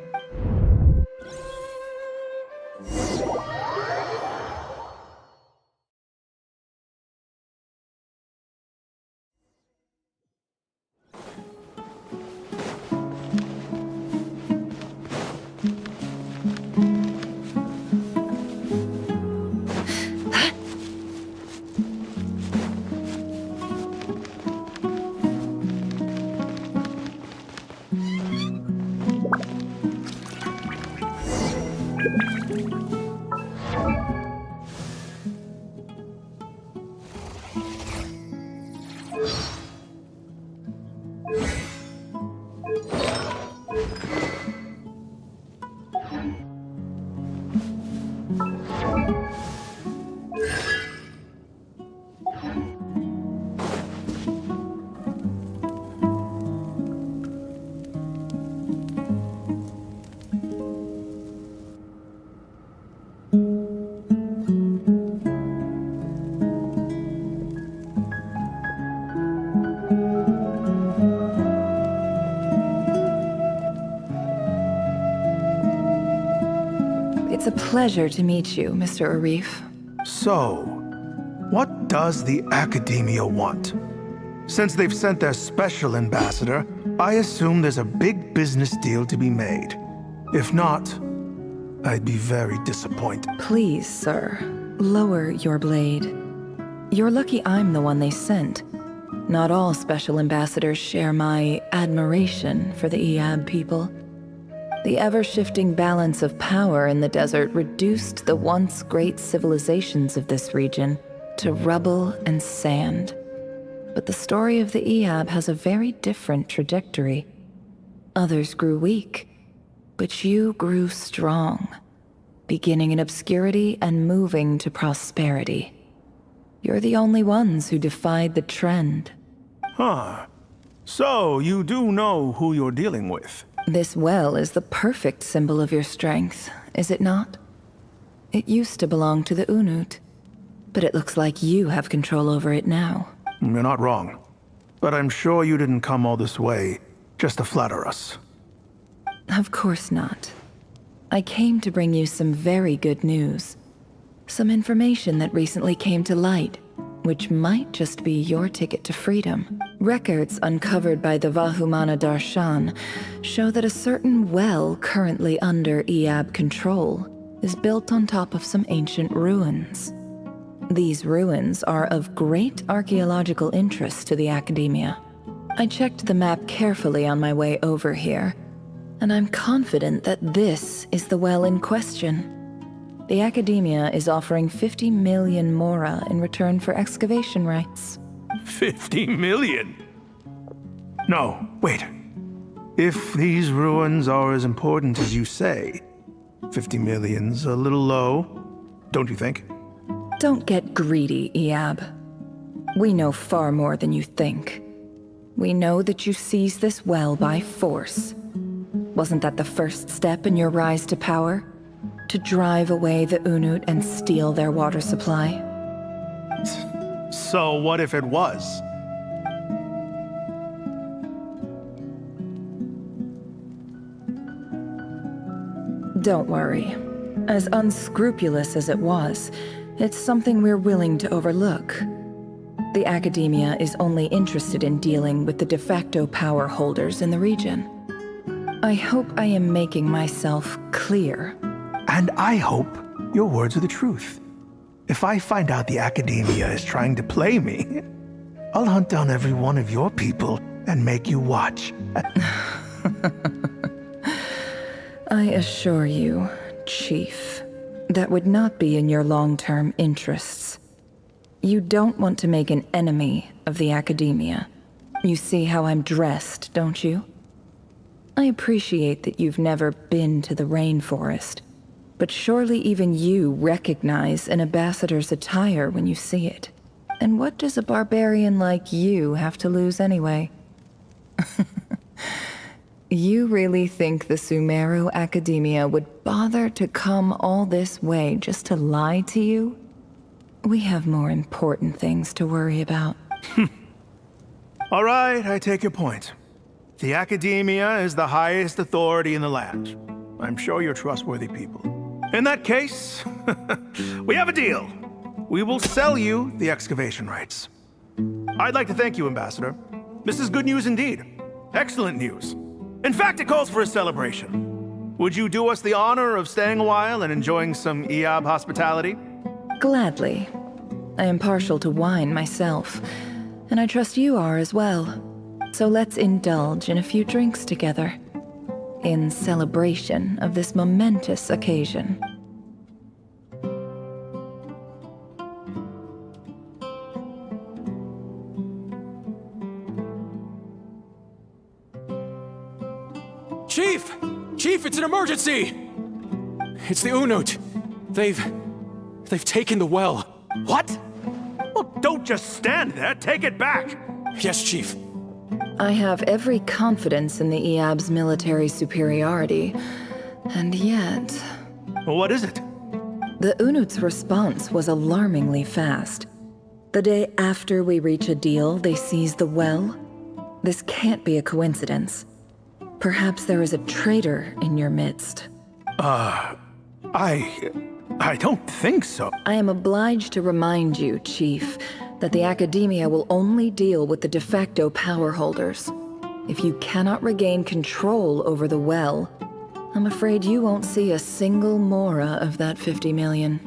It's a pleasure to meet you, Mr. Arif. So, what does the Academia want? Since they've sent their special ambassador, I assume there's a big business deal to be made. If not, I'd be very disappointed. Please, sir, lower your blade. You're lucky I'm the one they sent. Not all special ambassadors share my admiration for the Iab people. The ever-shifting balance of power in the desert reduced the once great civilizations of this region to rubble and sand. But the story of the Iab has a very different trajectory. Others grew weak, but you grew strong, beginning in obscurity and moving to prosperity. You're the only ones who defied the trend. Huh. So, you do know who you're dealing with? This well is the perfect symbol of your strength, is it not? It used to belong to the Unut, but it looks like you have control over it now. You're not wrong. But I'm sure you didn't come all this way just to flatter us. Of course not. I came to bring you some very good news. Some information that recently came to light, which might just be your ticket to freedom. Records uncovered by the Vahumana Darshan show that a certain well currently under Iab control is built on top of some ancient ruins. These ruins are of great archaeological interest to the Academia. I checked the map carefully on my way over here, and I'm confident that this is the well in question. The Academia is offering 50 million mora in return for excavation rights. 50 million? No, wait. If these ruins are as important as you say, 50 million's a little low, don't you think? Don't get greedy, Iab. We know far more than you think. We know that you seized this well by force. Wasn't that the first step in your rise to power? To drive away the Unut and steal their water supply? So what if it was? Don't worry. As unscrupulous as it was, it's something we're willing to overlook. The Academia is only interested in dealing with the de facto power holders in the region. I hope I am making myself clear. And I hope your words are the truth. If I find out the Academia is trying to play me, I'll hunt down every one of your people and make you watch. I assure you, Chief, that would not be in your long-term interests. You don't want to make an enemy of the Academia. You see how I'm dressed, don't you? I appreciate that you've never been to the rainforest, but surely even you recognize an ambassador's attire when you see it. And what does a barbarian like you have to lose anyway? You really think the Sumeru Academia would bother to come all this way just to lie to you? We have more important things to worry about. All right, I take your point. The Academia is the highest authority in the land. I'm sure you're trustworthy people. In that case, we have a deal. We will sell you the excavation rights. I'd like to thank you, Ambassador. This is good news indeed. Excellent news. In fact, it calls for a celebration. Would you do us the honor of staying a while and enjoying some Iab hospitality? Gladly. I am partial to wine myself, and I trust you are as well. So let's indulge in a few drinks together, in celebration of this momentous occasion. Chief! Chief, it's an emergency! It's the Unut. They've taken the well. What? Well, don't just stand there. Take it back. Yes, Chief. I have every confidence in the Iab's military superiority, and yet... What is it? The Unut's response was alarmingly fast. The day after we reach a deal, they seize the well. This can't be a coincidence. Perhaps there is a traitor in your midst. I don't think so. I am obliged to remind you, Chief, that the Academia will only deal with the de facto power holders. If you cannot regain control over the well, I'm afraid you won't see a single mora of that 50 million.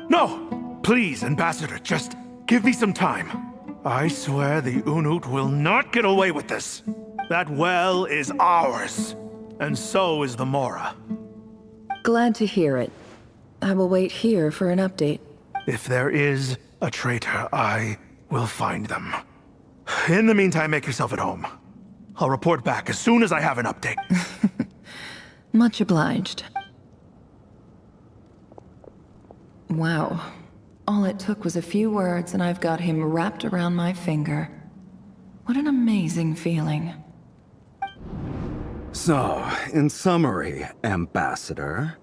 No! Please, Ambassador, just give me some time. I swear the Unut will not get away with this. That well is ours, and so is the mora. Glad to hear it. I will wait here for an update. If there is a traitor, I will find them. In the meantime, make yourself at home. I'll report back as soon as I have an update. Much obliged. Wow. All it took was a few words and I've got him wrapped around my finger. What an amazing feeling. So, in summary, Ambassador,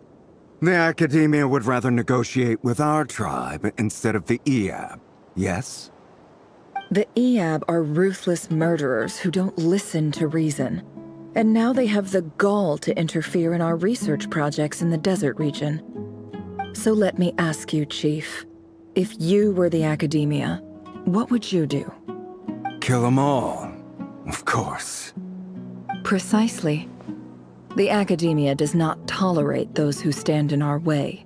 the Academia would rather negotiate with our tribe instead of the EAB, yes? The EAB are ruthless murderers who don't listen to reason. And now they have the gall to interfere in our research projects in the desert region. So let me ask you, Chief. If you were the Academia, what would you do? Kill them all, of course. Precisely. The Academia does not tolerate those who stand in our way.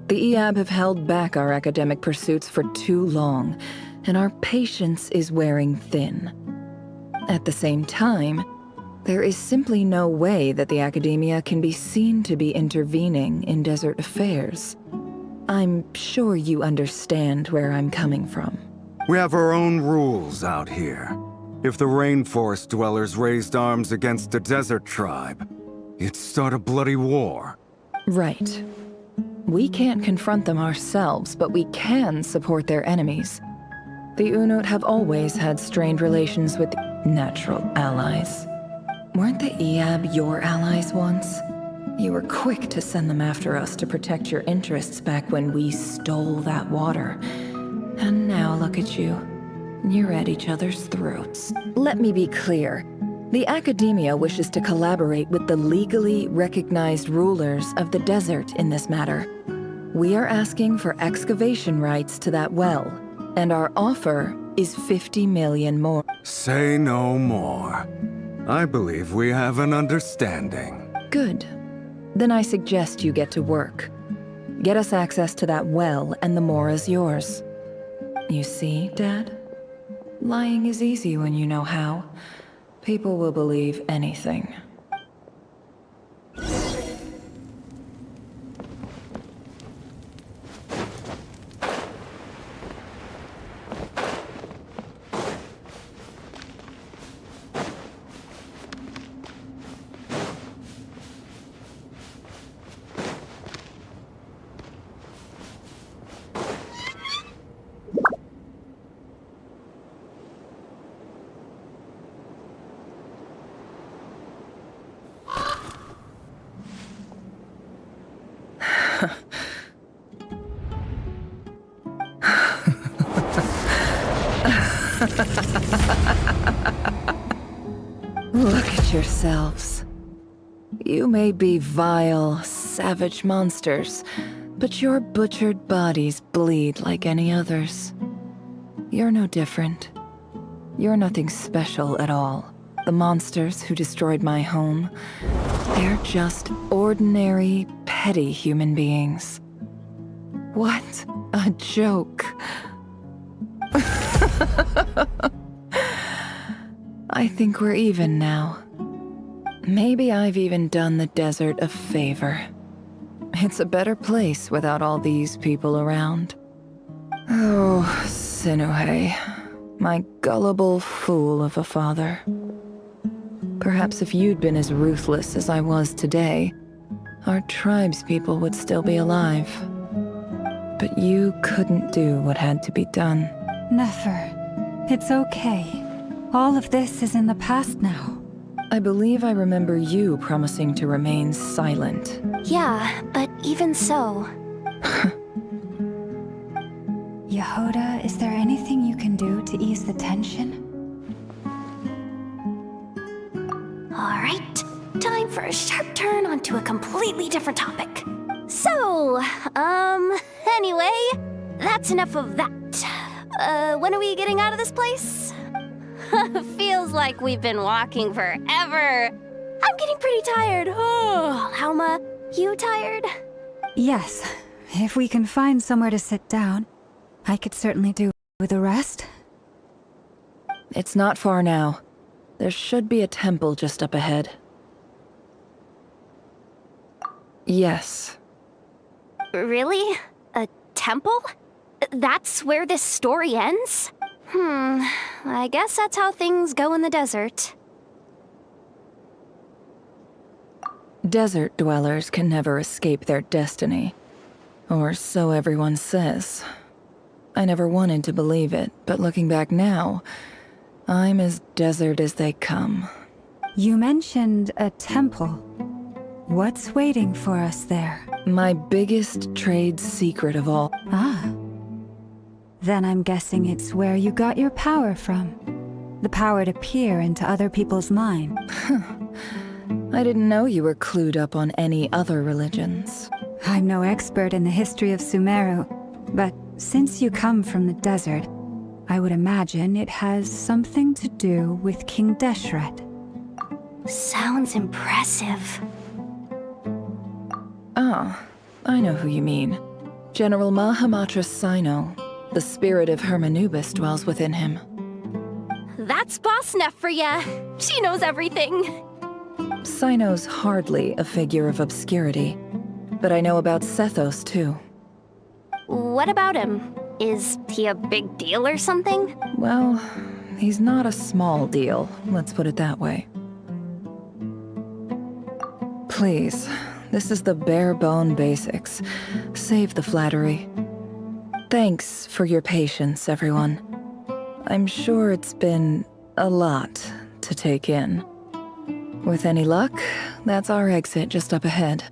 The EAB have held back our academic pursuits for too long, and our patience is wearing thin. At the same time, there is simply no way that the Academia can be seen to be intervening in desert affairs. I'm sure you understand where I'm coming from. We have our own rules out here. If the rainforest dwellers raised arms against a desert tribe, it'd start a bloody war. Right. We can't confront them ourselves, but we can support their enemies. The Unut have always had strained relations with natural allies. Weren't the EAB your allies once? You were quick to send them after us to protect your interests back when we stole that water. And now look at you. You're at each other's throats. Let me be clear. The Academia wishes to collaborate with the legally recognized rulers of the desert in this matter. We are asking for excavation rights to that well, and our offer is 50 million more. Say no more. I believe we have an understanding. Good. Then I suggest you get to work. Get us access to that well, and the more is yours. You see, Dad? Lying is easy when you know how. People will believe anything. Look at yourselves. You may be vile, savage monsters, but your butchered bodies bleed like any others. You're no different. You're nothing special at all. The monsters who destroyed my home, they're just ordinary, petty human beings. What a joke. I think we're even now. Maybe I've even done the desert a favor. It's a better place without all these people around. Oh, Sinuhe, my gullible fool of a father. Perhaps if you'd been as ruthless as I was today, our tribespeople would still be alive. But you couldn't do what had to be done. Never. It's okay. All of this is in the past now. I believe I remember you promising to remain silent. Yeah, but even so... Yehoda, is there anything you can do to ease the tension? Alright, time for a sharp turn onto a completely different topic. So, anyway, that's enough of that. When are we getting out of this place? Feels like we've been walking forever. I'm getting pretty tired. Oh, Alma, you tired? Yes. If we can find somewhere to sit down, I could certainly do with a rest. It's not far now. There should be a temple just up ahead. Yes. Really? A temple? That's where this story ends? I guess that's how things go in the desert. Desert dwellers can never escape their destiny. Or so everyone says. I never wanted to believe it, but looking back now, I'm as desert as they come. You mentioned a temple. What's waiting for us there? My biggest trade secret of all. Ah. Then I'm guessing it's where you got your power from. The power to peer into other people's mind. I didn't know you were clued up on any other religions. I'm no expert in the history of Sumeru, but since you come from the desert, I would imagine it has something to do with King Deshret. Sounds impressive. Ah, I know who you mean. General Mahamatra Sino. The spirit of Hermanubis dwells within him. That's Boss Neff for ya. She knows everything. Sino's hardly a figure of obscurity, but I know about Sethos too. What about him? Is he a big deal or something? Well, he's not a small deal, let's put it that way. Please, this is the bare-bone basics. Save the flattery. Thanks for your patience, everyone. I'm sure it's been a lot to take in. With any luck, that's our exit just up ahead.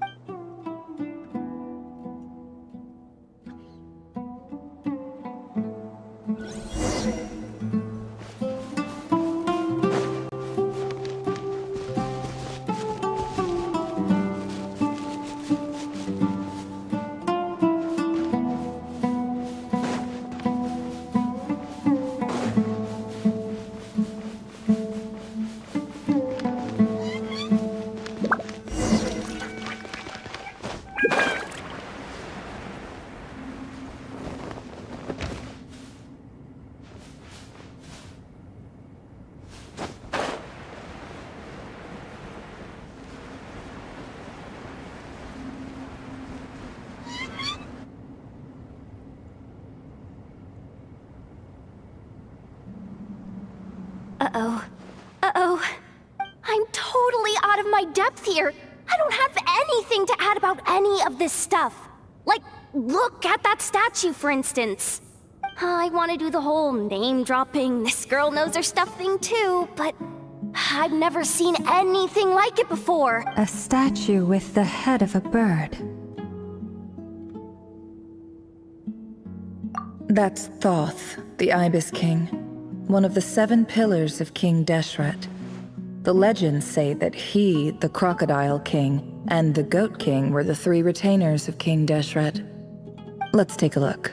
Uh-oh. Uh-oh. I'm totally out of my depth here. I don't have anything to add about any of this stuff. Like, look at that statue, for instance. I want to do the whole name-dropping, this girl knows her stuff thing too, but I've never seen anything like it before. A statue with the head of a bird. That's Thoth, the Ibis King, one of the 7 pillars of King Deshret. The legends say that he, the Crocodile King, and the Goat King were the 3 retainers of King Deshret. Let's take a look.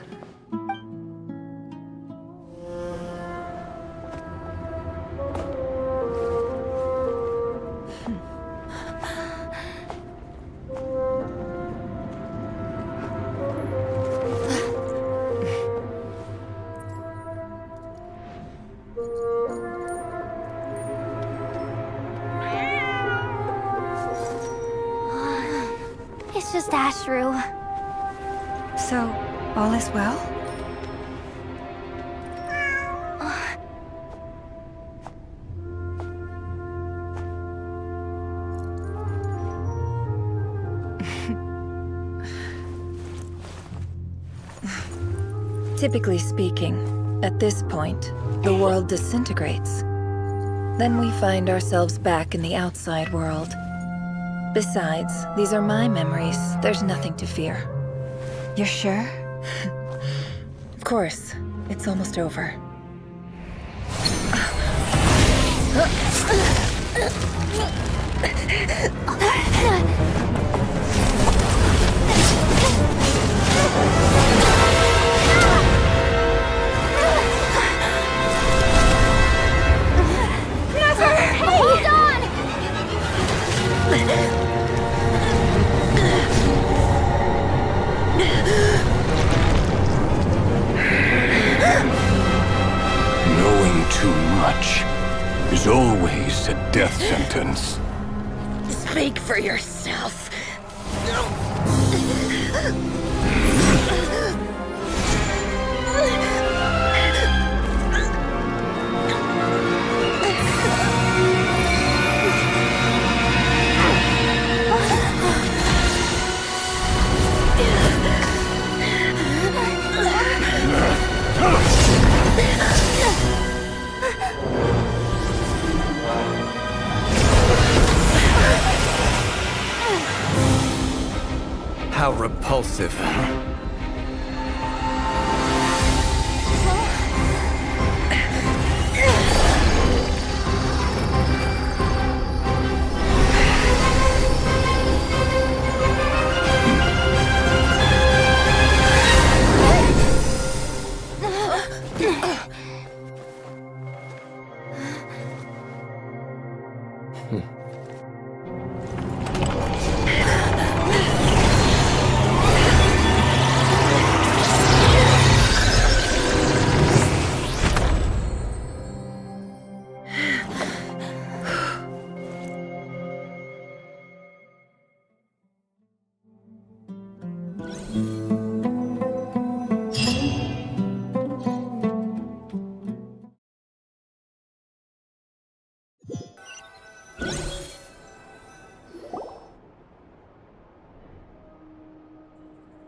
It's just Ashru. So, all is well? Typically speaking, at this point, the world disintegrates. Then we find ourselves back in the outside world. Besides, these are my memories. There's nothing to fear. You're sure? Of course. It's almost over. Hold on! Knowing too much is always a death sentence. Speak for yourself. How repulsive.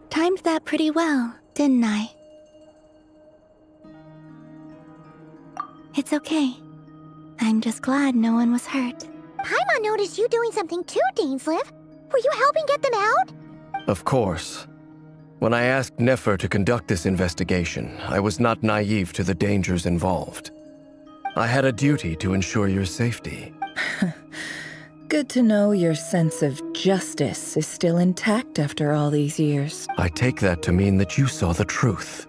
Timed that pretty well, didn't I? It's okay. I'm just glad no one was hurt. Paimon noticed you doing something too, Dainsleif. Were you helping get them out? Of course. When I asked Nefer to conduct this investigation, I was not naive to the dangers involved. I had a duty to ensure your safety. Good to know your sense of justice is still intact after all these years. I take that to mean that you saw the truth.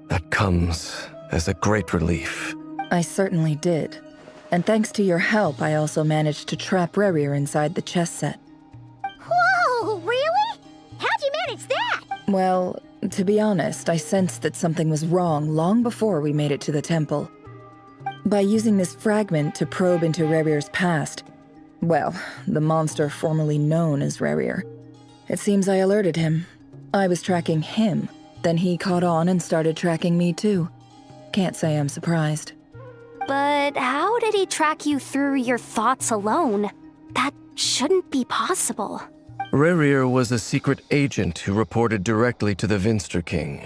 That comes as a great relief. I certainly did. And thanks to your help, I also managed to trap Rerir inside the chess set. Whoa, really? How'd you manage that? Well, to be honest, I sensed that something was wrong long before we made it to the temple. By using this fragment to probe into Rerir's past, well, the monster formerly known as Rerir, it seems I alerted him. I was tracking him, then he caught on and started tracking me too. Can't say I'm surprised. But how did he track you through your thoughts alone? That shouldn't be possible. Rerir was a secret agent who reported directly to the Vinster King.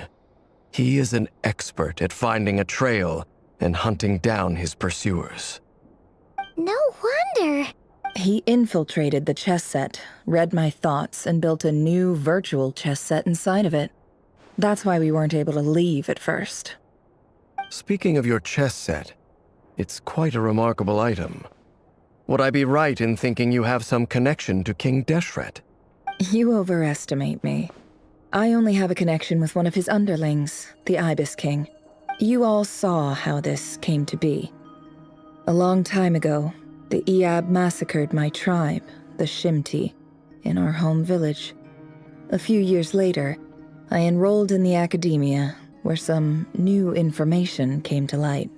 He is an expert at finding a trail and hunting down his pursuers. No wonder. He infiltrated the chess set, read my thoughts, and built a new virtual chess set inside of it. That's why we weren't able to leave at first. Speaking of your chess set, it's quite a remarkable item. Would I be right in thinking you have some connection to King Deshret? You overestimate me. I only have a connection with one of his underlings, the Ibis King. You all saw how this came to be. A long time ago, the Iab massacred my tribe, the Shimti, in our home village. A few years later, I enrolled in the academia, where some new information came to light.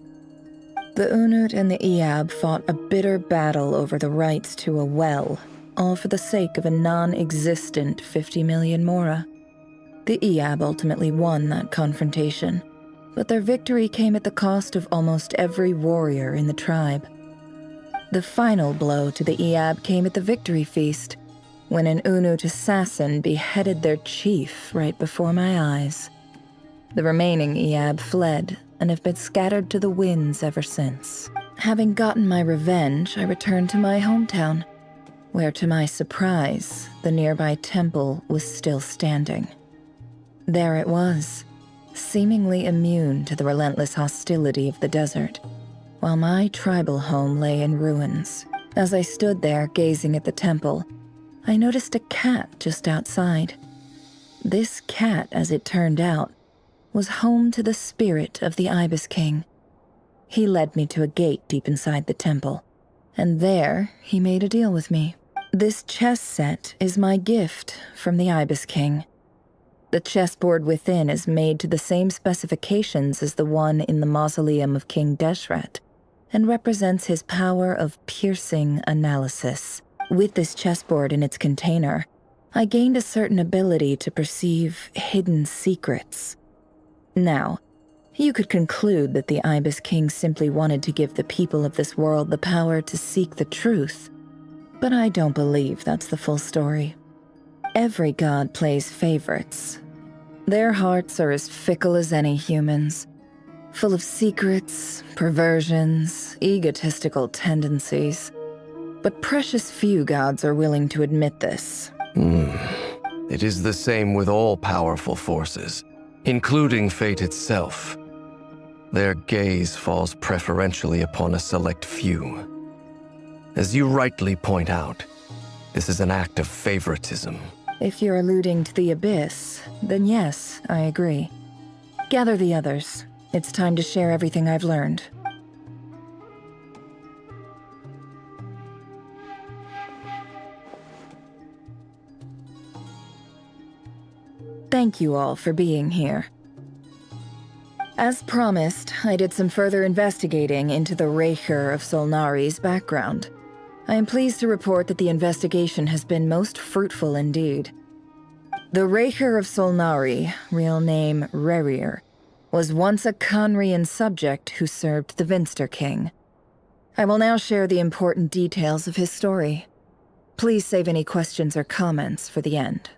The Unut and the Iab fought a bitter battle over the rights to a well, all for the sake of a non-existent 50 million mora. The Iab ultimately won that confrontation, but their victory came at the cost of almost every warrior in the tribe. The final blow to the Iab came at the victory feast, when an Unut assassin beheaded their chief right before my eyes. The remaining Iab fled and have been scattered to the winds ever since. Having gotten my revenge, I returned to my hometown, where to my surprise, the nearby temple was still standing. There it was, seemingly immune to the relentless hostility of the desert, while my tribal home lay in ruins. As I stood there gazing at the temple, I noticed a cat just outside. This cat, as it turned out, was home to the spirit of the Ibis King. He led me to a gate deep inside the temple, and there he made a deal with me. This chess set is my gift from the Ibis King. The chessboard within is made to the same specifications as the one in the mausoleum of King Deshret, and represents his power of piercing analysis. With this chessboard in its container, I gained a certain ability to perceive hidden secrets. Now, you could conclude that the Ibis King simply wanted to give the people of this world the power to seek the truth, but I don't believe that's the full story. Every god plays favorites. Their hearts are as fickle as any human's, full of secrets, perversions, egotistical tendencies. But precious few gods are willing to admit this. It is the same with all powerful forces, including fate itself. Their gaze falls preferentially upon a select few. As you rightly point out, this is an act of favoritism. If you're alluding to the Abyss, then yes, I agree. Gather the others. It's time to share everything I've learned. Thank you all for being here. As promised, I did some further investigating into the Raker of Solnari's background. I am pleased to report that the investigation has been most fruitful indeed. The Raker of Solnari, real name Rerir, was once a Conrian subject who served the Vinster King. I will now share the important details of his story. Please save any questions or comments for the end.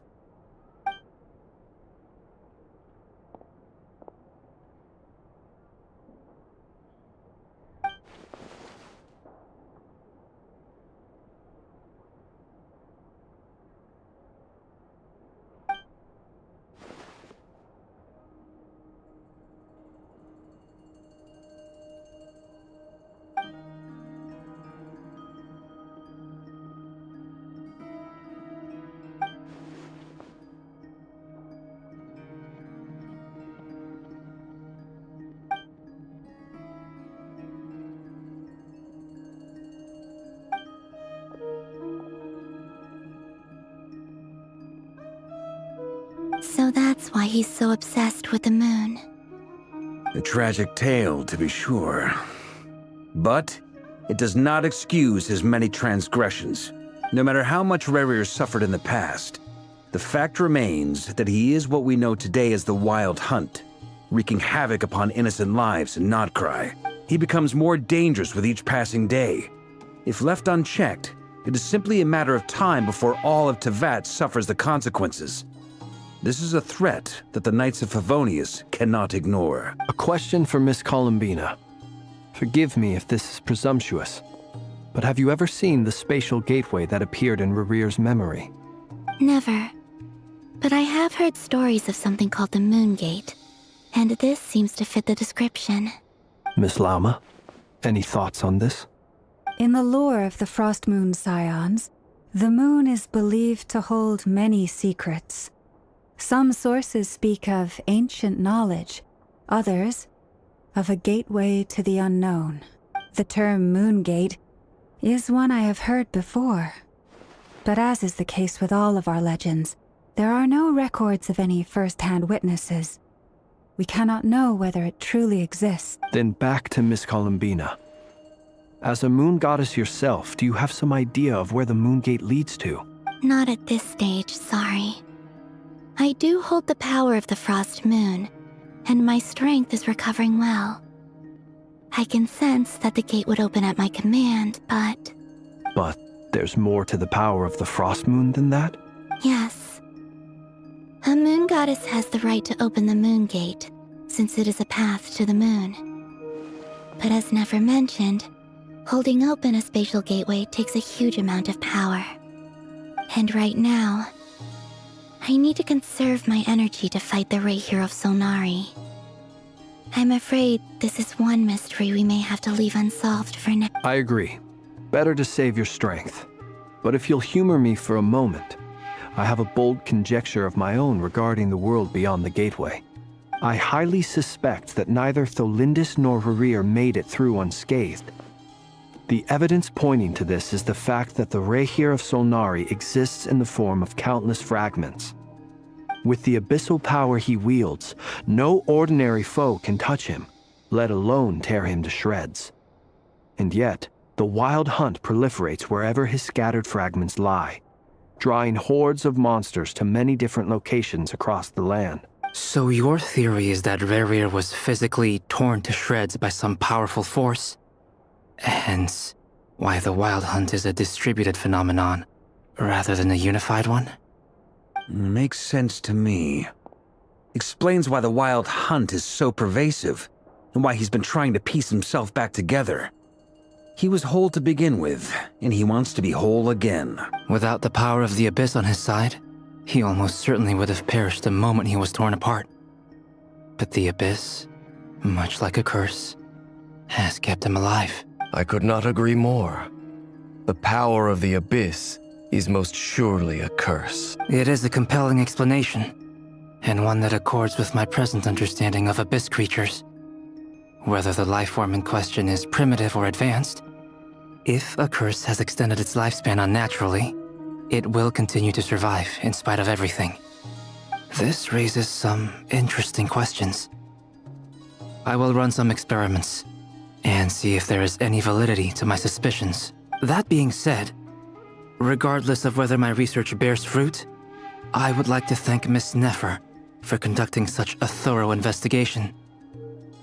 So that's why he's so obsessed with the moon. A tragic tale, to be sure. But it does not excuse his many transgressions. No matter how much Rerir suffered in the past, the fact remains that he is what we know today as the Wild Hunt, wreaking havoc upon innocent lives in KRAI. He becomes more dangerous with each passing day. If left unchecked, it is simply a matter of time before all of Teyvat suffers the consequences. This is a threat that the Knights of Favonius cannot ignore. A question for Miss Columbina. Forgive me if this is presumptuous, but have you ever seen the spatial gateway that appeared in Rerir's memory? Never. But I have heard stories of something called the Moon Gate, and this seems to fit the description. Miss Lauma, any thoughts on this? In the lore of the Frost Moon Scions, the moon is believed to hold many secrets. Some sources speak of ancient knowledge, others of a gateway to the unknown. The term Moon Gate is one I have heard before. But as is the case with all of our legends, there are no records of any first-hand witnesses. We cannot know whether it truly exists. Then back to Miss Columbina. As a moon goddess yourself, do you have some idea of where the Moon Gate leads to? Not at this stage, sorry. I do hold the power of the Frost Moon, and my strength is recovering well. I can sense that the gate would open at my command, but... But there's more to the power of the Frost Moon than that? Yes. A moon goddess has the right to open the Moon Gate, since it is a path to the moon. But as never mentioned, holding open a spatial gateway takes a huge amount of power. And right now, I need to conserve my energy to fight the Raker of Solnari. I'm afraid this is one mystery we may have to leave unsolved for now. I agree. Better to save your strength. But if you'll humor me for a moment, I have a bold conjecture of my own regarding the world beyond the gateway. I highly suspect that neither Tholindis nor Rerir made it through unscathed. The evidence pointing to this is the fact that the Raker of Solnari exists in the form of countless fragments. With the abyssal power he wields, no ordinary foe can touch him, let alone tear him to shreds. And yet, the Wild Hunt proliferates wherever his scattered fragments lie, drawing hordes of monsters to many different locations across the land. So your theory is that Rerir was physically torn to shreds by some powerful force? Hence, why the Wild Hunt is a distributed phenomenon, rather than a unified one? Makes sense to me. Explains why the Wild Hunt is so pervasive, and why he's been trying to piece himself back together. He was whole to begin with, and he wants to be whole again. Without the power of the Abyss on his side, he almost certainly would have perished the moment he was torn apart. But the Abyss, much like a curse, has kept him alive. I could not agree more. The power of the Abyss is most surely a curse. It is a compelling explanation, and one that accords with my present understanding of Abyss creatures. Whether the life form in question is primitive or advanced, if a curse has extended its lifespan unnaturally, it will continue to survive in spite of everything. This raises some interesting questions. I will run some experiments and see if there is any validity to my suspicions. That being said, regardless of whether my research bears fruit, I would like to thank Miss Nefer for conducting such a thorough investigation.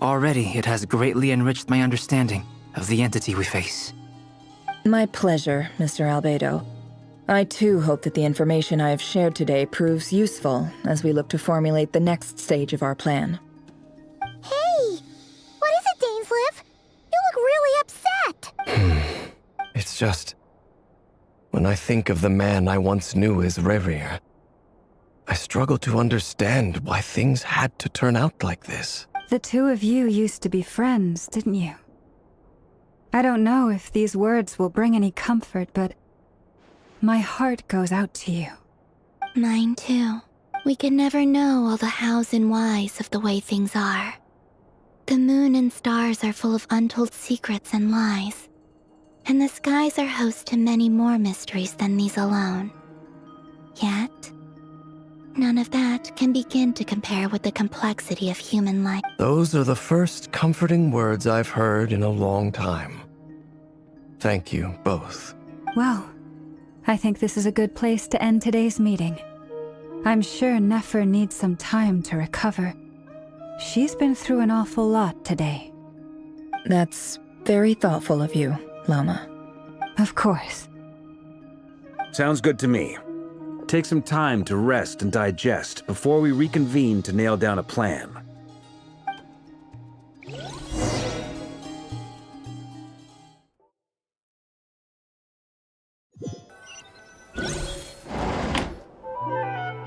Already, it has greatly enriched my understanding of the entity we face. My pleasure, Mr. Albedo. I too hope that the information I have shared today proves useful as we look to formulate the next stage of our plan. Hey! What is it, Dainsleif? You look really upset! It's just... when I think of the man I once knew as Revier, I struggle to understand why things had to turn out like this. The two of you used to be friends, didn't you? I don't know if these words will bring any comfort, but my heart goes out to you. Mine too. We can never know all the hows and whys of the way things are. The moon and stars are full of untold secrets and lies. And the skies are host to many more mysteries than these alone. Yet, none of that can begin to compare with the complexity of human life. Those are the first comforting words I've heard in a long time. Thank you, both. Well, I think this is a good place to end today's meeting. I'm sure Nefer needs some time to recover. She's been through an awful lot today. That's very thoughtful of you, Lama. Of course. Sounds good to me. Take some time to rest and digest before we reconvene to nail down a plan.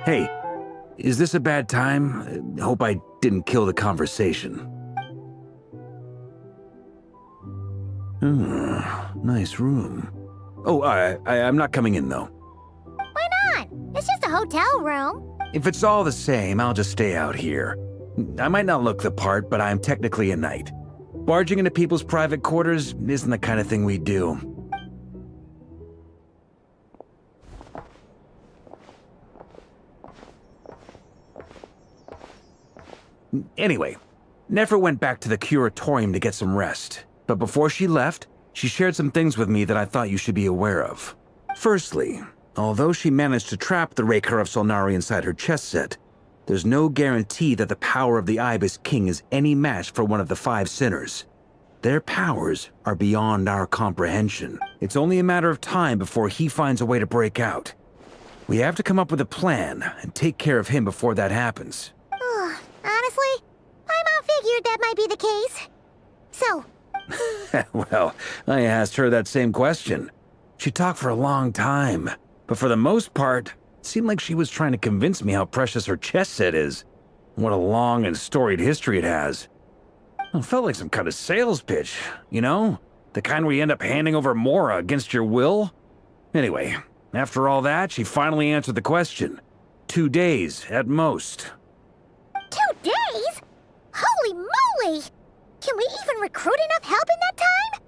Hey, is this a bad time? Hope I didn't kill the conversation. Nice room. Oh, I'm not coming in, though. Why not? It's just a hotel room. If it's all the same, I'll just stay out here. I might not look the part, but I'm technically a knight. Barging into people's private quarters isn't the kind of thing we do. Anyway, Nefer went back to the curatorium to get some rest. But before she left, she shared some things with me that I thought you should be aware of. Firstly, although she managed to trap the Raker of Solnari inside her chess set, there's no guarantee that the power of the Ibis King is any match for one of the 5 sinners. Their powers are beyond our comprehension. It's only a matter of time before he finds a way to break out. We have to come up with a plan and take care of him before that happens. Honestly, my mom figured that might be the case. So... Well, I asked her that same question. She talked for a long time, but for the most part, it seemed like she was trying to convince me how precious her chess set is. What a long and storied history it has. It felt like some kind of sales pitch, you know? The kind where you end up handing over Mora against your will? Anyway, after all that, she finally answered the question. 2 days, at most. 2 days? Holy moly! Can we even recruit enough help in that time?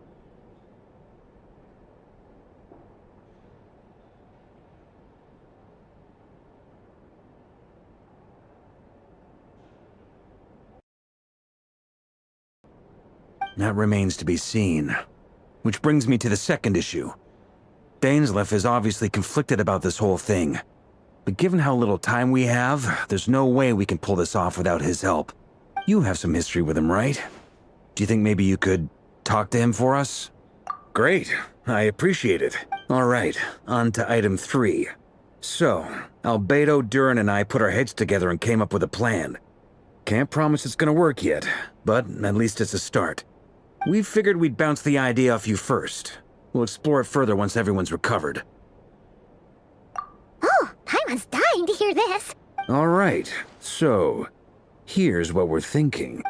That remains to be seen. Which brings me to the second issue. Dainsleif is obviously conflicted about this whole thing. But given how little time we have, there's no way we can pull this off without his help. You have some history with him, right? Do you think maybe you could talk to him for us? Great. I appreciate it. All right, on to item 3. So, Albedo, Durin, and I put our heads together and came up with a plan. Can't promise it's gonna work yet, but at least it's a start. We figured we'd bounce the idea off you first. We'll explore it further once everyone's recovered. Oh, Paimon's dying to hear this. All right, so here's what we're thinking.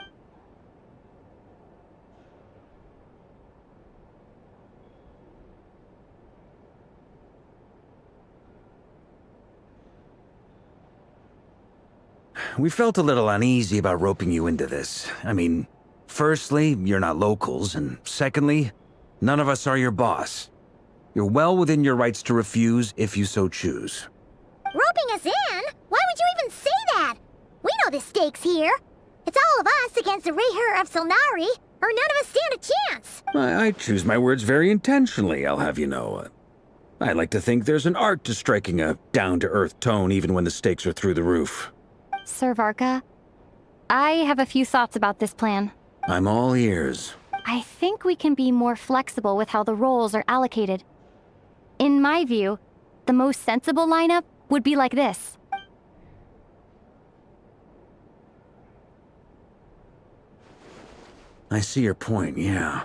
We felt a little uneasy about roping you into this. I mean, firstly, you're not locals, and secondly, none of us are your boss. You're well within your rights to refuse if you so choose. Roping us in? Why would you even say that? We know the stakes here. It's all of us against the Rayher of Solnari, or none of us stand a chance. I choose my words very intentionally, I'll have you know. I like to think there's an art to striking a down-to-earth tone even when the stakes are through the roof. Sir Varka, I have a few thoughts about this plan. I'm all ears. I think we can be more flexible with how the roles are allocated. In my view, the most sensible lineup would be like this. I see your point, yeah.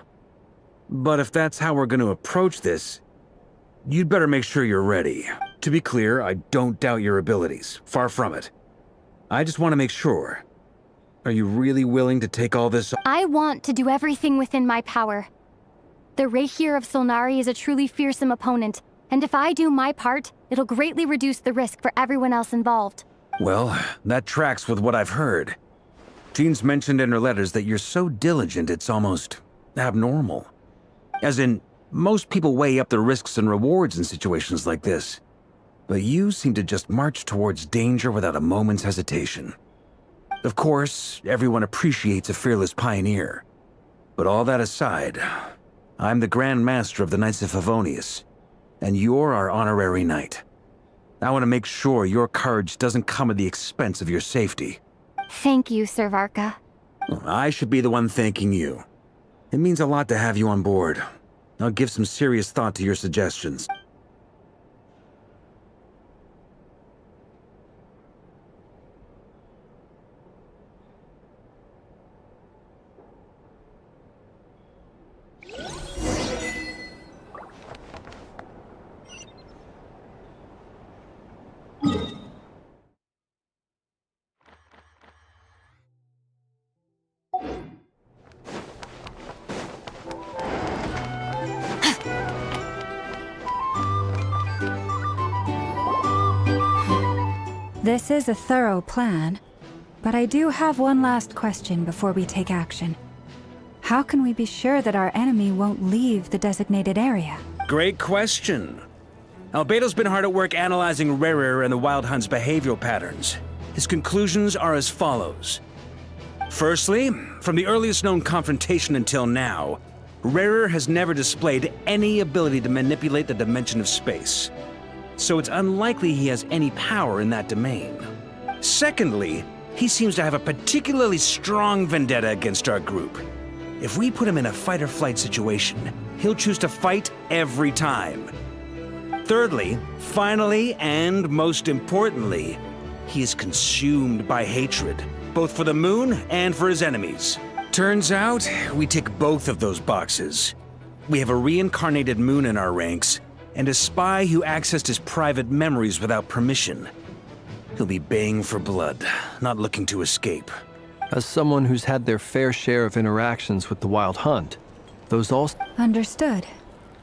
But if that's how we're going to approach this, you'd better make sure you're ready. To be clear, I don't doubt your abilities. Far from it. I just want to make sure. Are you really willing to take all this? I want to do everything within my power. The Rayher of Solnari is a truly fearsome opponent, and if I do my part, it'll greatly reduce the risk for everyone else involved. Well, that tracks with what I've heard. Jean's mentioned in her letters that you're so diligent it's almost abnormal. As in, most people weigh up the risks and rewards in situations like this. But you seem to just march towards danger without a moment's hesitation. Of course, everyone appreciates a fearless pioneer. But all that aside, I'm the Grand Master of the Knights of Favonius, and you're our honorary knight. I want to make sure your courage doesn't come at the expense of your safety. Thank you, Sir Varka. I should be the one thanking you. It means a lot to have you on board. I'll give some serious thought to your suggestions. This is a thorough plan, but I do have one last question before we take action. How can we be sure that our enemy won't leave the designated area? Great question. Albedo's been hard at work analyzing Rayher and the Wild Hunt's behavioral patterns. His conclusions are as follows. Firstly, from the earliest known confrontation until now, Rayher has never displayed any ability to manipulate the dimension of space. So it's unlikely he has any power in that domain. Secondly, he seems to have a particularly strong vendetta against our group. If we put him in a fight-or-flight situation, he'll choose to fight every time. Thirdly, finally, and most importantly, he is consumed by hatred, both for the moon and for his enemies. Turns out, we tick both of those boxes. We have a reincarnated moon in our ranks, and a spy who accessed his private memories without permission. He'll be baying for blood, not looking to escape. As someone who's had their fair share of interactions with the Wild Hunt, those all... Understood.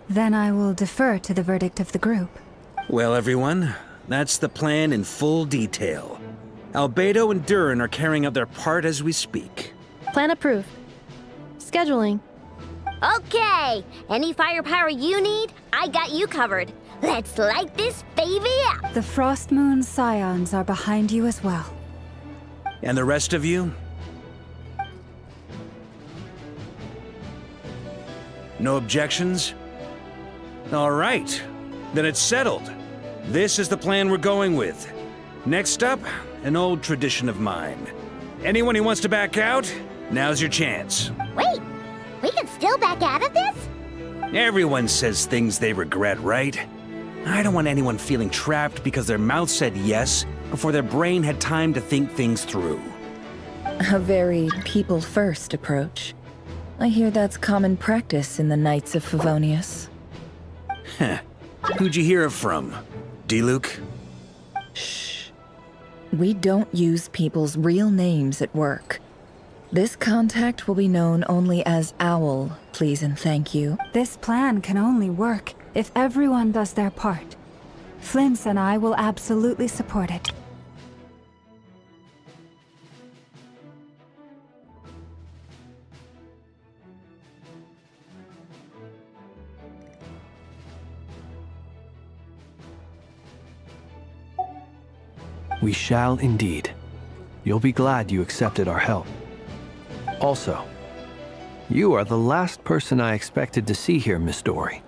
Then I will defer to the verdict of the group. Well, everyone, that's the plan in full detail. Albedo and Durin are carrying out their part as we speak. Plan approved. Scheduling. Okay, any firepower you need, I got you covered. Let's light this baby up. The Frost Moon Scions are behind you as well. And the rest of you? No objections? All right, then it's settled. This is the plan we're going with. Next up, an old tradition of mine. Anyone who wants to back out, now's your chance. Wait, we can still back out of this? Everyone says things they regret, right? I don't want anyone feeling trapped because their mouth said yes before their brain had time to think things through. A very people-first approach. I hear that's common practice in the Knights of Favonius. Heh. Who'd you hear it from? D-Luke? Shh. We don't use people's real names at work. This contact will be known only as Owl, please and thank you. This plan can only work if everyone does their part. Flint's and I will absolutely support it. We shall indeed. You'll be glad you accepted our help. Also, you are the last person I expected to see here, Miss Dory.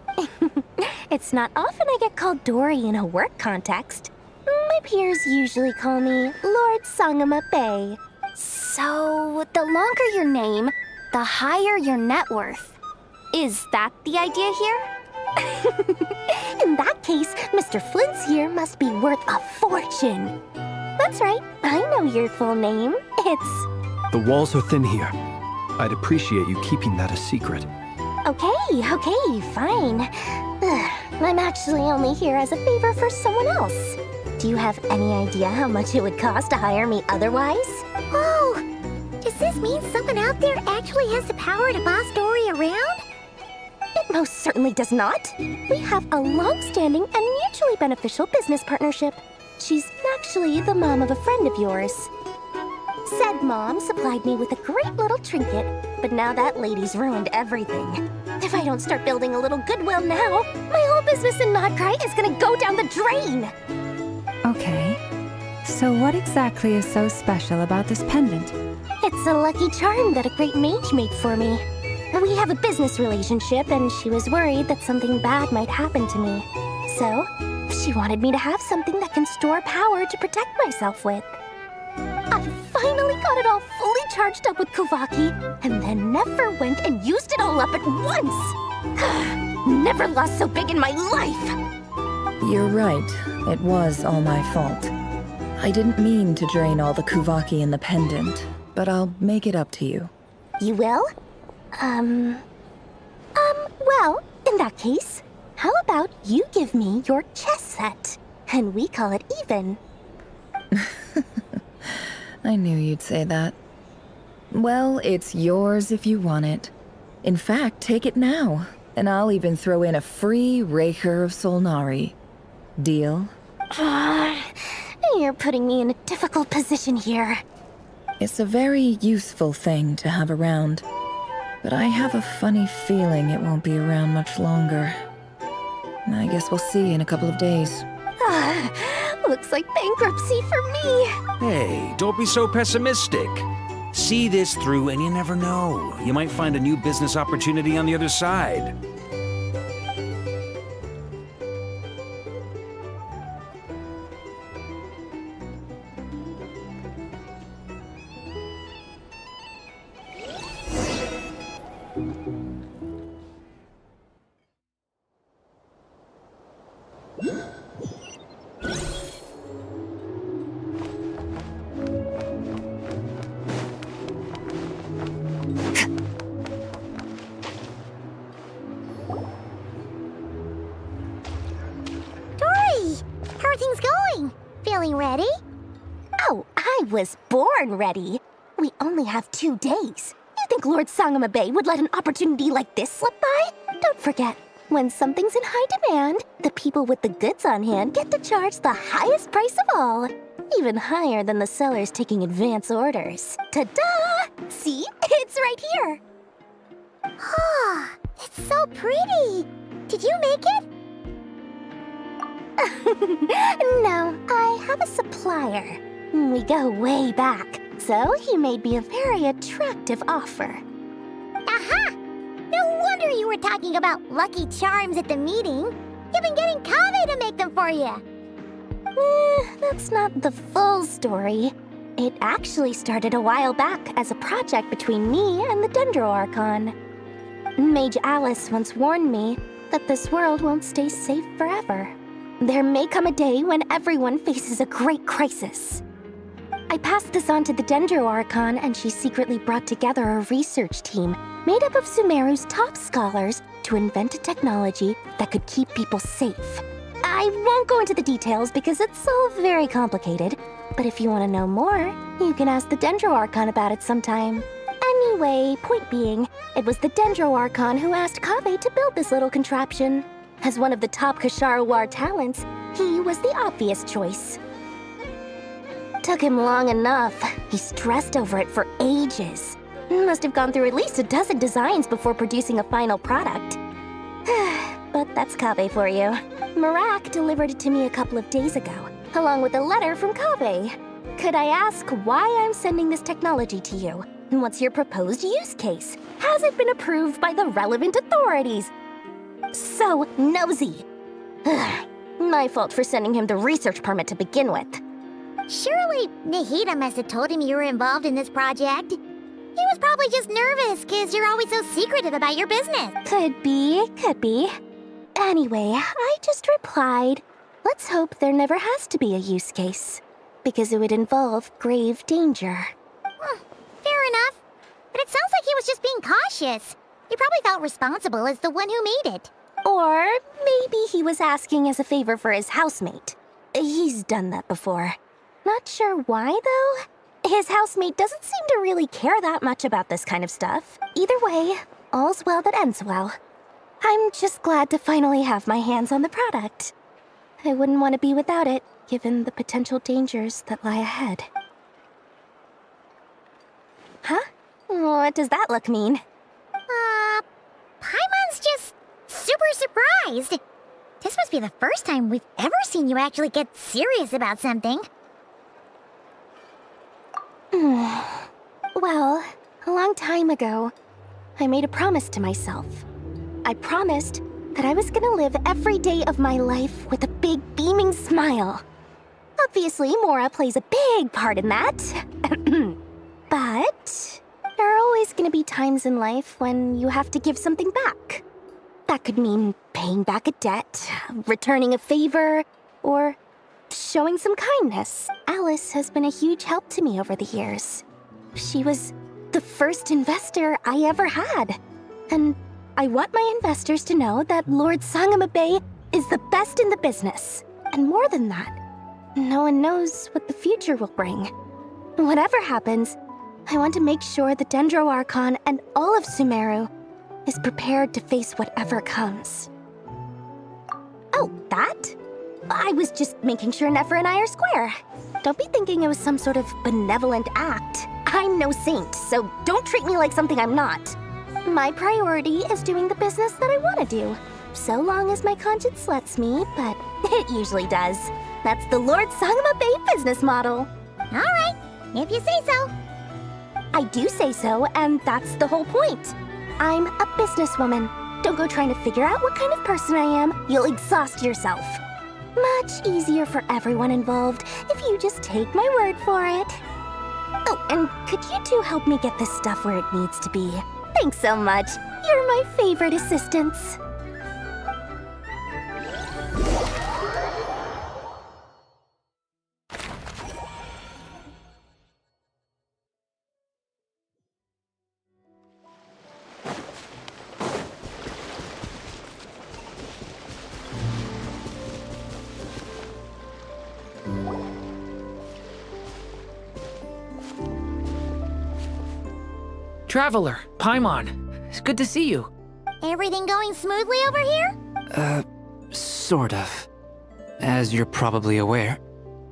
It's not often I get called Dory in a work context. My peers usually call me Lord Sangama Bay. So, the longer your name, the higher your net worth. Is that the idea here? In that case, Mr. Flint's here must be worth a fortune. That's right, I know your full name. It's... The walls are thin here. I'd appreciate you keeping that a secret. Okay, fine. I'm actually only here as a favor for someone else. Do you have any idea how much it would cost to hire me otherwise? Oh, does this mean someone out there actually has the power to boss Dory around? It most certainly does not. We have a long-standing and mutually beneficial business partnership. She's actually the mom of a friend of yours. Said mom supplied me with a great little trinket, but now that lady's ruined everything. If I don't start building a little goodwill now, my whole business in KRAI is gonna go down the drain! Okay. So what exactly is so special about this pendant? It's a lucky charm that a great mage made for me. We have a business relationship, and she was worried that something bad might happen to me. So, she wanted me to have something that can store power to protect myself with. I finally got it all fully charged up with Kuvaki, and then never went and used it all up at once! Never lost so big in my life! You're right. It was all my fault. I didn't mean to drain all the Kuvaki in the pendant, but I'll make it up to you. You will? Well, in that case, how about you give me your chess set, and we call it even? I knew you'd say that. Well, it's yours if you want it. In fact, take it now, and I'll even throw in a free Raker of Solnari. Deal? You're putting me in a difficult position here. It's a very useful thing to have around, but I have a funny feeling it won't be around much longer. I guess we'll see in a couple of days. Looks like bankruptcy for me. Hey, don't be so pessimistic. See this through and you never know. You might find a new business opportunity on the other side. Feeling ready? Oh, I was born ready. We only have 2 days. You think Lord Sangama Bay would let an opportunity like this slip by? Don't forget, when something's in high demand, the people with the goods on hand get to charge the highest price of all. Even higher than the sellers taking advance orders. Ta-da! See? It's right here. Oh, it's so pretty. Did you make it? No, I have a supplier. We go way back, so he made me a very attractive offer. Aha! No wonder you were talking about lucky charms at the meeting. You've been getting Kaveh to make them for you. That's not the full story. It actually started a while back as a project between me and the Dendro Archon. Mage Alice once warned me that this world won't stay safe forever. There may come a day when everyone faces a great crisis. I passed this on to the Dendro Archon, and she secretly brought together a research team made up of Sumeru's top scholars to invent a technology that could keep people safe. I won't go into the details because it's all very complicated, But if you want to know more, you can ask the Dendro Archon about it sometime. Anyway, point being, it was the Dendro Archon who asked Kaveh to build this little contraption. As one of the top Ksharawar talents, he was the obvious choice. Took him long enough. He stressed over it for ages. Must have gone through at least a dozen designs before producing a final product. But that's Kaveh for you. Marak delivered it to me a couple of days ago, along with a letter from Kaveh. Could I ask why I'm sending this technology to you? And what's your proposed use case? Has it been approved by the relevant authorities? So nosy. My fault for sending him the research permit to begin with. Surely Nahida must have told him you were involved in this project. He was probably just nervous because you're always so secretive about your business. Could be, could be. Anyway, I just replied, let's hope there never has to be a use case, because it would involve grave danger. Fair enough. But it sounds like he was just being cautious. He probably felt responsible as the one who made it. Or maybe he was asking as a favor for his housemate. He's done that before. Not sure why, though. His housemate doesn't seem to really care that much about this kind of stuff. Either way, all's well that ends well. I'm just glad to finally have my hands on the product. I wouldn't want to be without it, given the potential dangers that lie ahead. Huh? What does that look mean? Paimon's just super surprised. This must be the first time we've ever seen you actually get serious about something. Well, a long time ago, I made a promise to myself. I promised that I was gonna live every day of my life with a big beaming smile. Obviously, Mora plays a big part in that. But there are always gonna be times in life when you have to give something back. That could mean paying back a debt, returning a favor, or showing some kindness. Alice has been a huge help to me over the years. She was the first investor I ever had. And I want my investors to know that Lord Sangama Bay is the best in the business. And more than that, no one knows what the future will bring. Whatever happens, I want to make sure the Dendro Archon and all of Sumeru is prepared to face whatever comes. Oh, that? I was just making sure Nefer and I are square. Don't be thinking it was some sort of benevolent act. I'm no saint, so don't treat me like something I'm not. My priority is doing the business that I want to do, so long as my conscience lets me, but it usually does. That's the Lord Sangama Bay business model. All right, if you say so. I do say so, and that's the whole point. I'm a businesswoman. Don't go trying to figure out what kind of person I am. You'll exhaust yourself. Much easier for everyone involved if you just take my word for it. Oh, and could you two help me get this stuff where it needs to be? Thanks so much. You're my favorite assistants. Traveler, Paimon, it's good to see you. Everything going smoothly over here? Sort of. As you're probably aware,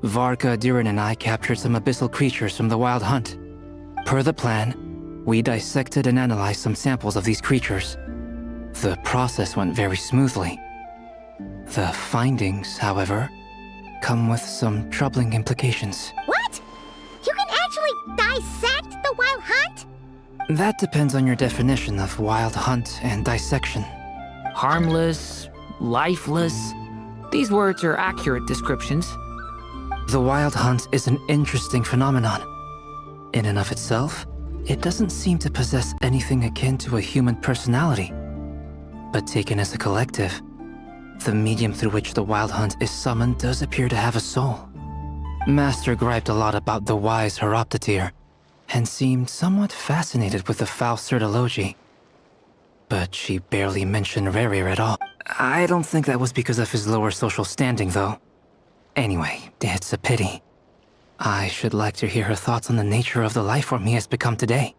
Varka, Diren, and I captured some abyssal creatures from the Wild Hunt. Per the plan, we dissected and analyzed some samples of these creatures. The process went very smoothly. The findings, however, come with some troubling implications. What? You can actually dissect the Wild Hunt? That depends on your definition of Wild Hunt and dissection. Harmless, lifeless. These words are accurate descriptions. The Wild Hunt is an interesting phenomenon. In and of itself, it doesn't seem to possess anything akin to a human personality. But taken as a collective, the medium through which the Wild Hunt is summoned does appear to have a soul. Master griped a lot about the wise Horoptetyr, and seemed somewhat fascinated with the foul Certology. But she barely mentioned Rerir at all. I don't think that was because of his lower social standing, though. Anyway, it's a pity. I should like to hear her thoughts on the nature of the life form he has become today.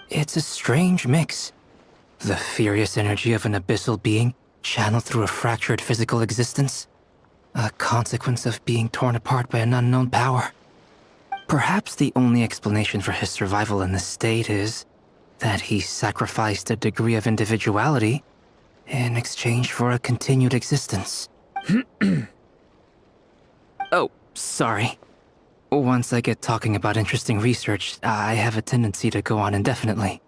It's a strange mix. The furious energy of an abyssal being channeled through a fractured physical existence. A consequence of being torn apart by an unknown power. Perhaps the only explanation for his survival in this state is that he sacrificed a degree of individuality in exchange for a continued existence. Oh, sorry. Once I get talking about interesting research, I have a tendency to go on indefinitely.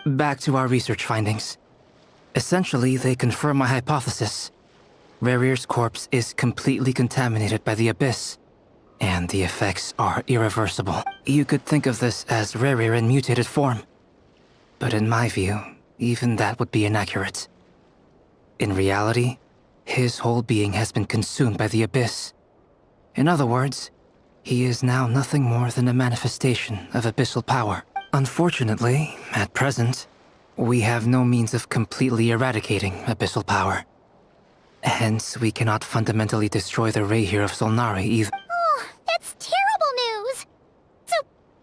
Back to our research findings. Essentially, they confirm my hypothesis. Rerir's corpse is completely contaminated by the Abyss, and the effects are irreversible. You could think of this as Rerir in mutated form. But in my view, even that would be inaccurate. In reality, his whole being has been consumed by the Abyss. In other words, he is now nothing more than a manifestation of abyssal power. Unfortunately, at present, we have no means of completely eradicating abyssal power. Hence, we cannot fundamentally destroy the Rerir of Solnari either. Oh, that's terrible news! So,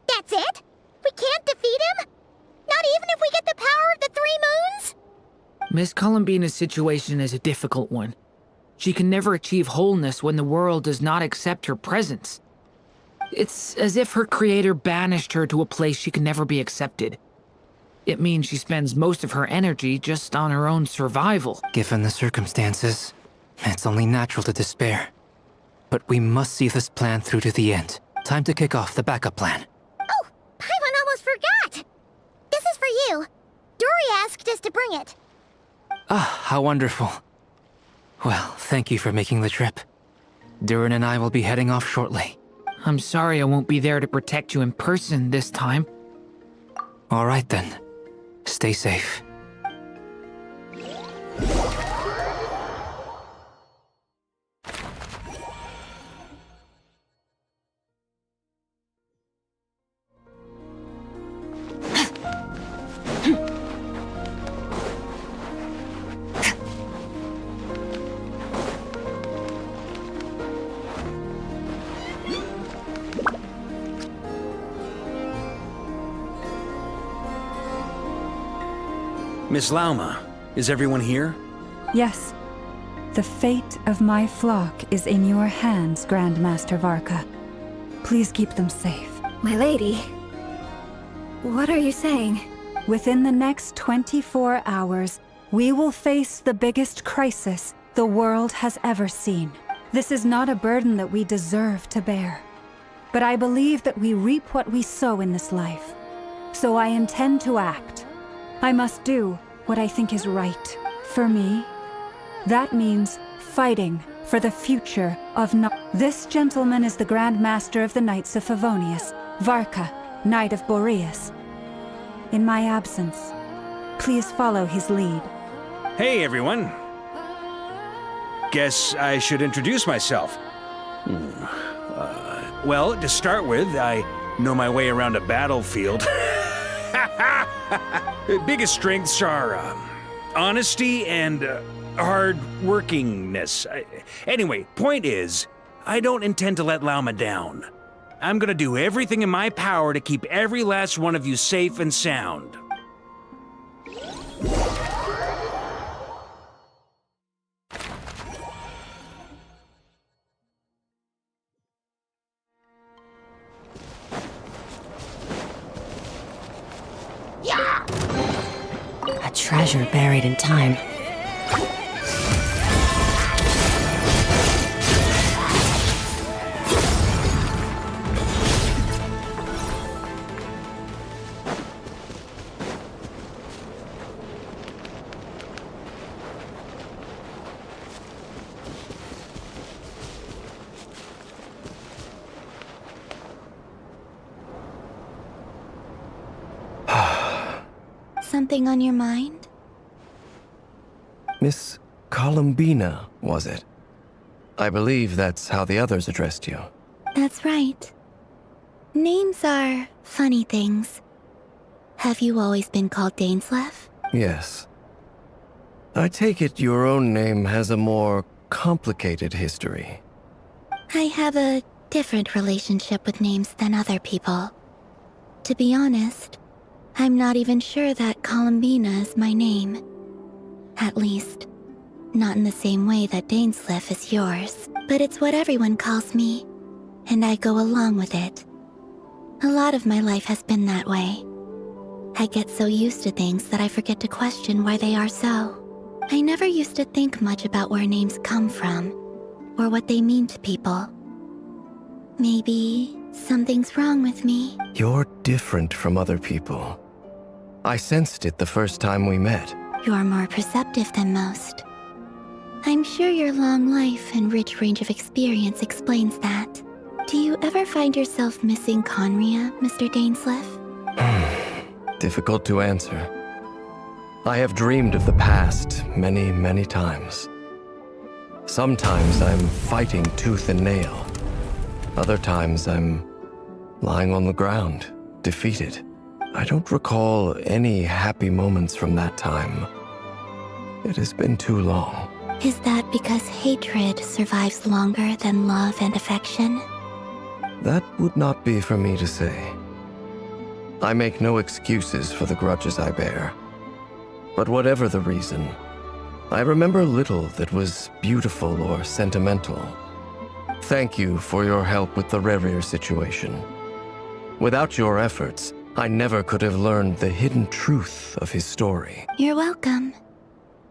that's it? We can't defeat him? Not even if we get the power of the Three Moons? Miss Columbina's situation is a difficult one. She can never achieve wholeness when the world does not accept her presence. It's as if her creator banished her to a place she can never be accepted. It means she spends most of her energy just on her own survival. Given the circumstances, it's only natural to despair. But we must see this plan through to the end. Time to kick off the backup plan. Oh, Paimon almost forgot! This is for you. Dory asked us to bring it. Ah, how wonderful. Well, thank you for making the trip. Durin and I will be heading off shortly. I'm sorry I won't be there to protect you in person this time. All right then. Stay safe. Miss Lauma, is everyone here? Yes. The fate of my flock is in your hands, Grandmaster Varka. Please keep them safe. My lady, what are you saying? Within the next 24 hours, we will face the biggest crisis the world has ever seen. This is not a burden that we deserve to bear. But I believe that we reap what we sow in this life. So I intend to act. I must do what I think is right. For me, that means fighting for the future of This gentleman is the Grand Master of the Knights of Favonius, Varka, Knight of Boreas. In my absence, please follow his lead. Hey, everyone. Guess I should introduce myself. Well, to start with, I know my way around a battlefield. The biggest strengths are honesty and hard-workingness. Anyway, point is, I don't intend to let Lauma down. I'm gonna do everything in my power to keep every last one of you safe and sound. A treasure buried in time. Something on your mind? Miss Columbina, was it? I believe that's how the others addressed you. That's right. Names are funny things. Have you always been called Dainslev? Yes. I take it your own name has a more complicated history. I have a different relationship with names than other people. To be honest, I'm not even sure that Columbina is my name. At least, not in the same way that Dainsleif is yours. But it's what everyone calls me, and I go along with it. A lot of my life has been that way. I get so used to things that I forget to question why they are so. I never used to think much about where names come from, or what they mean to people. Maybe something's wrong with me. You're different from other people. I sensed it the first time we met. You're more perceptive than most. I'm sure your long life and rich range of experience explains that. Do you ever find yourself missing Conria, Mr. Dainsleif? Difficult to answer. I have dreamed of the past many, many times. Sometimes I'm fighting tooth and nail. Other times I'm lying on the ground, defeated. I don't recall any happy moments from that time. It has been too long. Is that because hatred survives longer than love and affection? That would not be for me to say. I make no excuses for the grudges I bear. But whatever the reason, I remember little that was beautiful or sentimental. Thank you for your help with the Rerir situation. Without your efforts, I never could have learned the hidden truth of his story. You're welcome.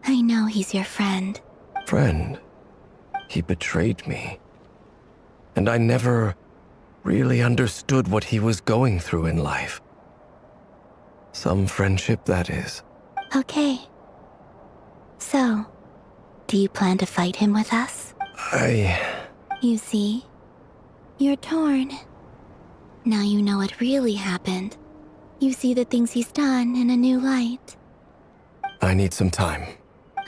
I know he's your friend. Friend? He betrayed me. And I never really understood what he was going through in life. Some friendship, that is. Okay. So, do you plan to fight him with us? You see, you're torn. Now you know what really happened. You see the things he's done in a new light. I need some time.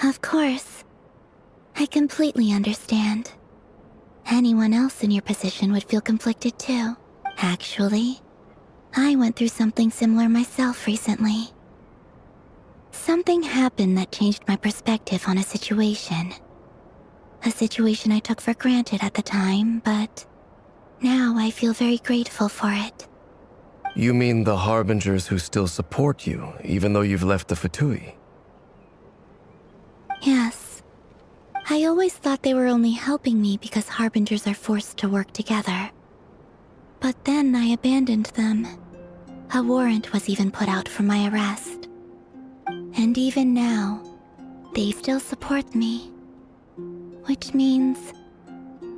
Of course. I completely understand. Anyone else in your position would feel conflicted too. Actually, I went through something similar myself recently. Something happened that changed my perspective on a situation. A situation I took for granted at the time, but now I feel very grateful for it. You mean the Harbingers who still support you, even though you've left the Fatui? Yes. I always thought they were only helping me because Harbingers are forced to work together. But then I abandoned them. A warrant was even put out for my arrest. And even now, they still support me. Which means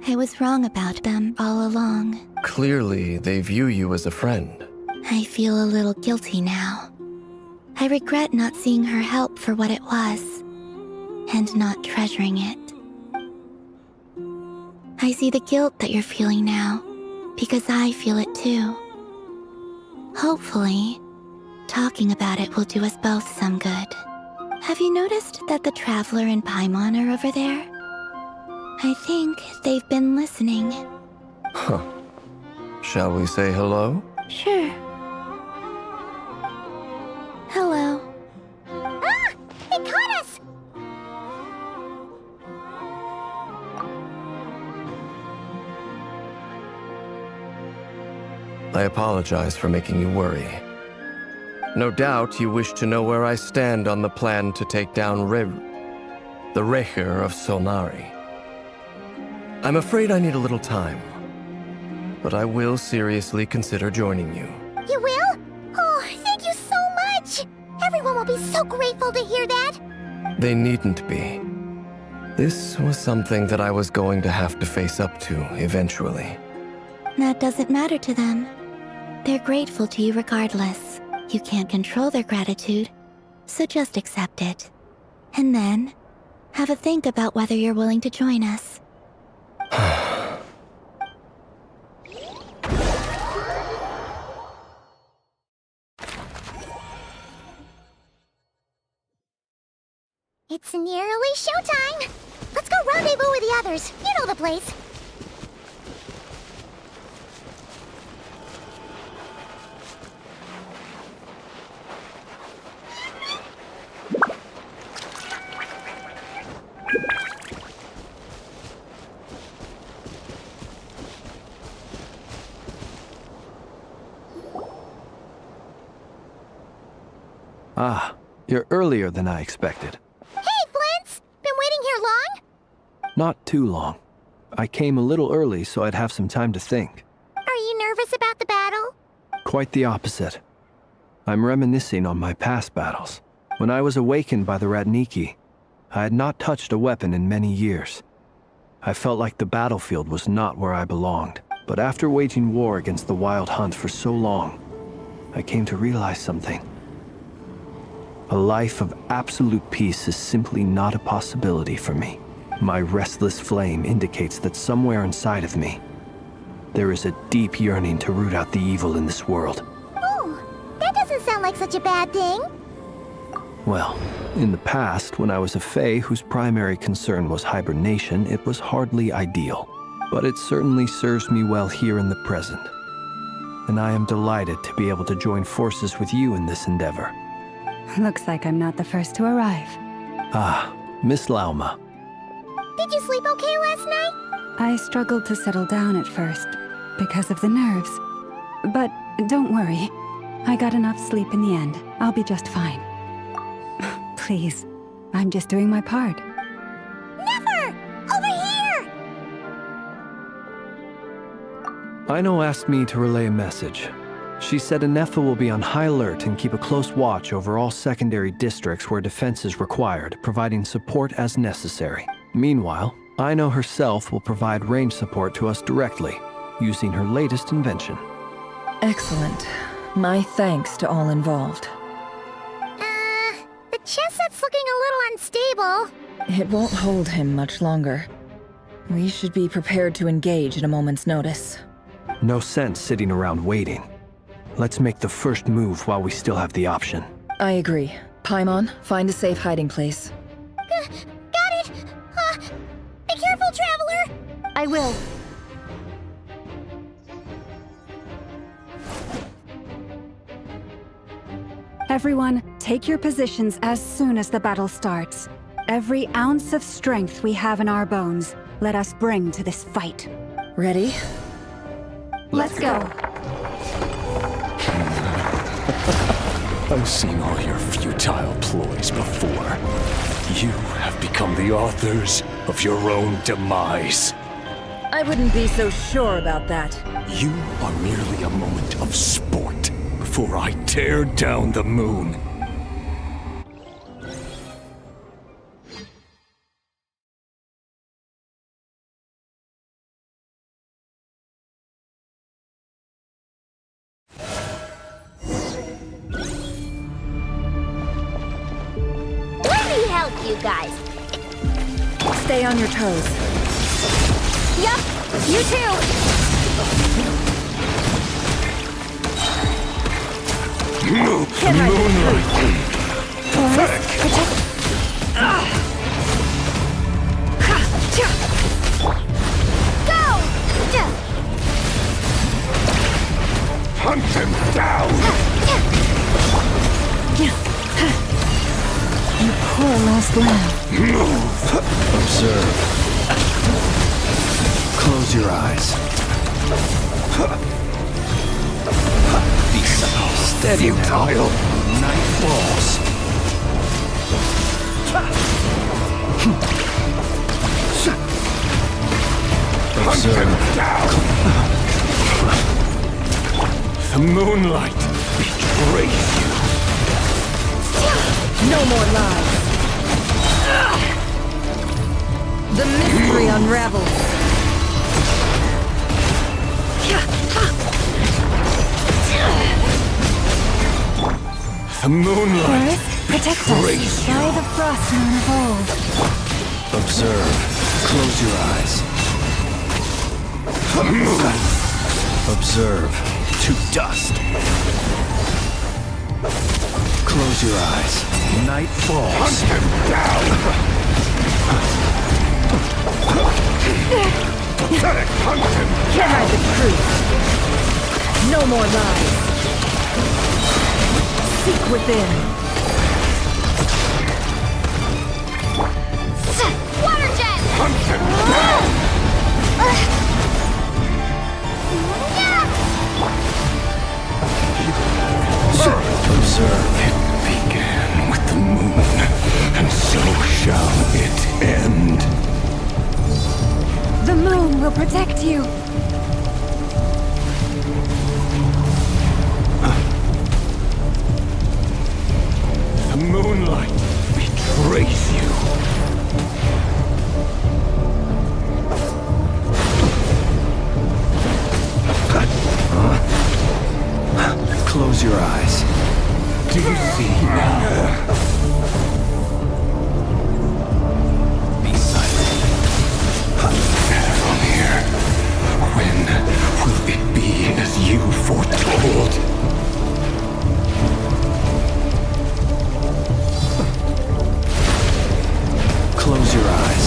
I was wrong about them all along. Clearly, they view you as a friend. I feel a little guilty now. I regret not seeing her help for what it was, and not treasuring it. I see the guilt that you're feeling now, because I feel it too. Hopefully, talking about it will do us both some good. Have you noticed that the Traveler and Paimon are over there? I think they've been listening. Huh. Shall we say hello? Sure. Hello. Ah! They caught us! I apologize for making you worry. No doubt you wish to know where I stand on the plan to take down the Recher of Solnari. I'm afraid I need a little time, but I will seriously consider joining you. You will? Oh, thank you so much! Everyone will be so grateful to hear that! They needn't be. This was something that I was going to have to face up to eventually. That doesn't matter to them. They're grateful to you regardless. You can't control their gratitude, so just accept it. And then, have a think about whether you're willing to join us. It's nearly showtime! Let's go rendezvous with the others. You know the place. Ah, you're earlier than I expected. Hey, Flint's! Been waiting here long? Not too long. I came a little early so I'd have some time to think. Are you nervous about the battle? Quite the opposite. I'm reminiscing on my past battles. When I was awakened by the Ratniki, I had not touched a weapon in many years. I felt like the battlefield was not where I belonged. But after waging war against the Wild Hunt for so long, I came to realize something. A life of absolute peace is simply not a possibility for me. My restless flame indicates that somewhere inside of me, there is a deep yearning to root out the evil in this world. Ooh, that doesn't sound like such a bad thing. Well, in the past, when I was a Fae whose primary concern was hibernation, it was hardly ideal. But it certainly serves me well here in the present. And I am delighted to be able to join forces with you in this endeavor. Looks like I'm not the first to arrive. Ah, Miss Lauma. Did you sleep okay last night? I struggled to settle down at first, because of the nerves. But don't worry. I got enough sleep in the end. I'll be just fine. Please, I'm just doing my part. Never! Over here! Aino asked me to relay a message. She said Anefa will be on high alert and keep a close watch over all secondary districts where defense is required, providing support as necessary. Meanwhile, Aino herself will provide range support to us directly, using her latest invention. Excellent. My thanks to all involved. The chess set's looking a little unstable. It won't hold him much longer. We should be prepared to engage at a moment's notice. No sense sitting around waiting. Let's make the first move while we still have the option. I agree. Paimon, find a safe hiding place. Got it! Be careful, Traveler! I will. Everyone, take your positions as soon as the battle starts. Every ounce of strength we have in our bones, let us bring to this fight. Ready? Let's go. I've seen all your futile ploys before. You have become the authors of your own demise. I wouldn't be so sure about that. You are merely a moment of sport before I tear down the moon. You guys. Stay on your toes. Yup, you too. Moonlight. Pathetic. Go! Hunt him down. You poor lost lamb. Move. Observe. Close your eyes. Be steady now. Night falls. Observe. The moonlight betrays you. No more lies. The mystery unravels. The moonlight Protect betrays us you. by the frost moon of old. Observe. Close your eyes. Observe. To dust. Close your eyes. Night falls. Hunt him down. Pathetic. Hunt him Can't hide the truth. No more lies. Seek within. Water jet! Hunt him down. Observe. It began. protect you. The moonlight betrays you. Close your eyes. Do you see now? Be silent. From here, when will it be as you foretold? Close your eyes.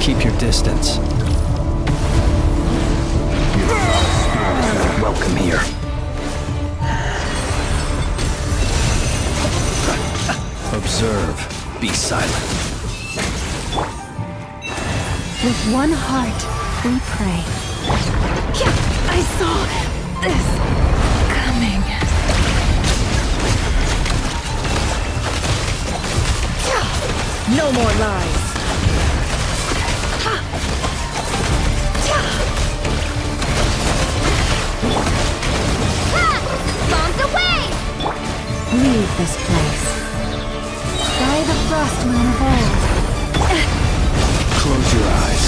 Keep your distance. Welcome here. Observe. Be silent. With one heart, we pray. I saw this coming. No more lies. Bombs away! Leave this place. By the frost moon of old. Close your eyes.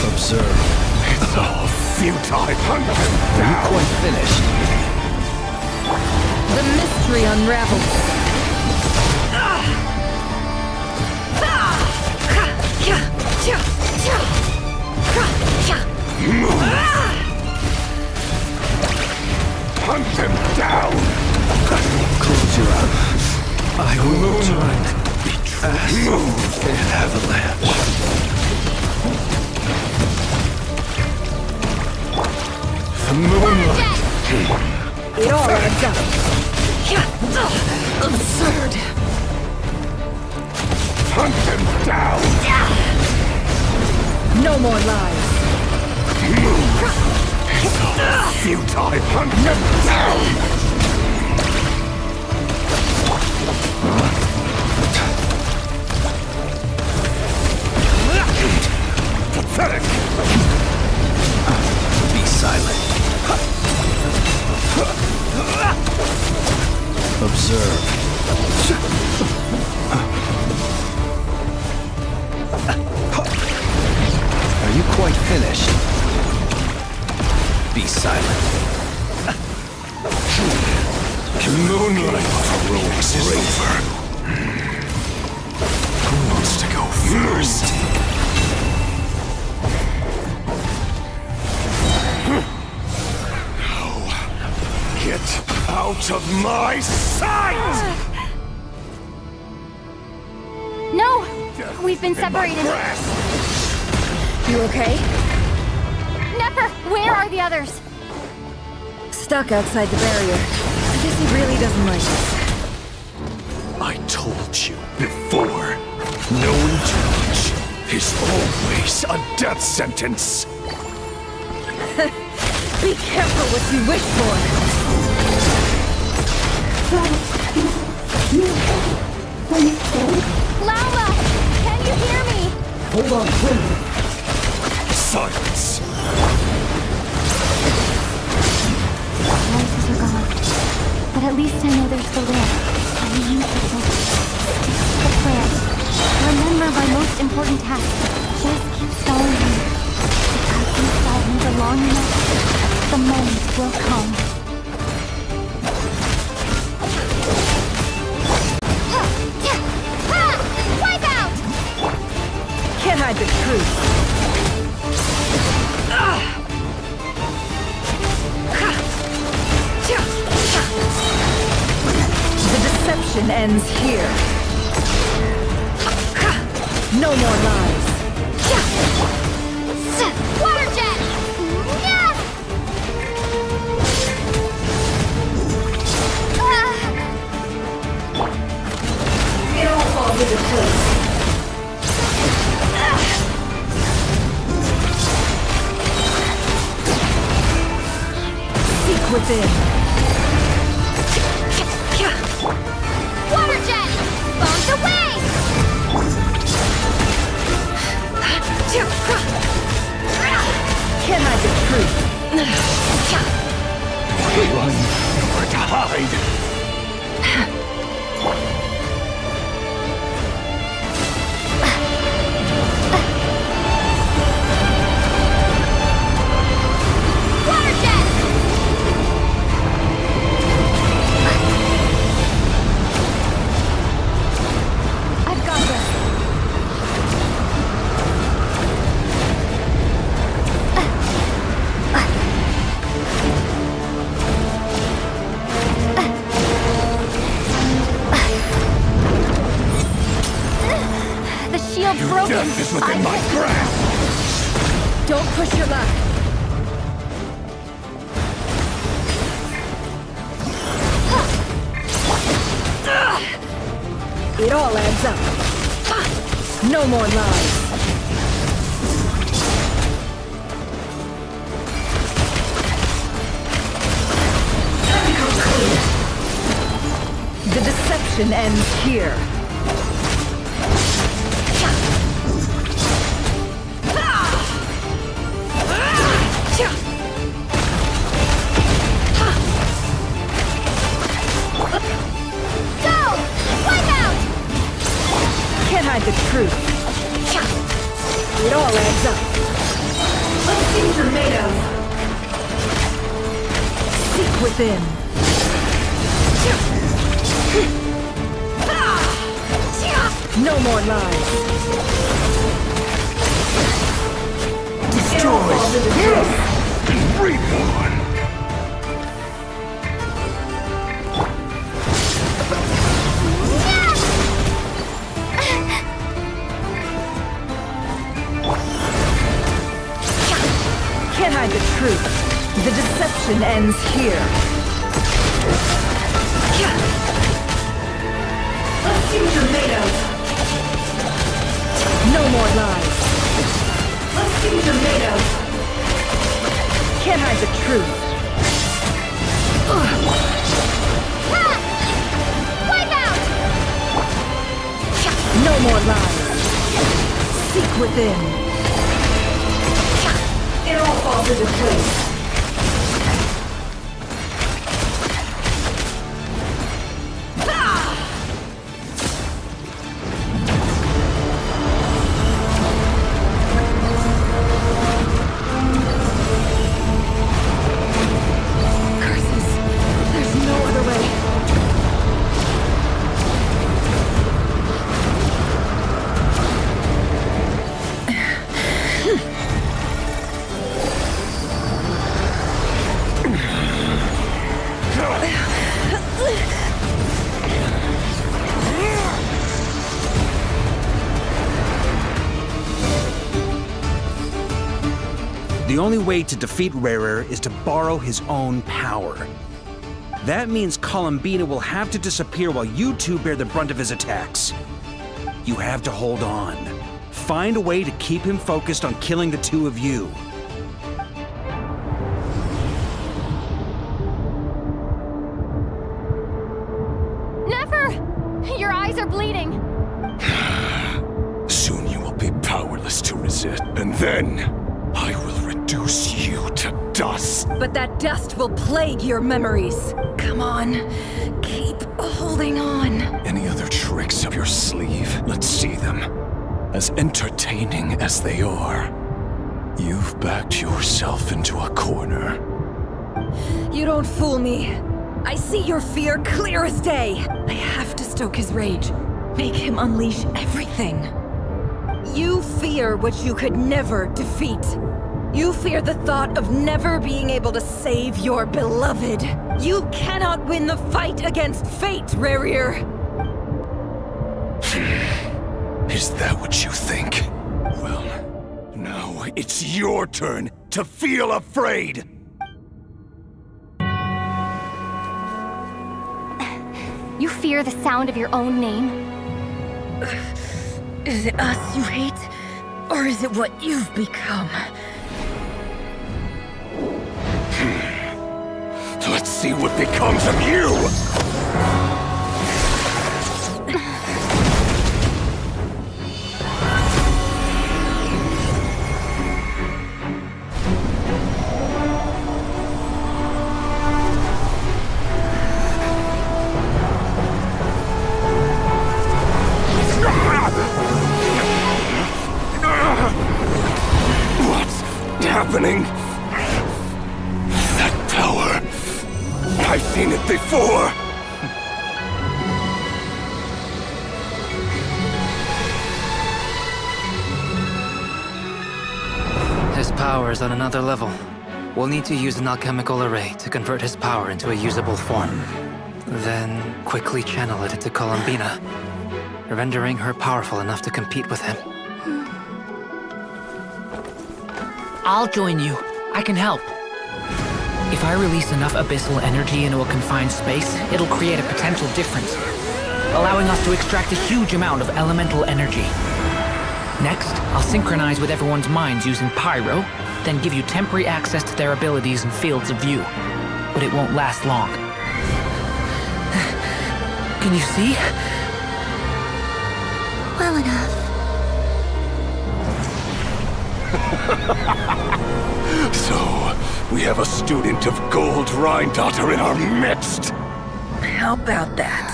Observe. It's all futile. Are you quite finished? The mystery unravels. Hunt them down! Close your eyes. I will return. Betray an avalanche. The moonlight! It all adds up. Absurd. Hunt them down! No more lies. It's all futile. Hunt them down! Pathetic! Be silent. Observe. Are you quite finished? Be silent. Moonlight heroics is over. Who wants to go first? Get out of my sight! No! We've been separated. You okay? Never! Where are the others? Stuck outside the barrier. I guess he really doesn't like us. I told you before. Knowing too much is always a death sentence. Be careful what you wish for. Lauma! Can you hear me? Hold on, silence. Voices are gone. But at least I know they're still there. I need to focus. The plan. Remember my most important task. Just keep stalling me. If I can stall me long enough, the moment will come. Wipe out! Can't hide the truth. The deception ends here. No more lies. Water jet! It all falls into place. Seek within. Water jet! Bombs away! can't throw him. Death is within my grasp. Don't push your luck. It all adds up. No more lies. The deception ends here. Can't hide the truth. It all adds up. Let's see what you're made of. Seek within. No more lies. Destroy and reborn. Can't hide the truth. The deception ends here. Let's see what you're made of. No more lies. Let's see what you're made of. Can't hide the truth. Wipe out! No more lies. Seek within. It all falls into place. Curses. There's no other way. The only way to defeat Rarer is to borrow his own power. That means Columbina will have to disappear while you two bear the brunt of his attacks. You have to hold on. Find a way to keep him focused on killing the two of you. Never! Your eyes are bleeding. Soon you will be powerless to resist, and then I will reduce you to dust. But that dust will plague your memories. Come on. Keep holding on. Any other tricks up your sleeve? Let's see them. As entertaining as they are, you've backed yourself into a corner. You don't fool me. I see your fear clear as day. I have to stoke his rage. Make him unleash everything. You fear what you could never defeat. You fear the thought of never being able to save your beloved. You cannot win the fight against fate, Rarer. Is that what you think? Well, now it's your turn to feel afraid! You fear the sound of your own name? Is it us you hate? Or is it what you've become? Let's see what becomes of you! What's happening? That power. I've seen it before. His power is on another level. We'll need to use an alchemical array to convert his power into a usable form. Then quickly channel it into Columbina, rendering her powerful enough to compete with him. I'll join you. I can help. If I release enough abyssal energy into a confined space, it'll create a potential difference, allowing us to extract a huge amount of elemental energy. Next, I'll synchronize with everyone's minds using Pyro, then give you temporary access to their abilities and fields of view. But it won't last long. Can you see? Well enough. So, we have a student of Gold Rheindotter in our midst. How about that?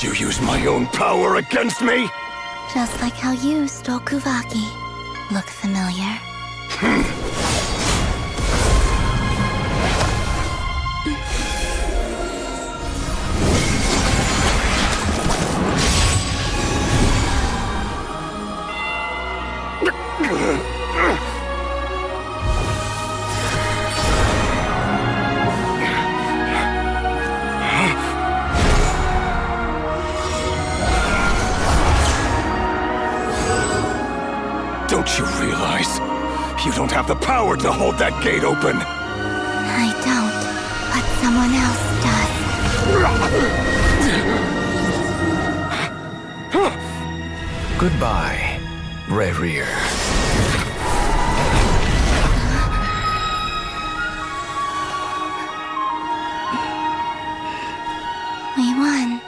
You use my own power against me? Just like how you stole Kuvaki. Look familiar? Don't you realize? You don't have the power to hold that gate open! I don't, but someone else does. Goodbye, Reverie. We won.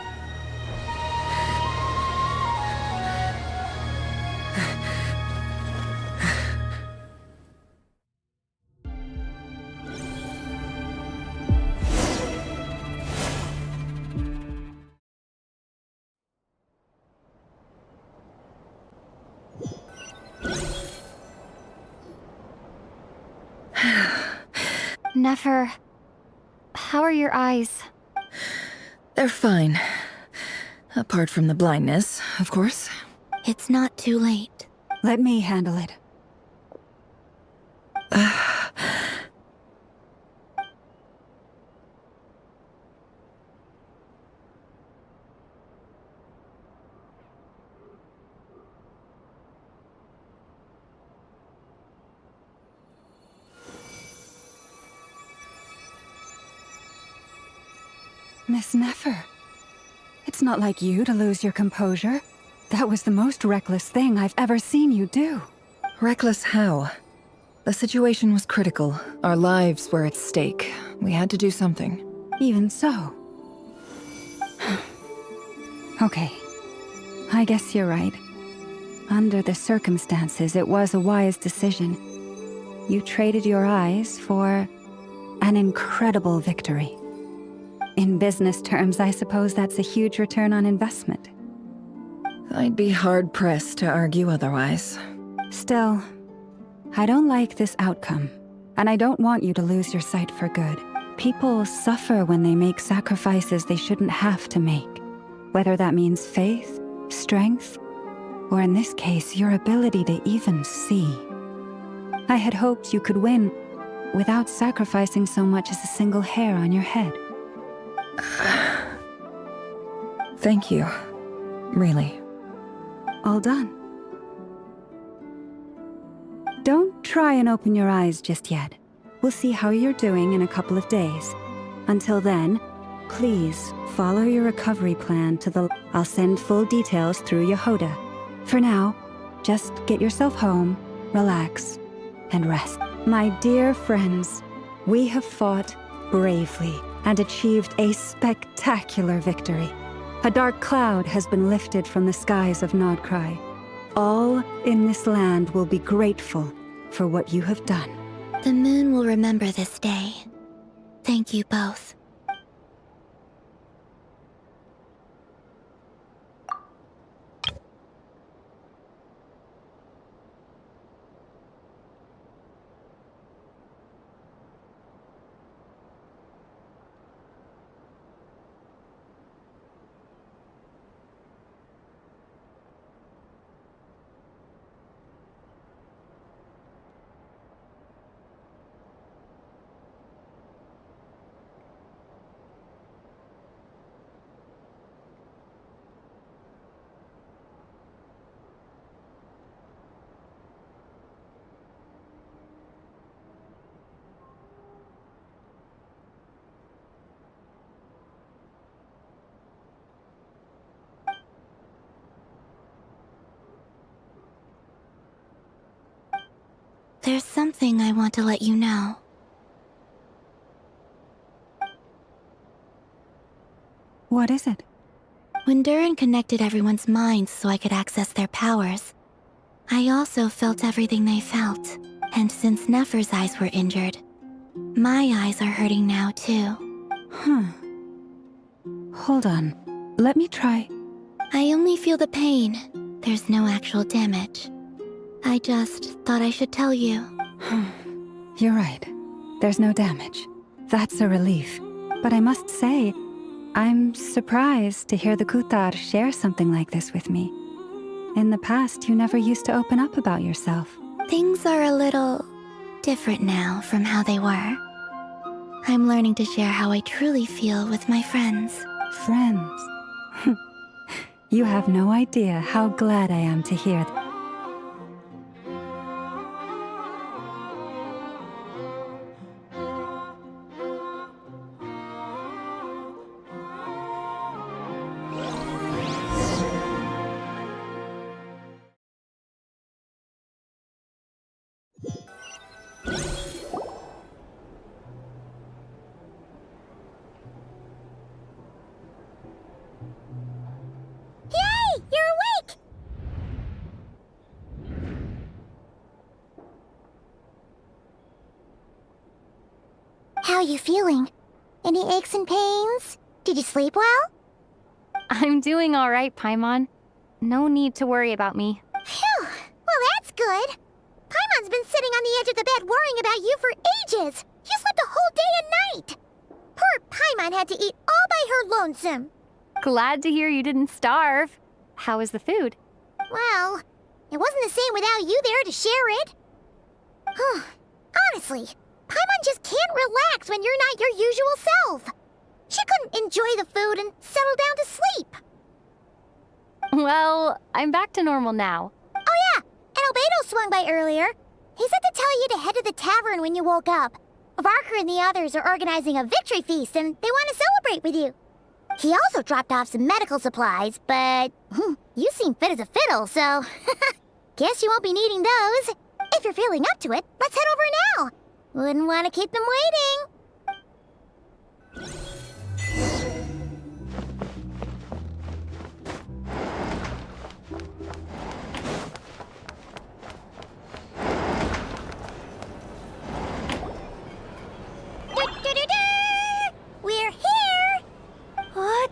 Nefer, how are your eyes? They're fine. Apart from the blindness, of course. It's not too late. Let me handle it. Miss Nefer, it's not like you to lose your composure. That was the most reckless thing I've ever seen you do. Reckless how? The situation was critical. Our lives were at stake. We had to do something. Even so. Okay. I guess you're right. Under the circumstances, it was a wise decision. You traded your eyes for an incredible victory. In business terms, I suppose that's a huge return on investment. I'd be hard-pressed to argue otherwise. Still, I don't like this outcome, and I don't want you to lose your sight for good. People suffer when they make sacrifices they shouldn't have to make, whether that means faith, strength, or in this case, your ability to even see. I had hoped you could win without sacrificing so much as a single hair on your head. Thank you. Really. All done. Don't try and open your eyes just yet. We'll see how you're doing in a couple of days. Until then, please follow your recovery plan to the... I'll send full details through Yehoda. For now, just get yourself home, relax, and rest. My dear friends, we have fought bravely and achieved a spectacular victory. A dark cloud has been lifted from the skies of KRAI. All in this land will be grateful for what you have done. The moon will remember this day. Thank you both. There's something I want to let you know. What is it? When Durin connected everyone's minds so I could access their powers, I also felt everything they felt. And since Nefer's eyes were injured, my eyes are hurting now too. Hold on. Let me try. I only feel the pain. There's no actual damage. I just thought I should tell you. You're right. There's no damage. That's a relief. But I must say, I'm surprised to hear the Kutar share something like this with me. In the past, you never used to open up about yourself. Things are a little different now from how they were. I'm learning to share how I truly feel with my friends. Friends? You have no idea how glad I am to hear that. Yay! You're awake! How are you feeling? Any aches and pains? Did you sleep well? I'm doing all right, Paimon. No need to worry about me. Phew! Well, that's good. Paimon's been sitting on the edge of the bed worrying about you for ages. You slept a whole day and night. Poor Paimon had to eat all by her lonesome. Glad to hear you didn't starve. How was the food? Well, it wasn't the same without you there to share it. Honestly, Paimon just can't relax when you're not your usual self. She couldn't enjoy the food and settle down to sleep. Well, I'm back to normal now. Oh yeah, and Albedo swung by earlier. He said to tell you to head to the tavern when you woke up. Varker and the others are organizing a victory feast and they want to celebrate with you. He also dropped off some medical supplies, but you seem fit as a fiddle, so guess you won't be needing those. If you're feeling up to it, let's head over now. Wouldn't want to keep them waiting. We're here!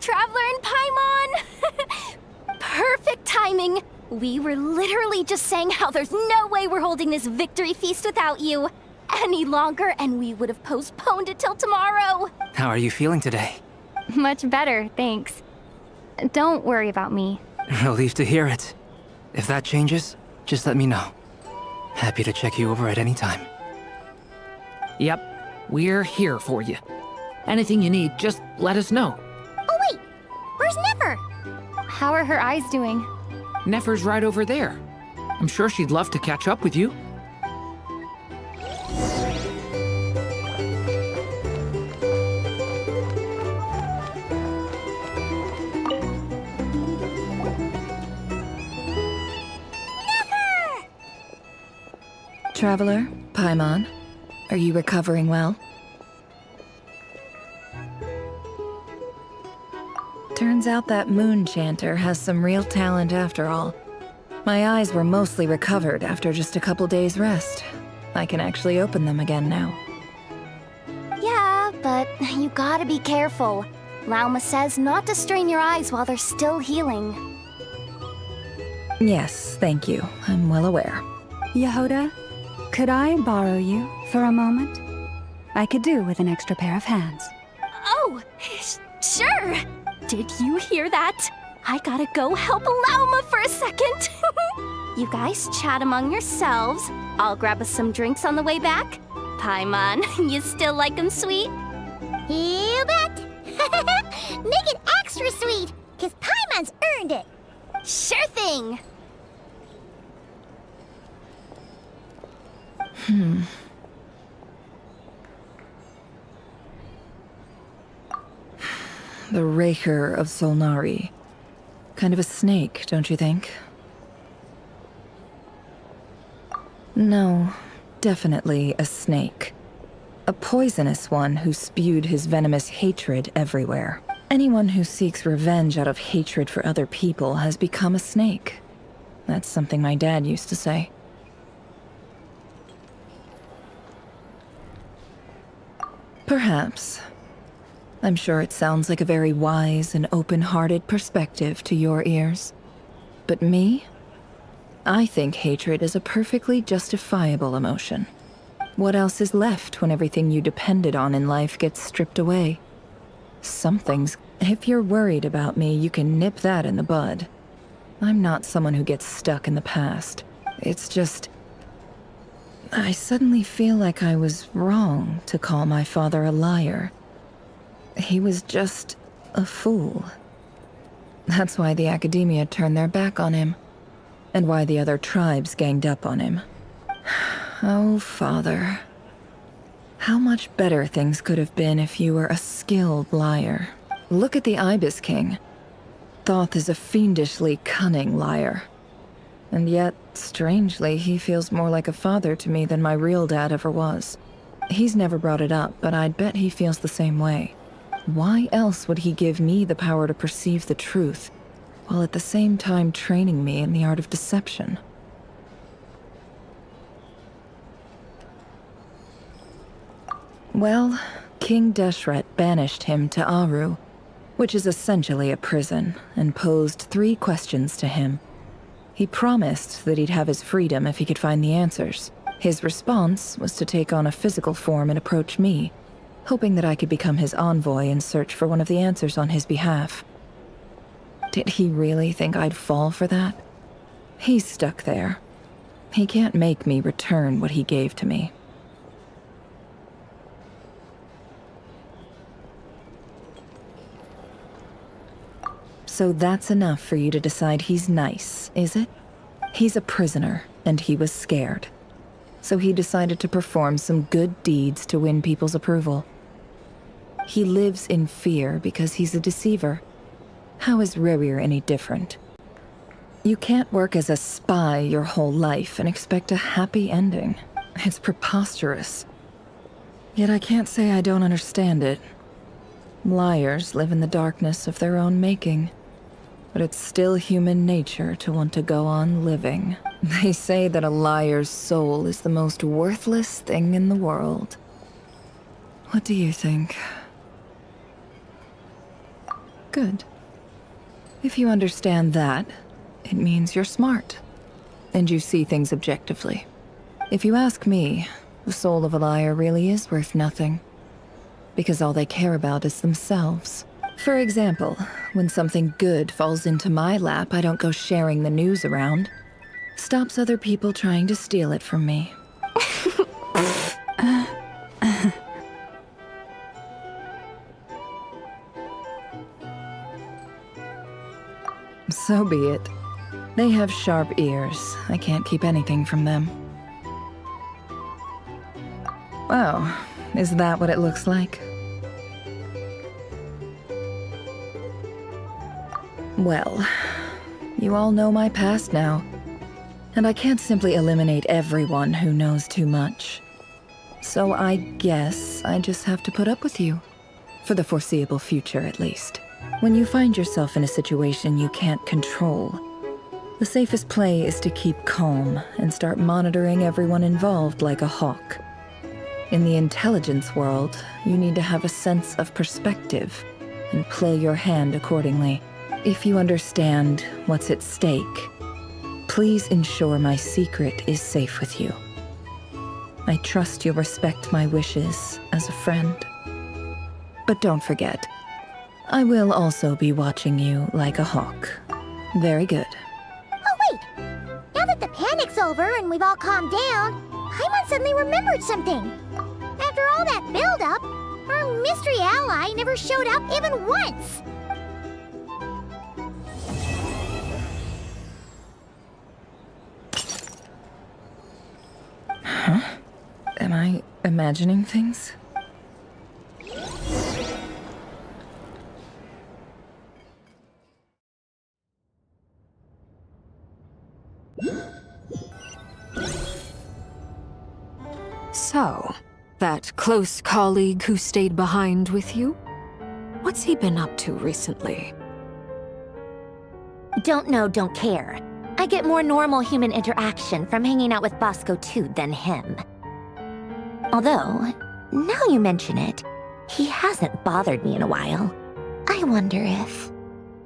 Traveler and Paimon! Perfect timing! We were literally just saying how there's no way we're holding this victory feast without you any longer, and we would have postponed it till tomorrow. How are you feeling today? Much better, thanks. Don't worry about me. Relieved to hear it. If that changes, just let me know. Happy to check you over at any time. Yep, we're here for you. Anything you need, just let us know. Oh wait, where's Nefer? How are her eyes doing? Nefer's right over there. I'm sure she'd love to catch up with you. Traveler, Paimon, are you recovering well? Turns out that moon chanter has some real talent after all. My eyes were mostly recovered after just a couple days' rest. I can actually open them again now. Yeah, but you gotta be careful. Lauma says not to strain your eyes while they're still healing. Yes, thank you. I'm well aware. Yehoda, could I borrow you for a moment? I could do with an extra pair of hands. Oh, sure! Did you hear that? I gotta go help Lauma for a second. You guys chat among yourselves. I'll grab us some drinks on the way back. Paimon, you still like them sweet? You bet! Make it extra sweet, because Paimon's earned it. Sure thing! The Raker of Solnari. Kind of a snake, don't you think? No, Definitely a snake. A poisonous one who spewed his venomous hatred everywhere. Anyone who seeks revenge out of hatred for other people has become a snake. That's something my dad used to say. Perhaps. I'm sure it sounds like a very wise and open-hearted perspective to your ears. But me? I think hatred is a perfectly justifiable emotion. What else is left when everything you depended on in life gets stripped away? Something's... If you're worried about me, you can nip that in the bud. I'm not someone who gets stuck in the past. It's just... I suddenly feel like I was wrong to call my father a liar. He was just a fool. That's why the academia turned their back on him, and why the other tribes ganged up on him. Oh, Father. How much better things could have been if you were a skilled liar. Look at the Ibis King. Thoth is a fiendishly cunning liar. And yet, strangely, he feels more like a father to me than my real dad ever was. He's never brought it up, but I'd bet he feels the same way. Why else would he give me the power to perceive the truth, while at the same time training me in the art of deception? Well, King Deshret banished him to Aru, which is essentially a prison, and posed 3 questions to him. He promised that he'd have his freedom if he could find the answers. His response was to take on a physical form and approach me, hoping that I could become his envoy and search for one of the answers on his behalf. Did he really think I'd fall for that? He's stuck there. He can't make me return what he gave to me. So that's enough for you to decide he's nice, is it? He's a prisoner, and he was scared. So he decided to perform some good deeds to win people's approval. He lives in fear because he's a deceiver. How is Rerir any different? You can't work as a spy your whole life and expect a happy ending. It's preposterous. Yet I can't say I don't understand it. Liars live in the darkness of their own making. But it's still human nature to want to go on living. They say that a liar's soul is the most worthless thing in the world. What do you think? Good. If you understand that, it means you're smart. And you see things objectively. If you ask me, the soul of a liar really is worth nothing. Because all they care about is themselves. For example, when something good falls into my lap, I don't go sharing the news around. Stops other people trying to steal it from me. So be it. They have sharp ears. I can't keep anything from them. Wow, is that what it looks like? Well, you all know my past now, and I can't simply eliminate everyone who knows too much. So I guess I just have to put up with you. For the foreseeable future, at least. When you find yourself in a situation you can't control, the safest play is to keep calm and start monitoring everyone involved like a hawk. In the intelligence world, you need to have a sense of perspective and play your hand accordingly. If you understand what's at stake, please ensure my secret is safe with you. I trust you'll respect my wishes as a friend. But don't forget, I will also be watching you like a hawk. Very good. Oh wait! Now that the panic's over and we've all calmed down, Paimon suddenly remembered something. After all that build-up, our mystery ally never showed up even once! Huh? Am I imagining things? So, that close colleague who stayed behind with you? What's he been up to recently? Don't know, don't care. I get more normal human interaction from hanging out with Bosco 2 than him. Although, now you mention it, he hasn't bothered me in a while. I wonder if...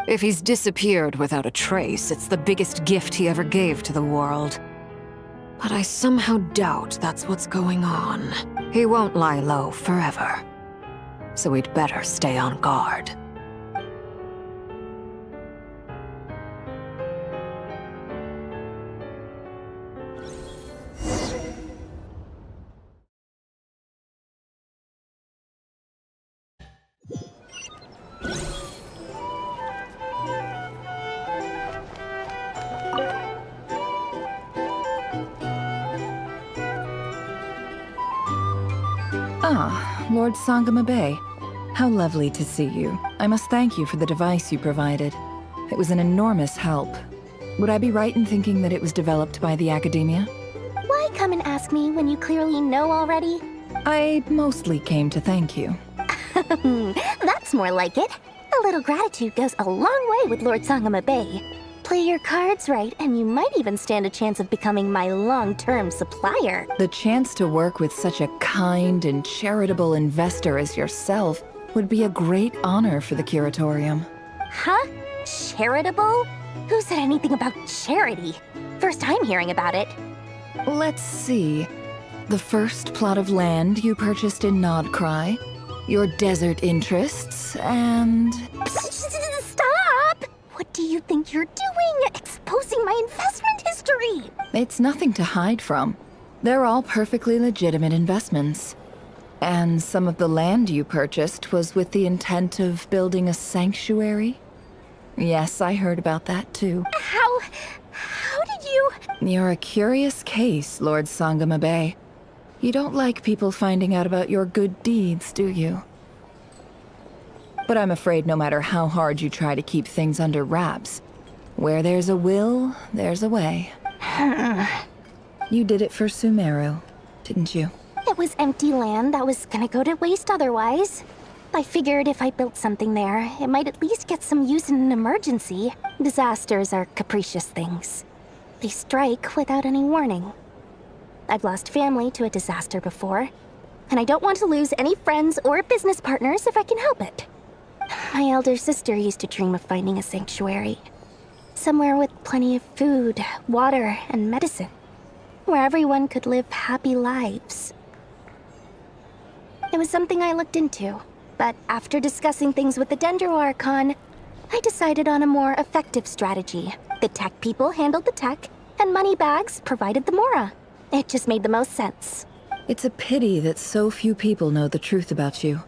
If he's disappeared without a trace, it's the biggest gift he ever gave to the world. But I somehow doubt that's what's going on. He won't lie low forever. So we'd better stay on guard. Ah, Lord Sangama Bay. How lovely to see you. I must thank you for the device you provided. It was an enormous help. Would I be right in thinking that it was developed by the Academia? Why come and ask me when you clearly know already? I mostly came to thank you. That's more like it. A little gratitude goes a long way with Lord Sangama Bay. Play your cards right, and you might even stand a chance of becoming my long-term supplier. The chance to work with such a kind and charitable investor as yourself would be a great honor for the Curatorium. Huh? Charitable? Who said anything about charity? First time hearing about it. Let's see. The first plot of land you purchased in KRAI, your desert interests, and... Stop! What do you think you're doing? Exposing my investment history! It's nothing to hide from. They're all perfectly legitimate investments. And some of the land you purchased was with the intent of building a sanctuary? Yes, I heard about that too. How did you... You're a curious case, Lord Sangama Bay. You don't like people finding out about your good deeds, do you? But I'm afraid no matter how hard you try to keep things under wraps, where there's a will, there's a way. You did it for Sumeru, didn't you? It was empty land that was gonna go to waste otherwise. I figured if I built something there, it might at least get some use in an emergency. Disasters are capricious things. They strike without any warning. I've lost family to a disaster before, and I don't want to lose any friends or business partners if I can help it. My elder sister used to dream of finding a sanctuary. Somewhere with plenty of food, water, and medicine. Where everyone could live happy lives. It was something I looked into, but after discussing things with the Dendro Archon, I decided on a more effective strategy. The tech people handled the tech, and Moneybags provided the Mora. It just made the most sense. It's a pity that so few people know the truth about you.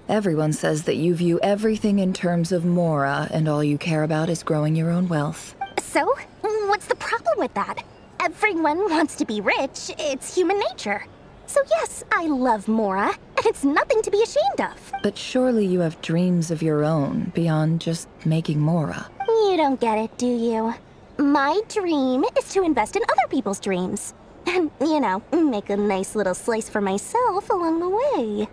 Everyone says that you view everything in terms of Mora, and all you care about is growing your own wealth. So, what's the problem with that? Everyone wants to be rich. It's human nature. So yes, I love Mora, and it's nothing to be ashamed of. But surely you have dreams of your own beyond just making Mora. You don't get it, do you? My dream is to invest in other people's dreams. And, you know, make a nice little slice for myself along the way.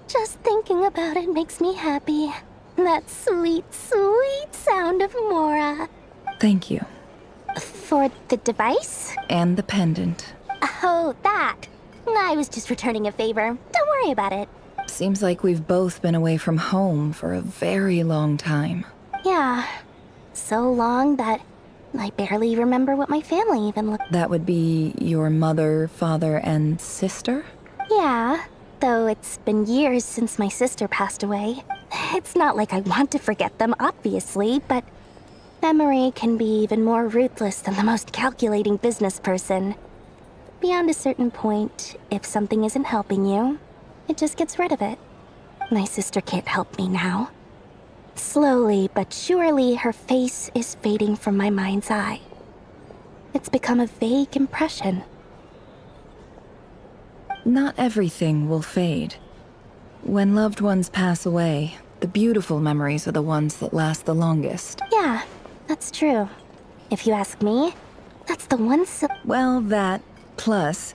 Just thinking about it makes me happy. That sweet, sweet sound of Mora. Thank you. For the device? And the pendant. Oh, that. I was just returning a favor. Don't worry about it. Seems like we've both been away from home for a very long time. Yeah. So long that I barely remember what my family even looked like. That would be your mother, father, and sister? Yeah. Though it's been years since my sister passed away. It's not like I want to forget them, obviously, but memory can be even more ruthless than the most calculating business person. Beyond a certain point, if something isn't helping you, it just gets rid of it. My sister can't help me now. Slowly but surely, her face is fading from my mind's eye. It's become a vague impression. Not everything will fade. When loved ones pass away, the beautiful memories are the ones that last the longest. Yeah, that's true. If you ask me, that's the one Well, that, plus,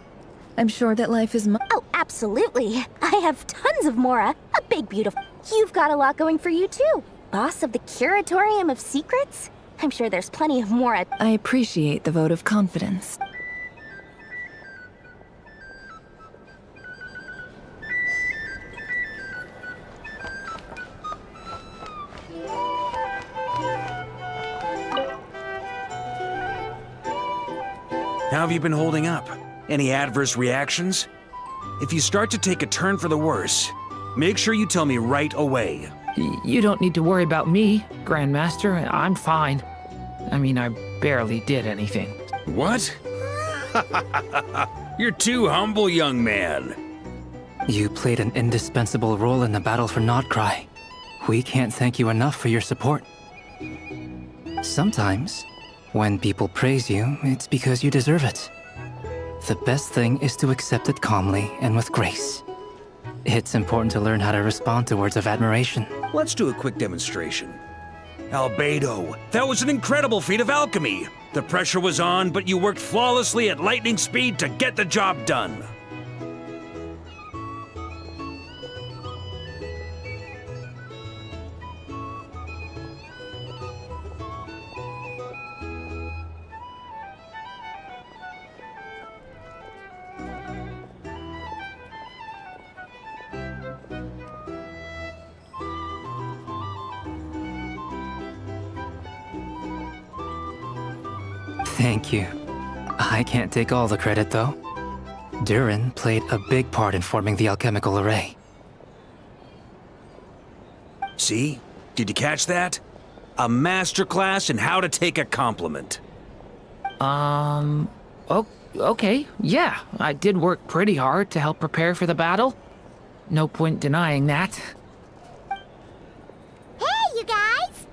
I'm sure that life is Oh, absolutely. I have tons of Mora. A big, beautiful... You've got a lot going for you, too. Boss of the Curatorium of Secrets? I'm sure there's plenty of Mora. I appreciate the vote of confidence. How have you been holding up? Any adverse reactions? If you start to take a turn for the worse, make sure you tell me right away. You don't need to worry about me, Grandmaster. I'm fine. I mean, I barely did anything. What? You're too humble, young man. You played an indispensable role in the battle for KRAI. We can't thank you enough for your support. Sometimes, when people praise you, it's because you deserve it. The best thing is to accept it calmly and with grace. It's important to learn how to respond to words of admiration. Let's do a quick demonstration. Albedo, that was an incredible feat of alchemy. The pressure was on, but you worked flawlessly at lightning speed to get the job done. Thank you. I can't take all the credit, though. Durin played a big part in forming the alchemical array. See? Did you catch that? A masterclass in how to take a compliment. Okay, yeah. I did work pretty hard to help prepare for the battle. No point denying that. Hey, you guys!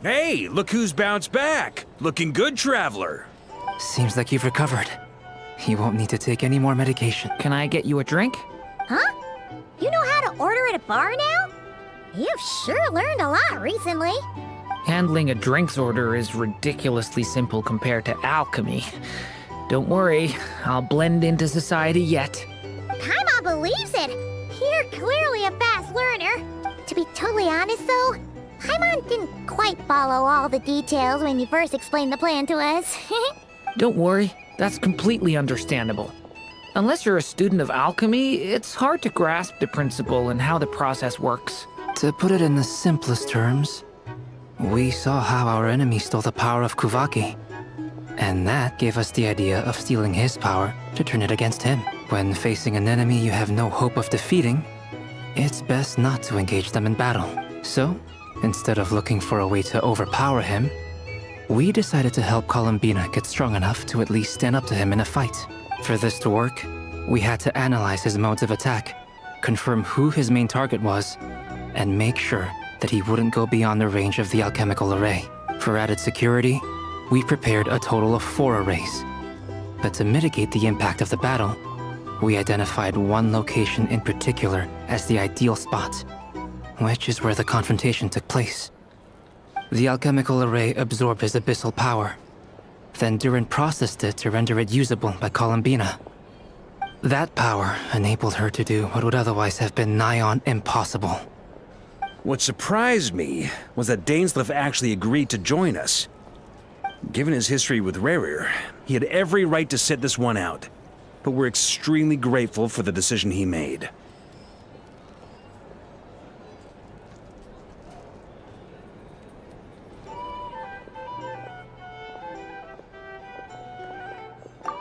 Hey, look who's bounced back. Looking good, Traveler. Seems like you've recovered. You won't need to take any more medication. Can I get you a drink? Huh? You know how to order at a bar now? You've sure learned a lot recently. Handling a drinks order is ridiculously simple compared to alchemy. Don't worry, I'll blend into society yet. Paimon believes it. You're clearly a fast learner. To be totally honest, though, Paimon didn't quite follow all the details when you first explained the plan to us. Don't worry, that's completely understandable. Unless you're a student of alchemy, it's hard to grasp the principle and how the process works. To put it in the simplest terms, we saw how our enemy stole the power of Kuvaki. And that gave us the idea of stealing his power to turn it against him. When facing an enemy you have no hope of defeating, it's best not to engage them in battle. So, instead of looking for a way to overpower him, we decided to help Columbina get strong enough to at least stand up to him in a fight. For this to work, we had to analyze his modes of attack, confirm who his main target was, and make sure that he wouldn't go beyond the range of the alchemical array. For added security, we prepared a total of 4 arrays. But to mitigate the impact of the battle, we identified one location in particular as the ideal spot, which is where the confrontation took place. The alchemical array absorbed his abyssal power. Then Durin processed it to render it usable by Columbina. That power enabled her to do what would otherwise have been nigh on impossible. What surprised me was that Dainsleif actually agreed to join us. Given his history with Rerir, he had every right to sit this one out, but we're extremely grateful for the decision he made.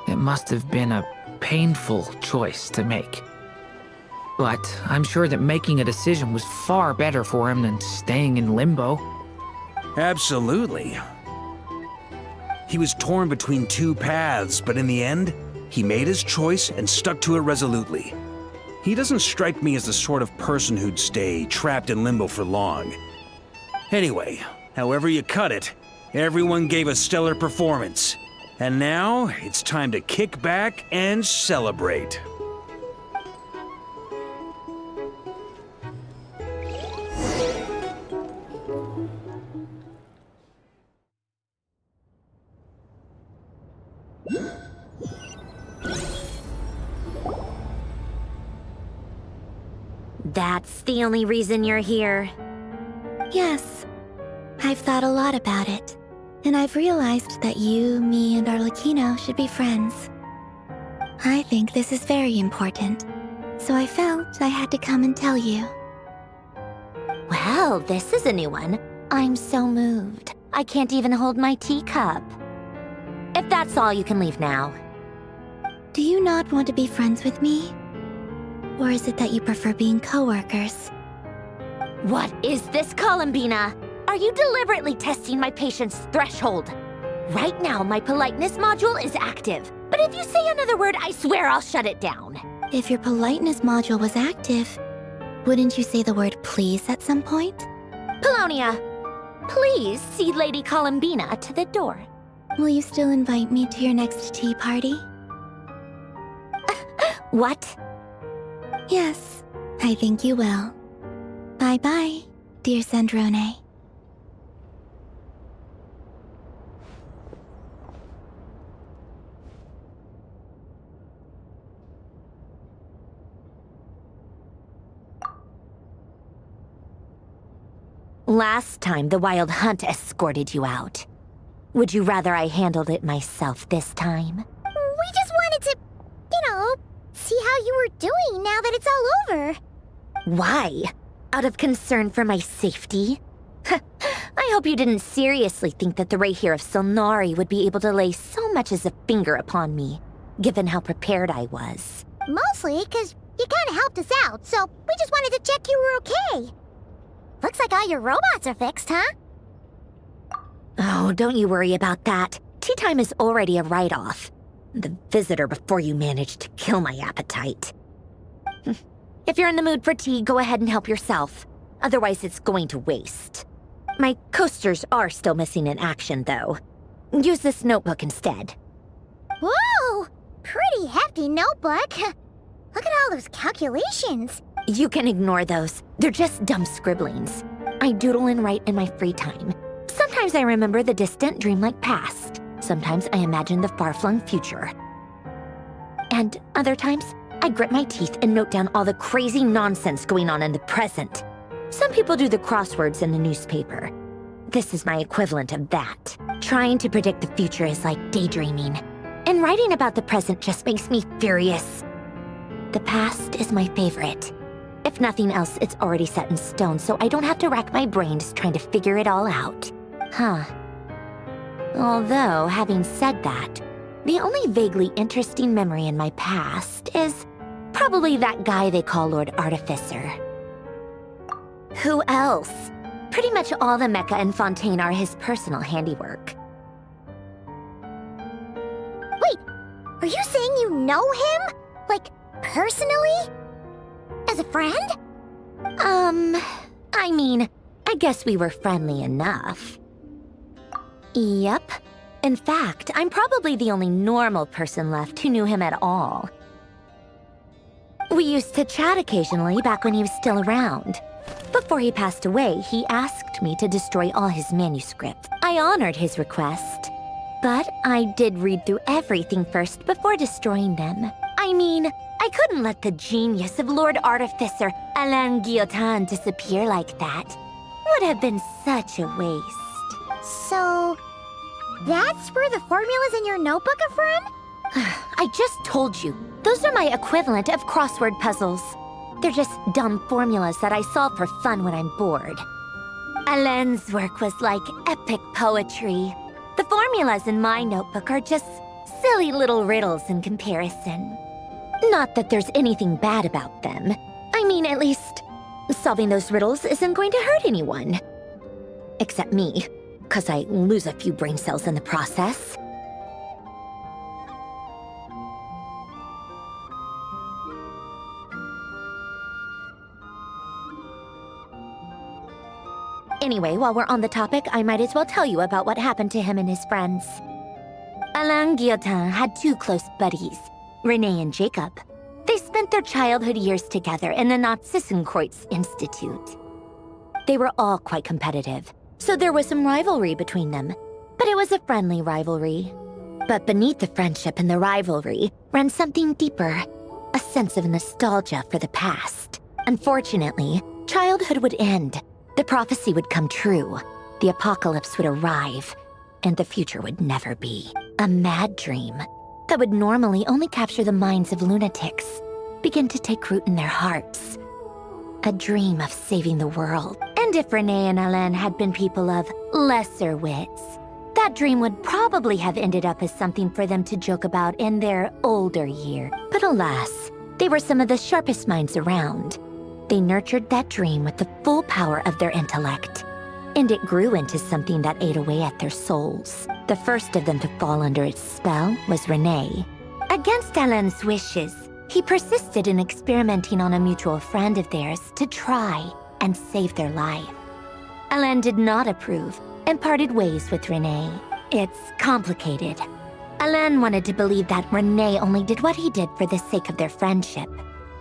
It must have been a painful choice to make. But I'm sure that making a decision was far better for him than staying in limbo. Absolutely. He was torn between 2 paths, but in the end, he made his choice and stuck to it resolutely. He doesn't strike me as the sort of person who'd stay trapped in limbo for long. Anyway, however you cut it, everyone gave a stellar performance. And now, it's time to kick back and celebrate. That's the only reason you're here? Yes. I've thought a lot about it. And I've realized that you, me, and Arlecchino should be friends. I think this is very important. So I felt I had to come and tell you. Well, this is a new one. I'm so moved. I can't even hold my teacup. If that's all, you can leave now. Do you not want to be friends with me? Or is it that you prefer being co-workers? What is this, Columbina? Are you deliberately testing my patience threshold? Right now, my politeness module is active. But if you say another word, I swear I'll shut it down. If your politeness module was active, wouldn't you say the word please at some point? Polonia, please see Lady Columbina to the door. Will you still invite me to your next tea party? What? Yes, I think you will. Bye-bye, dear Sandrone. Last time, the Wild Hunt escorted you out. Would you rather I handled it myself this time? We just wanted to, see how you were doing now that it's all over. Why? Out of concern for my safety? I hope you didn't seriously think that the Rayhir of Solnari would be able to lay so much as a finger upon me, given how prepared I was. Mostly because you kind of helped us out, so we just wanted to check you were okay. Looks like all your robots are fixed, huh? Oh, don't you worry about that. Tea time is already a write-off. The visitor before you managed to kill my appetite. If you're in the mood for tea, go ahead and help yourself. Otherwise, it's going to waste. My coasters are still missing in action, though. Use this notebook instead. Whoa! Pretty hefty notebook. Look at all those calculations. You can ignore those. They're just dumb scribblings. I doodle and write in my free time. Sometimes I remember the distant, dreamlike past. Sometimes I imagine the far-flung future. And other times, I grit my teeth and note down all the crazy nonsense going on in the present. Some people do the crosswords in the newspaper. This is my equivalent of that. Trying to predict the future is like daydreaming. And writing about the present just makes me furious. The past is my favorite. If nothing else, it's already set in stone, so I don't have to rack my brains trying to figure it all out. Huh. Although, having said that, the only vaguely interesting memory in my past is probably that guy they call Lord Artificer. Who else? Pretty much all the mecha in Fontaine are his personal handiwork. Wait, are you saying you know him? Like, personally? As a friend? I mean, I guess we were friendly enough. Yep. In fact, I'm probably the only normal person left who knew him at all. We used to chat occasionally back when he was still around. Before he passed away, he asked me to destroy all his manuscripts. I honored his request, but I did read through everything first before destroying them. I mean, I couldn't let the genius of Lord Artificer Alain Guillotin disappear like that. Would have been such a waste. So, that's where the formulas in your notebook are from? I just told you. Those are my equivalent of crossword puzzles. They're just dumb formulas that I solve for fun when I'm bored. Alain's work was like epic poetry. The formulas in my notebook are just silly little riddles in comparison. Not that there's anything bad about them. I mean, at least, solving those riddles isn't going to hurt anyone. Except me, 'cause I lose a few brain cells in the process. Anyway, while we're on the topic, I might as well tell you about what happened to him and his friends. Alain Guillotin had two close buddies, Renee and Jacob. They spent their childhood years together in the Narzissenkreuz Institute. They were all quite competitive, so there was some rivalry between them, but it was a friendly rivalry. But beneath the friendship and the rivalry ran something deeper, a sense of nostalgia for the past. Unfortunately, childhood would end. The prophecy would come true. The apocalypse would arrive, and the future would never be. A mad dream that would normally only capture the minds of lunatics begin to take root in their hearts. A dream of saving the world. And if Renee and Alain had been people of lesser wits, that dream would probably have ended up as something for them to joke about in their older years. But alas, they were some of the sharpest minds around. They nurtured that dream with the full power of their intellect, and it grew into something that ate away at their souls. The first of them to fall under its spell was Renee. Against Alain's wishes, he persisted in experimenting on a mutual friend of theirs to try and save their life. Alain did not approve and parted ways with Renee. It's complicated. Alain wanted to believe that Renee only did what he did for the sake of their friendship.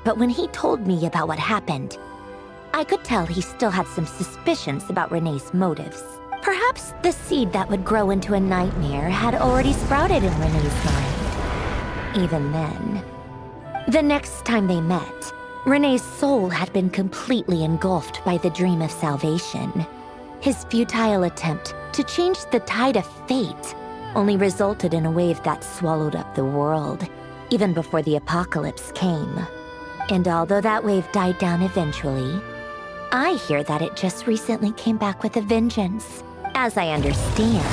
But when he told me about what happened, I could tell he still had some suspicions about Renee's motives. Perhaps the seed that would grow into a nightmare had already sprouted in Renee's mind. Even then, the next time they met, Renee's soul had been completely engulfed by the dream of salvation. His futile attempt to change the tide of fate only resulted in a wave that swallowed up the world, even before the apocalypse came. And although that wave died down eventually, I hear that it just recently came back with a vengeance. As I understand,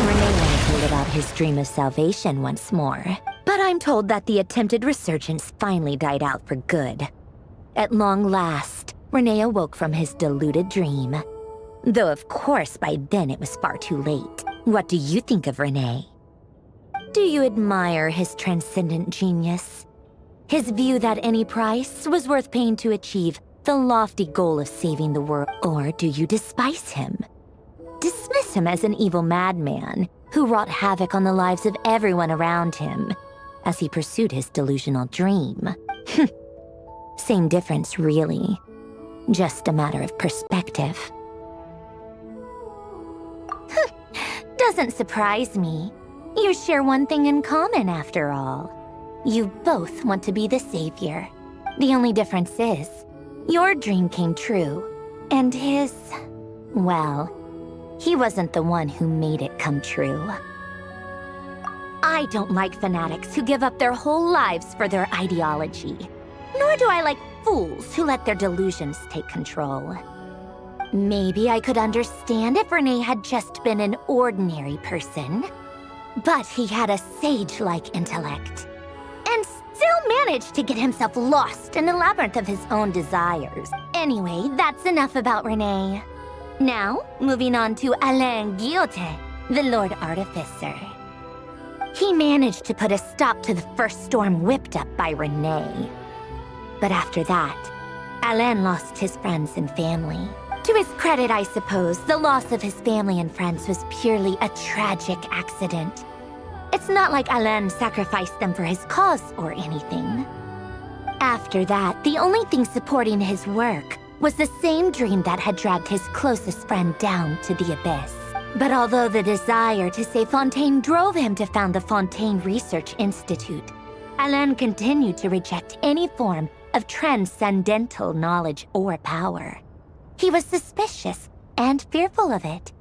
Renee wanted to live out his dream of salvation once more. But I'm told that the attempted resurgence finally died out for good. At long last, Renee awoke from his deluded dream. Though of course by then it was far too late. What do you think of Renee? Do you admire his transcendent genius? His view that any price was worth paying to achieve the lofty goal of saving the world? Or do you despise him? Dismiss him as an evil madman who wrought havoc on the lives of everyone around him as he pursued his delusional dream? Same difference, really. Just a matter of perspective. Doesn't surprise me. You share one thing in common, after all. You both want to be the savior. The only difference is, your dream came true, and his, well, he wasn't the one who made it come true. I don't like fanatics who give up their whole lives for their ideology. Nor do I like fools who let their delusions take control. Maybe I could understand if Renee had just been an ordinary person. But he had a sage-like intellect, and still managed to get himself lost in the labyrinth of his own desires. Anyway, that's enough about Renee. Now, moving on to Alain Guillotin, the Lord Artificer. He managed to put a stop to the first storm whipped up by Renee. But after that, Alain lost his friends and family. To his credit, I suppose, the loss of his family and friends was purely a tragic accident. It's not like Alain sacrificed them for his cause or anything. After that, the only thing supporting his work was the same dream that had dragged his closest friend down to the abyss. But although the desire to save Fontaine drove him to found the Fontaine Research Institute, Alain continued to reject any form of transcendental knowledge or power. He was suspicious and fearful of it,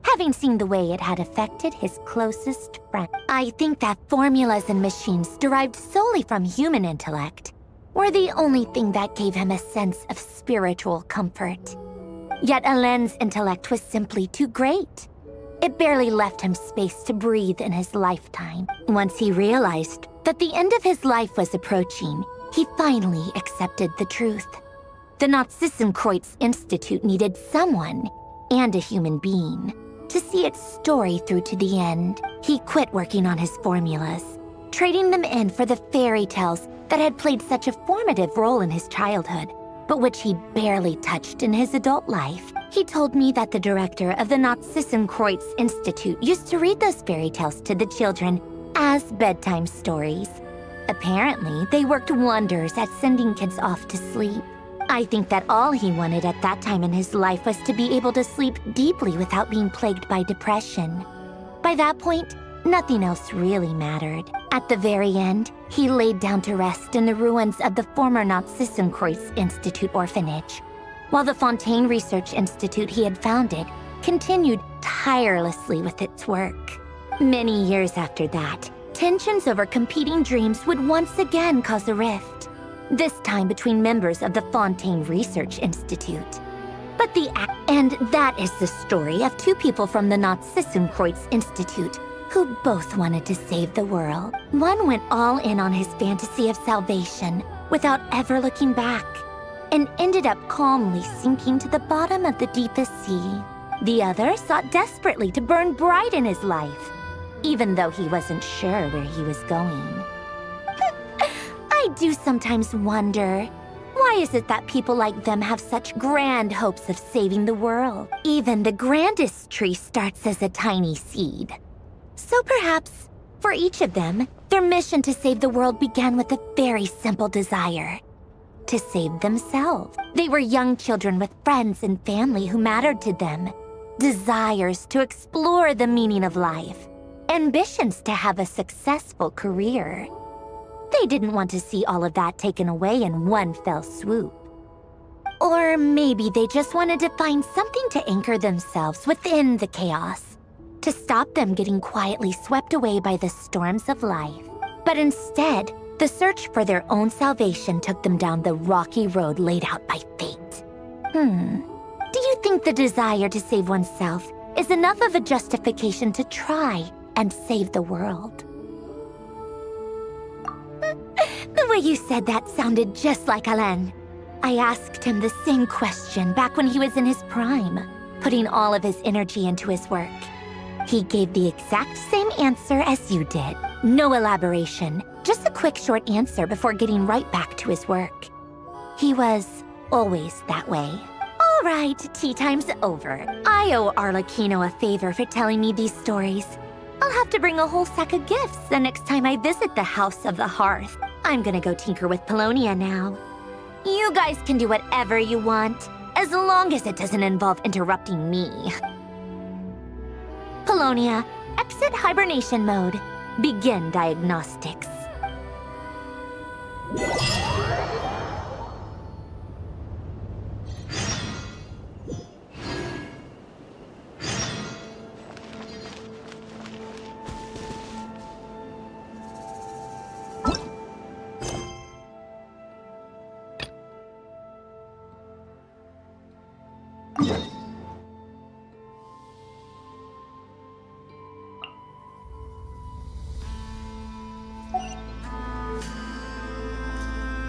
having seen the way it had affected his closest friend. I think that formulas and machines derived solely from human intellect were the only thing that gave him a sense of spiritual comfort. Yet Alain's intellect was simply too great. It barely left him space to breathe in his lifetime. Once he realized that the end of his life was approaching, he finally accepted the truth. The Nazissenkreuz Institute needed someone, and a human being, to see its story through to the end. He quit working on his formulas, trading them in for the fairy tales that had played such a formative role in his childhood, but which he barely touched in his adult life. He told me that the director of the Nazissenkreuz Institute used to read those fairy tales to the children as bedtime stories. Apparently, they worked wonders at sending kids off to sleep. I think that all he wanted at that time in his life was to be able to sleep deeply without being plagued by depression. By that point, Nothing else really mattered. At the very end, he laid down to rest in the ruins of the former Nazissenkreuz Institute orphanage, while the Fontaine Research Institute he had founded continued tirelessly with its work. Many years after that, tensions over competing dreams would once again cause a rift, this time between members of the Fontaine Research Institute. And that is the story of two people from the Nazissenkreuz Institute who both wanted to save the world. One went all in on his fantasy of salvation without ever looking back, and ended up calmly sinking to the bottom of the deepest sea. The other sought desperately to burn bright in his life, even though he wasn't sure where he was going. I do sometimes wonder, why is it that people like them have such grand hopes of saving the world? Even the grandest tree starts as a tiny seed. So perhaps, for each of them, their mission to save the world began with a very simple desire: to save themselves. They were young children with friends and family who mattered to them, desires to explore the meaning of life, ambitions to have a successful career. They didn't want to see all of that taken away in one fell swoop. Or maybe they just wanted to find something to anchor themselves within the chaos, to stop them getting quietly swept away by the storms of life. But instead, the search for their own salvation took them down the rocky road laid out by fate. Do you think the desire to save oneself is enough of a justification to try and save the world? The way you said that sounded just like Alain. I asked him the same question back when he was in his prime, putting all of his energy into his work. He gave the exact same answer as you did. No elaboration, just a quick short answer before getting right back to his work. He was always that way. All right, tea time's over. I owe Arlecchino a favor for telling me these stories. I'll have to bring a whole sack of gifts the next time I visit the House of the Hearth. I'm gonna go tinker with Polonia now. You guys can do whatever you want, as long as it doesn't involve interrupting me. Polonia, exit hibernation mode. Begin diagnostics.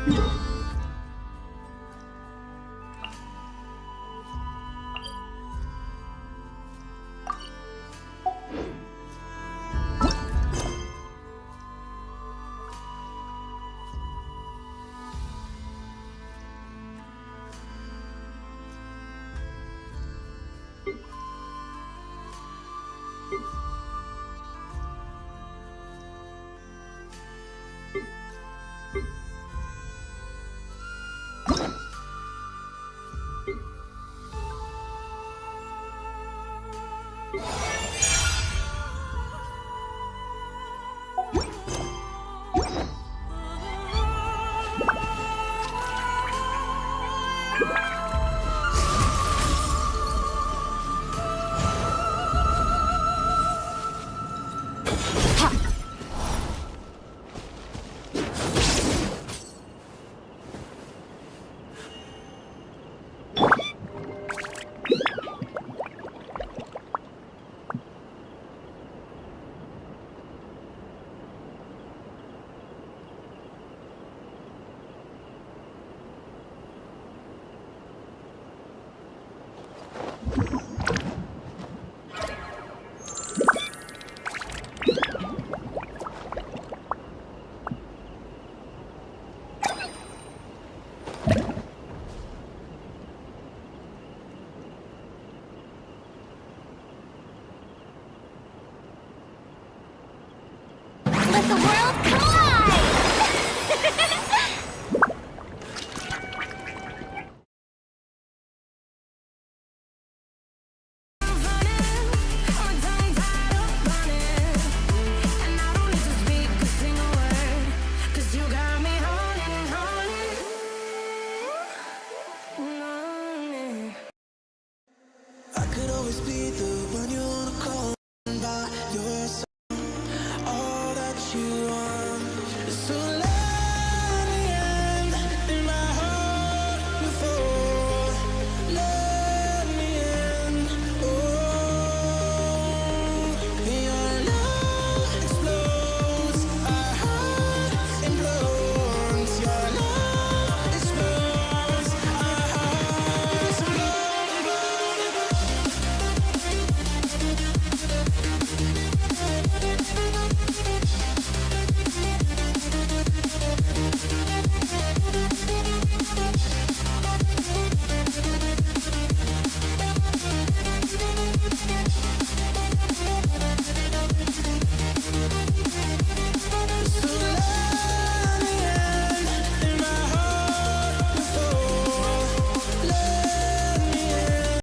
you